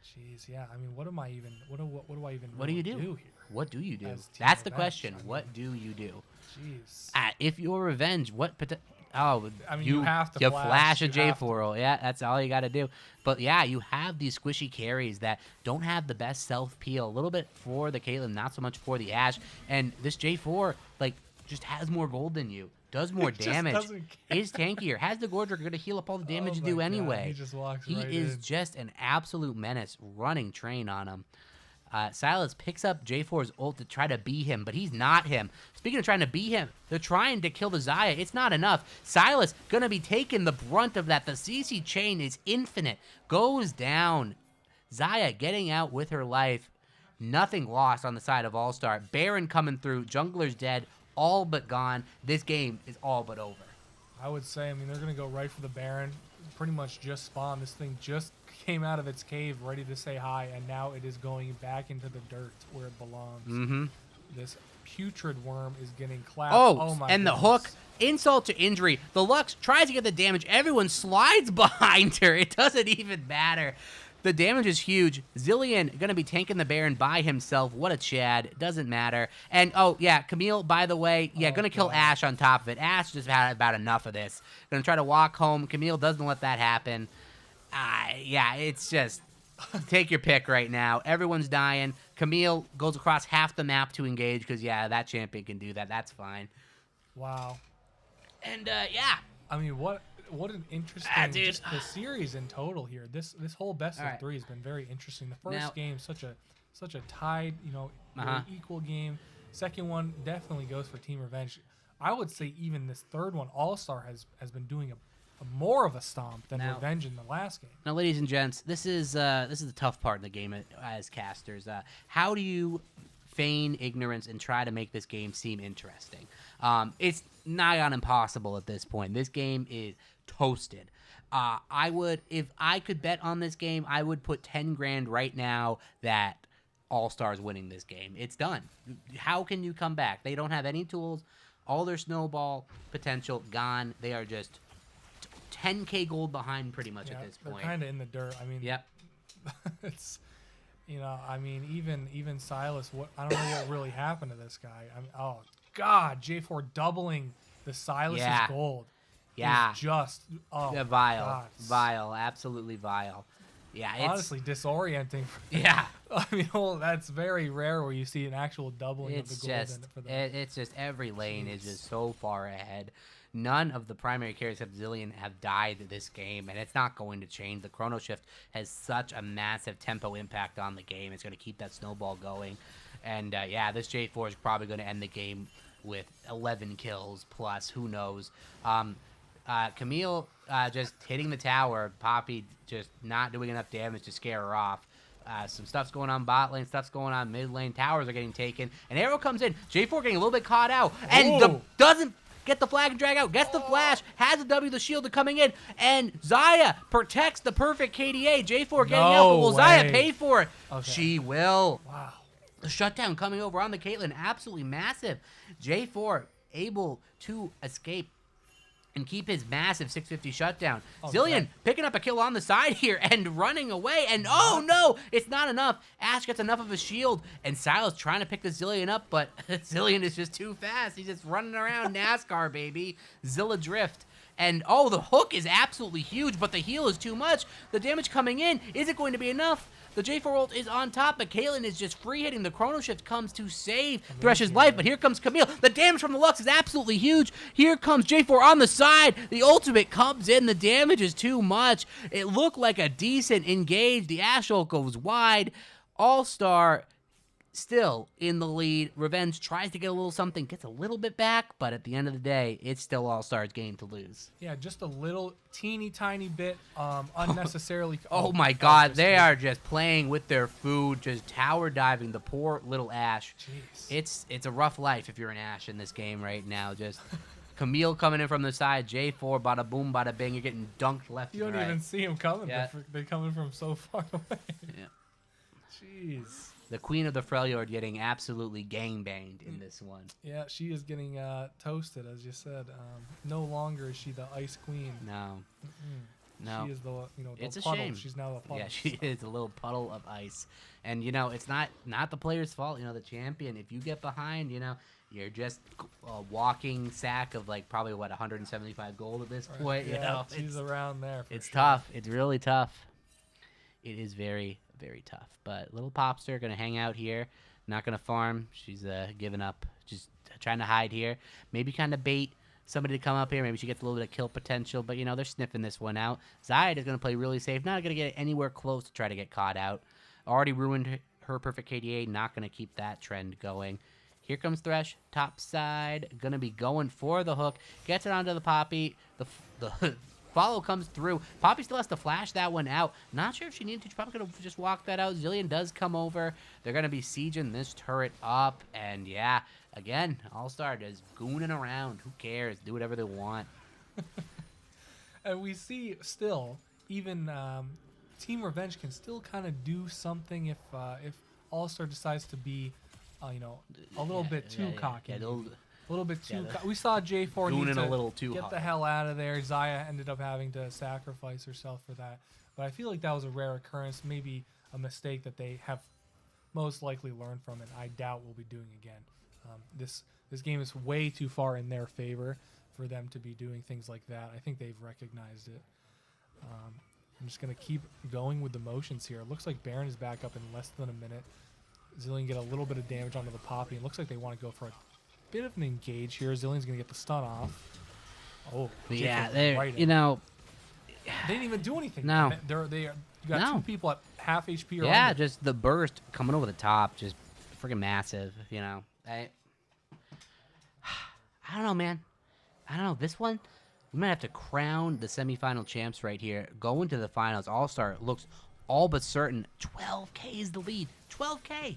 A: Jeez, yeah. I mean, what do I even
C: What do you do?
A: here?
C: What do you do?
A: As Team
C: That's the
A: Revenge?
C: question.
A: I mean,
C: What do you do?
A: Jeez.
C: If you're Revenge, what? Oh,
A: I mean, you have to
C: flash a
A: you have
C: J4 roll. Yeah, that's all you got to do. But yeah, you have these squishy carries that don't have the best self peel. A little bit for the Caitlyn, not so much for the Ashe. And this J4 like just has more gold than you. Does more
A: Just
C: damage.
A: doesn't care.
C: Is tankier. Has the Gordra going to heal up all the damage you
A: Oh
C: do
A: my God,
C: anyway.
A: he just walks
C: He
A: right
C: is
A: in.
C: just an absolute menace. Running train on him. Silas picks up J4's ult to try to be him, but he's not him. Speaking of trying to be him, they're trying to kill the Xayah. It's not enough. Silas going to be taking the brunt of that. The CC chain is infinite. Goes down. Xayah getting out with her life. Nothing lost on the side of All-Star. Baron coming through. Jungler's dead. All but gone. This game is all but over.
A: I would say, I mean, they're going to go right for the Baron. Pretty much just spawned. This thing just came out of its cave ready to say hi, and now it is going back into the dirt where it belongs.
C: Mm-hmm.
A: This putrid worm is getting clapped.
C: Oh,
A: my
C: and the
A: goodness.
C: hook, insult to injury. The Lux tries to get the damage. Everyone slides behind her. It doesn't even matter. The damage is huge. Zillion going to be tanking the Baron by himself. What a Chad. Doesn't matter. And, oh, yeah, Camille, by the way, yeah, going to kill
A: God.
C: Ashe on top of it. Ashe just had about enough of this. Going to try to walk home. Camille doesn't let that happen. Yeah, it's just take your pick right now. Everyone's dying. Camille goes across half the map to engage because, yeah, that champion can do that. That's fine.
A: Wow.
C: And, yeah.
A: I mean, what an interesting
C: Dude.
A: just the series in total here. This whole best
C: All
A: of
C: right.
A: three has been very interesting. The first
C: Now-
A: game such a tied, very equal game. Second one definitely goes for Team Revenge. I would say even this third one, All-Star has been doing a more of a stomp than
C: Now-
A: Revenge in the last game.
C: Now, ladies and gents, this is the tough part in the game as casters. How do you feign ignorance and try to make this game seem interesting? It's nigh on impossible at this point. This game is toasted. If I could bet on this game, I would put 10 grand right now that All-Star's winning this game. It's done. How can you come back? They don't have any tools. All their snowball potential gone. They are just 10K gold behind pretty much at this
A: they're
C: point.
A: kind of in the dirt. I mean,
C: Yep.
A: it's I mean, even Silas. I don't know what really happened to this guy. I mean, oh God, J4 doubling the Silas's
C: Yeah.
A: gold.
C: Yeah.
A: Is just
C: Yeah, vile.
A: God.
C: Vile. Absolutely vile. Yeah, it's
A: Honestly, disorienting.
C: yeah.
A: I mean, well, that's very rare where you see an actual doubling
C: It's
A: of the gold
C: just
A: in it for them.
C: it's just every lane is just so far ahead. None of the primary carries except Zillion have died this game, and it's not going to change. The Chrono Shift has such a massive tempo impact on the game. It's going to keep that snowball going. And, yeah, this J4 is probably going to end the game with 11 kills plus. Who knows? Camille just hitting the tower. Poppy just not doing enough damage to scare her off. Some stuff's going on bot lane, stuff's going on mid lane. Towers are getting taken. An arrow comes in. J4 getting a little bit caught out. And
A: Ooh.
C: doesn't get the flag and drag out. Gets the flash. Has the W, the shield coming in. And Xayah protects the perfect KDA. J4 getting out. But will Xayah
A: way.
C: pay for it?
A: Okay.
C: She will.
A: Wow.
C: The shutdown coming over on the Caitlyn, absolutely massive. J4 able to escape and keep his massive 650 shutdown. Zillion picking up a kill on the side here and running away. And oh no, it's not enough. Ashe gets enough of a shield. And Silas trying to pick the Zillion up, but Zillion is just too fast. He's just running around NASCAR, baby. Zilla drift. And oh, the hook is absolutely huge, but the heal is too much. The damage coming in, is it going to be enough? The J4 ult is on top, but Caitlyn is just free hitting. The Chrono Shift comes to save Thresh's life, but here comes Camille. The damage from the Lux is absolutely huge. Here comes J4 on the side. The ultimate comes in. The damage is too much. It looked like a decent engage. The Ashe ult goes wide. All-Star still in the lead. Revenge tries to get a little something, gets a little bit back, but at the end of the day, it's still All-Star's game to lose.
A: Yeah, just a little teeny tiny bit unnecessarily.
C: Oh my God, they are just playing with their food, just tower diving the poor little Ashe.
A: Jeez.
C: It's a rough life if you're an Ashe in this game right now. Just Camille coming in from the side, J4, bada boom, bada bing. You're getting dunked left
A: You
C: and
A: don't
C: right.
A: even see him coming.
C: Yeah.
A: They're coming from so far away.
C: Yeah.
A: Jeez.
C: The queen of the Freljord getting absolutely gangbanged in this one.
A: Yeah, she is getting toasted, as you said. No longer is she the ice queen.
C: No.
A: Mm-mm.
C: No.
A: She is the the
C: It's a
A: puddle.
C: shame.
A: She's now the puddle.
C: Yeah, she is a little puddle of ice. And, it's not the player's fault. The champion, if you get behind, you're just a walking sack of, probably, 175 gold at this point.
A: Yeah, she's around there.
C: It's
A: sure.
C: tough. It's really tough. It is very, very tough. But little Popster going to hang out here. Not going to farm. She's giving up. Just trying to hide here. Maybe kind of bait somebody to come up here. Maybe she gets a little bit of kill potential. But, they're sniffing this one out. Zayed is going to play really safe. Not going to get anywhere close to try to get caught out. Already ruined her perfect KDA. Not going to keep that trend going. Here comes Thresh. Top side. Going to be going for the hook. Gets it onto the Poppy. The follow comes through. Poppy still has to flash that one out. Not sure if she needed to. She's probably going to just walk that out. Zilean does come over. They're going to be sieging this turret up. And yeah, again, All-Star just gooning around. Who cares? Do whatever they want.
A: And we see still, even Team Revenge can still kind of do something if All-Star decides to be, a little bit too cocky. A little bit too. We saw J4 need to
C: a little too
A: get
C: hard.
A: the hell out of there. Zaya ended up having to sacrifice herself for that. But I feel like that was a rare occurrence, maybe a mistake that they have most likely learned from, and I doubt we'll be doing again. This game is way too far in their favor for them to be doing things like that. I think they've recognized it. I'm just going to keep going with the motions here. It looks like Baron is back up in less than a minute. Zilean get a little bit of damage onto the Poppy. It looks like they want to go for a bit of an engage here. Zillion's going to get the stun off. Oh,
C: Yeah,
A: J4 right in. They didn't even do anything.
C: No.
A: You got two people at half HP or
C: Yeah,
A: under.
C: just the burst coming over the top, just freaking massive, I don't know, man. I don't know. This one, we might have to crown the semifinal champs right here. Going to the finals, All-Star looks all but certain. 12K is the lead. 12K.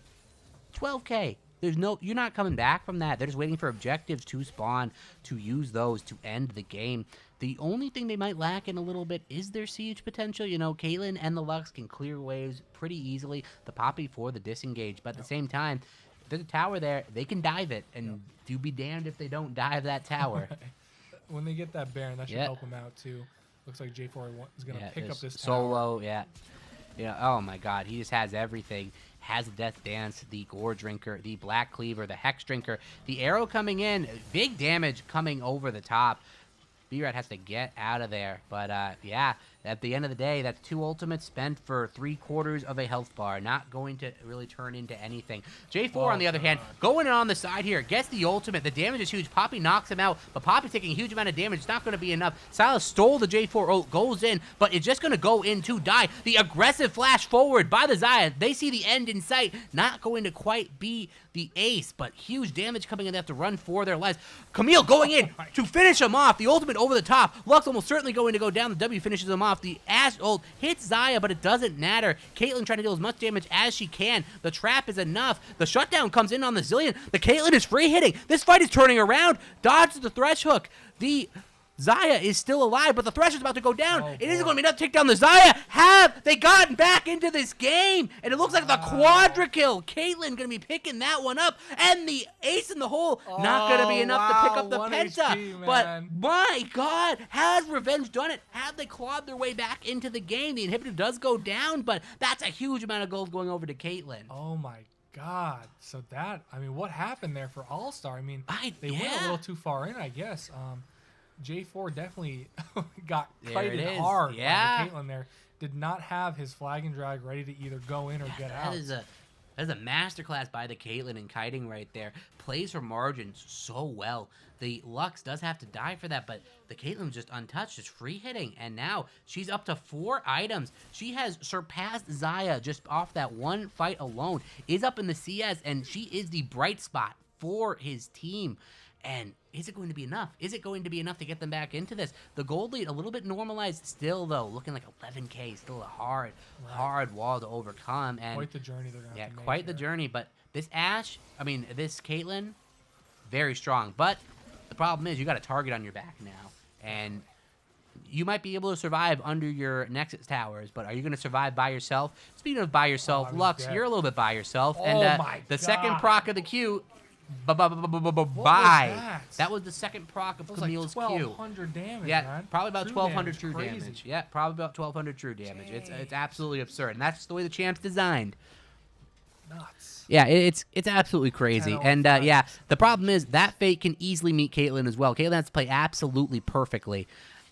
C: 12K. You're not coming back from that. They're just waiting for objectives to spawn, to use those to end the game. The only thing they might lack in a little bit is their siege potential. Caitlyn and the Lux can clear waves pretty easily. The Poppy for the disengage. But at the same time, if there's a tower there, they can dive it. And do be damned if they don't dive that tower.
A: When they get that Baron, that should help them out too. Looks like J4 is going to pick up this tower.
C: Solo, oh my god, he just has everything. Has the Death Dance, the Gore Drinker, the Black Cleaver, the Hex Drinker, the arrow coming in, big damage coming over the top. B-Rat has to get out of there. But, at the end of the day, that's 2 ultimates spent for 3/4 of a health bar. Not going to really turn into anything. J4, on the other hand, going on the side here, gets the ultimate. The damage is huge. Poppy knocks him out, but Poppy's taking a huge amount of damage. It's not going to be enough. Silas stole the J4 ult, goes in, but it's just going to go in to die. The aggressive flash forward by the Zaya. They see the end in sight. Not going to quite be the ace, but huge damage coming in. They have to run for their lives. Camille going in to finish him off. The ultimate over the top. Lux almost certainly going to go down. The W finishes him off. The Ash ult hits Zaya, but it doesn't matter. Caitlyn trying to deal as much damage as she can. The trap is enough. The shutdown comes in on the Zilean. The Caitlyn is free hitting. This fight is turning around. Dodges the Thresh hook. The Zaya is still alive, but the Thresh is about to go down. It isn't going to be enough to take down the Zaya. Have they gotten back into this game? And it looks like the quadra kill. Caitlyn going to be picking that one up. And the ace in the hole, not going to be enough to pick up the
A: 1
C: penta.
A: HP,
C: But
A: man.
C: my God, has Revenge done it? Have they clawed their way back into the game? The inhibitor does go down, but that's a huge amount of gold going over to Caitlyn.
A: Oh my God. So what happened there for All-Star? They went a little too far in, I guess. J4 definitely got
C: There it
A: kited
C: is.
A: hard
C: Yeah.
A: by Caitlyn there. Did not have his flag and drag ready to either go in or get out.
C: That is a masterclass by the Caitlyn in kiting right there. Plays her margins so well. The Lux does have to die for that, but the Caitlyn's just untouched, just free hitting. And now she's up to 4 items. She has surpassed Zaya just off that one fight alone. Is up in the CS, and she is the bright spot for his team. And is it going to be enough? Is it going to be enough to get them back into this? The gold lead, a little bit normalized still, though. Looking like 11K, still a hard wall to overcome. And
A: Quite the journey they're going to have to make.
C: quite the journey. But this this Caitlyn, very strong. But the problem is you got a target on your back now. And you might be able to survive under your Nexus towers, but are you going to survive by yourself? Speaking of by yourself,
A: I'm
C: Lux,
A: dead.
C: you're a little bit by yourself.
A: Oh
C: And
A: my
C: the second
A: God.
C: proc of the Q, bye.
A: that?
C: That was the second proc of
A: That was like
C: Camille's Q.
A: 1,200 damage,
C: Yeah,
A: man.
C: probably about
A: True
C: 1,200
A: damage,
C: true
A: crazy.
C: damage. Yeah, probably about 1,200 true damage. It's
A: Dang.
C: absolutely absurd, and that's the way the champ's designed.
A: Nuts.
C: Yeah, it's absolutely crazy.
A: 10
C: And
A: on
C: yeah,
A: fives.
C: the problem is that Fate can easily meet Caitlyn as well. Caitlyn has to play absolutely perfectly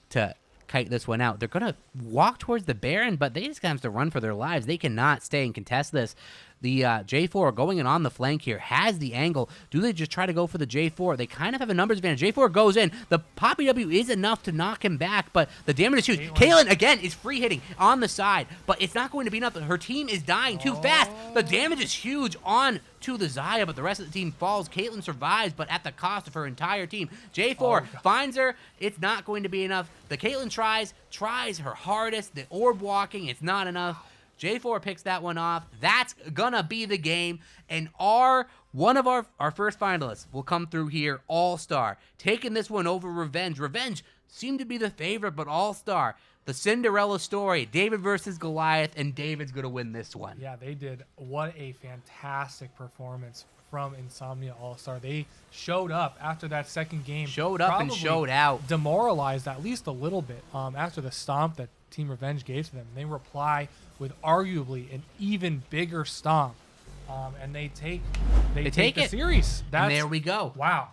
C: to kite this one out. They're going to walk towards the Baron, but they just have to run for their lives. They cannot stay and contest this. The J4 going in on the flank here has the angle. Do they just try to go for the J4? They kind of have a numbers advantage. J4 goes in. The Poppy W is enough to knock him back, but the damage is huge. Caitlyn, again, is free hitting on the side, but it's not going to be enough. Her team is dying too fast. The damage is huge on to the Xayah, but the rest of the team falls. Caitlyn survives, but at the cost of her entire team. J4 finds her. It's not going to be enough. The Caitlyn tries her hardest. The orb walking, it's not enough. J4 picks that one off. That's gonna be the game. And one of our first finalists will come through here, All-Star. Taking this one over Revenge. Revenge seemed to be the favorite, but All-Star. The Cinderella story. David versus Goliath, and David's gonna win this one.
A: Yeah, they did. What a fantastic performance from Insomnia All-Star. They showed up after that second game.
C: Showed up and
A: probably
C: showed out.
A: Demoralized at least a little bit after the stomp that Team Revenge gave to them. They reply with arguably an even bigger stomp, and they take the
C: it.
A: series.
C: And there we go.
A: Wow.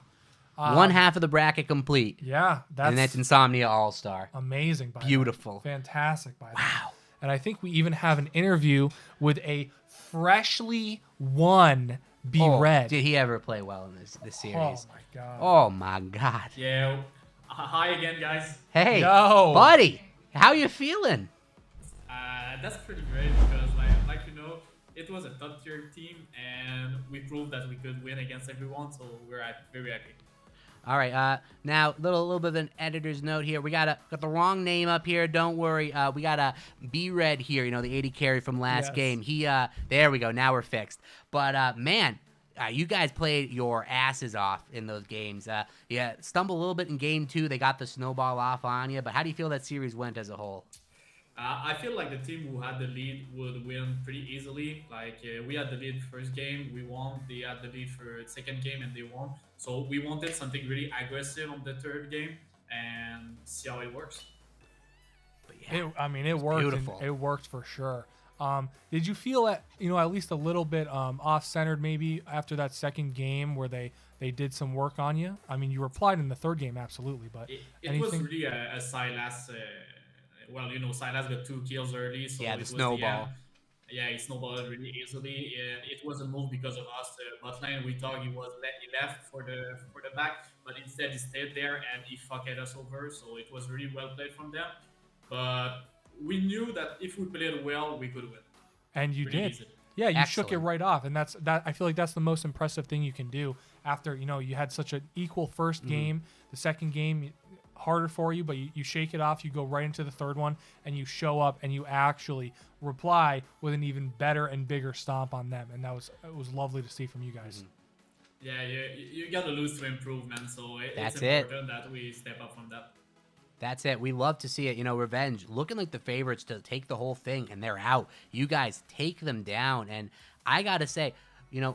C: One half of the bracket complete.
A: Yeah,
C: And that's Insomnia All-Star.
A: amazing. By them.
C: Beautiful.
A: Fantastic. By them.
C: Wow.
A: And I think we even have an interview with a freshly won B-Red.
C: Did he ever play well in this
A: Oh
C: series?
A: my god.
C: Oh my god.
B: Yeah. Hi again, guys.
C: Hey,
A: Yo.
C: buddy, how you feeling?
B: That's pretty great because, like you know, it was a top tier team, and we proved that we could win against everyone. So we're very happy.
C: All right. Now little bit of an editor's note here. We got the wrong name up here. Don't worry. We got a B-Red here. You know, the 80 carry from last
A: Yes.
C: game. He there we go. Now we're fixed. But man. You guys played your asses off in those games. Yeah, stumbled a little bit in game 2. They got the snowball off on you. But how do you feel that series went as a whole?
B: I feel like the team who had the lead would win pretty easily. Like we had the lead first game, we won. They had the lead for second game, and they won. So we wanted something really aggressive on the third game and see how it works.
C: But yeah,
A: It worked.
C: beautiful.
A: It worked for sure. Did you feel at least a little bit off-centered maybe after that second game where they did some work on you? I mean, you replied in the third game, absolutely, but
B: It was really a Silas. Well, you know, Silas got 2 kills early, so
C: Yeah,
B: it
C: the
B: was
C: snowball.
B: end. Yeah, he snowballed really easily, and it was a move because of us. Bot lane, we thought he left for the back, but instead he stayed there and he fucked us over. So it was really well played from them. But we knew that if we played well, we could win.
A: and you
B: Pretty
A: did.
B: easily.
A: Yeah, you shook it
C: Excellent.
A: right off, and I feel like that's the most impressive thing you can do after you had such an equal first game. The second game harder for you, but you shake it off. You go right into the third one, and you show up and you actually reply with an even better and bigger stomp on them, and it was lovely to see from you guys.
B: Yeah, you gotta lose to improve, man. So
C: That's
B: it's
C: it.
B: important that we step up from that.
C: That's it. We love to see it. Revenge looking like the favorites to take the whole thing, and they're out. You guys take them down. And I got to say,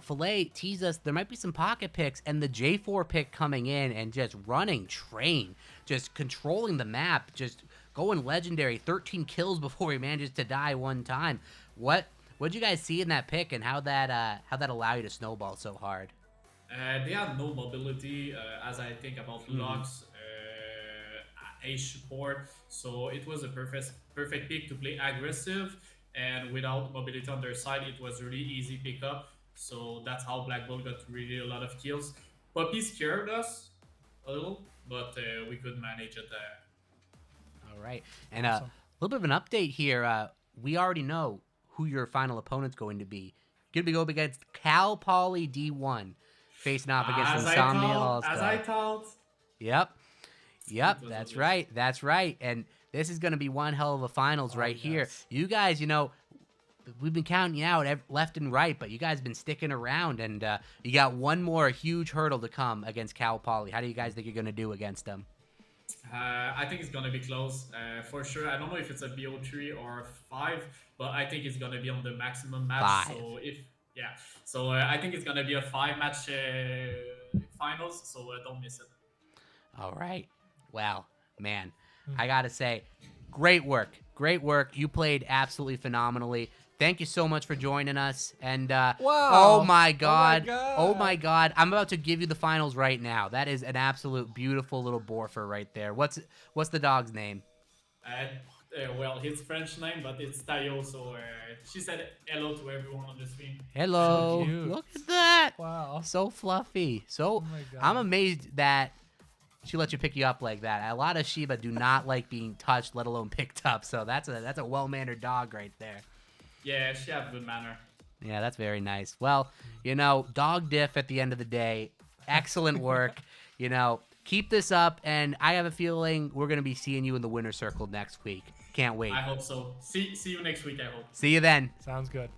C: Filet teased us there might be some pocket picks, and the J4 pick coming in and just running train, just controlling the map, just going legendary. 13 kills before he manages to die one time. What'd you guys see in that pick, and how that allow you to snowball so hard?
B: They had no mobility, as I think about Lux, Ace support. So it was a perfect pick to play aggressive, and without mobility on their side, it was really easy pickup. So that's how Black Bull got really a lot of kills. Puppy scared us a little, but we could manage it there.
C: All right. And a little bit of an update here. We already know who your final opponent's going to be. Going to go up against Cal Poly D1, facing off against Insomnia All-Star.
B: As I thought.
C: Yep,
B: was
C: that's
B: obvious.
C: right. That's right. And this is going to be one hell of a finals right here.
A: yes.
C: You guys, we've been counting you out left and right, but you guys have been sticking around, and you got one more huge hurdle to come against Cal Poly. How do you guys think you're going to do against them?
B: I think it's gonna be close for sure. I don't know if it's a BO3 or 5, but I think it's gonna be on the maximum match.
C: 5.
B: So if yeah, so I think it's gonna be a 5-match finals. So don't miss it.
C: All right. Well, man,
A: Hmm.
C: I got to say, great work. Great work. You played absolutely phenomenally. Thank you so much for joining us. And
A: Wow.
C: oh my God.
A: God.
C: Oh my God. I'm about to give you the finals right now. That is an absolute beautiful little Borfer right there. What's the dog's name?
B: Well, his French name, but it's Tayo. So she said hello to everyone on the stream.
C: Hello.
A: So cute.
C: Look at that.
A: Wow.
C: So fluffy. So
A: my God.
C: I'm amazed that she lets you pick you up like that. A lot of Shiba do not like being touched, let alone picked up. So that's a well-mannered dog right there.
B: Yeah, she have good manner.
C: Yeah, that's very nice. Well, dog diff at the end of the day. Excellent work. Keep this up, and I have a feeling we're going to be seeing you in the winner's circle next week. Can't wait.
B: I hope so. See you next week. I hope.
C: See you then.
A: Sounds good.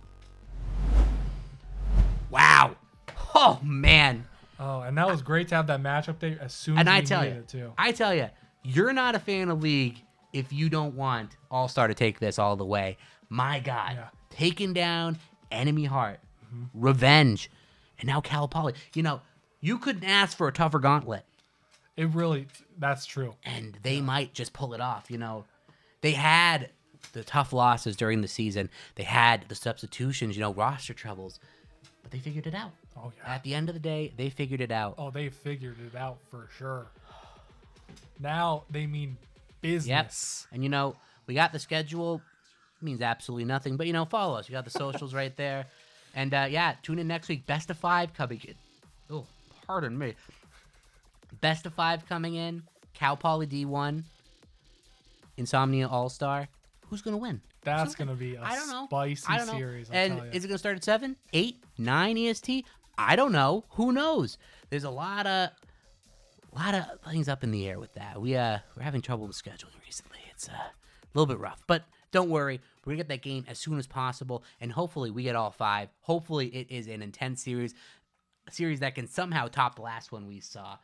C: Wow. Oh, man.
A: Oh, and that was great to have that match update as soon as
C: And
A: we
C: I tell
A: needed
C: you,
A: it too.
C: I tell you, you're not a fan of League if you don't want All-Star to take this all the way. My God.
A: Yeah.
C: Taking down Enemy Heart, Revenge, and now Cal Poly. You couldn't ask for a tougher gauntlet.
A: That's true.
C: And they might just pull it off. They had the tough losses during the season. They had the substitutions, roster troubles, but they figured it out.
A: Oh, yeah.
C: At the end of the day, they figured it out.
A: Oh, they figured it out for sure. Now they mean
C: Yep.
A: business.
C: And we got the schedule. Means absolutely nothing, but follow us. You got the socials right there. And tune in next week. Best of 5 coming in. Oh, pardon me. Best of 5 coming in. Cal Poly D1. Insomnia All-Star. Who's going to win?
A: That's going to be
C: I don't know.
A: spicy
C: I don't know.
A: series. I'll
C: And
A: tell ya.
C: is it going to start at 7, 8, 9 EST? I don't know. Who knows? There's a lot of things up in the air with that. We're having trouble with scheduling recently. It's a little bit rough, but don't worry. We're going to get that game as soon as possible, and hopefully we get all 5. Hopefully it is an intense series, a series that can somehow top the last one we saw.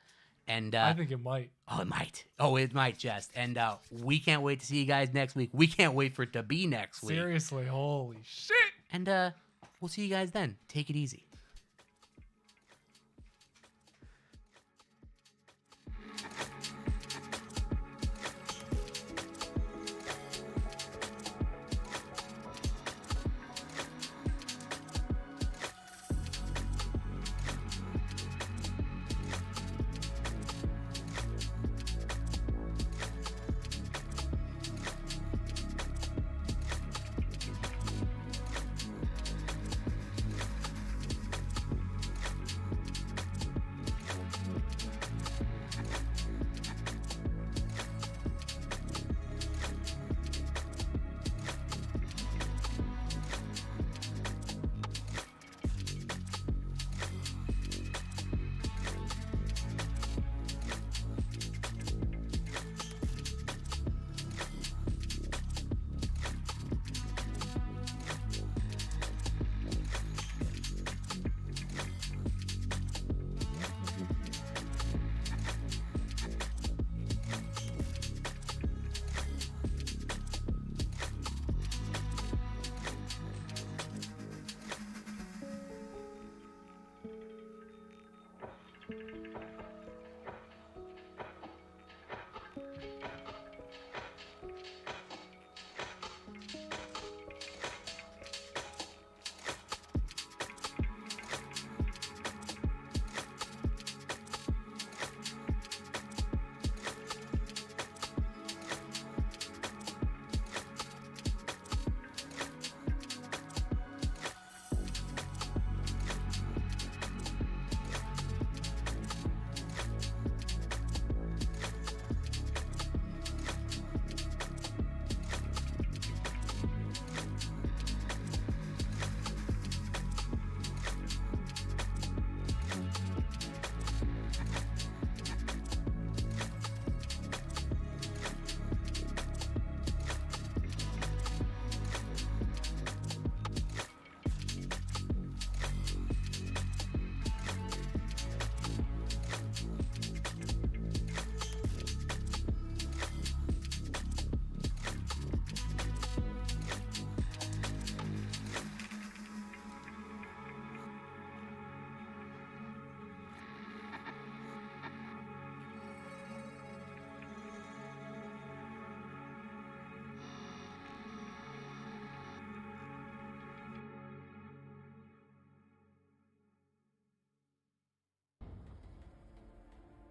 C: And
A: I think it might.
C: oh, it might. Oh, it might just. And we can't wait to see you guys next week. We can't wait for it to be next week.
A: Seriously, holy shit.
C: And we'll see you guys then. Take it easy.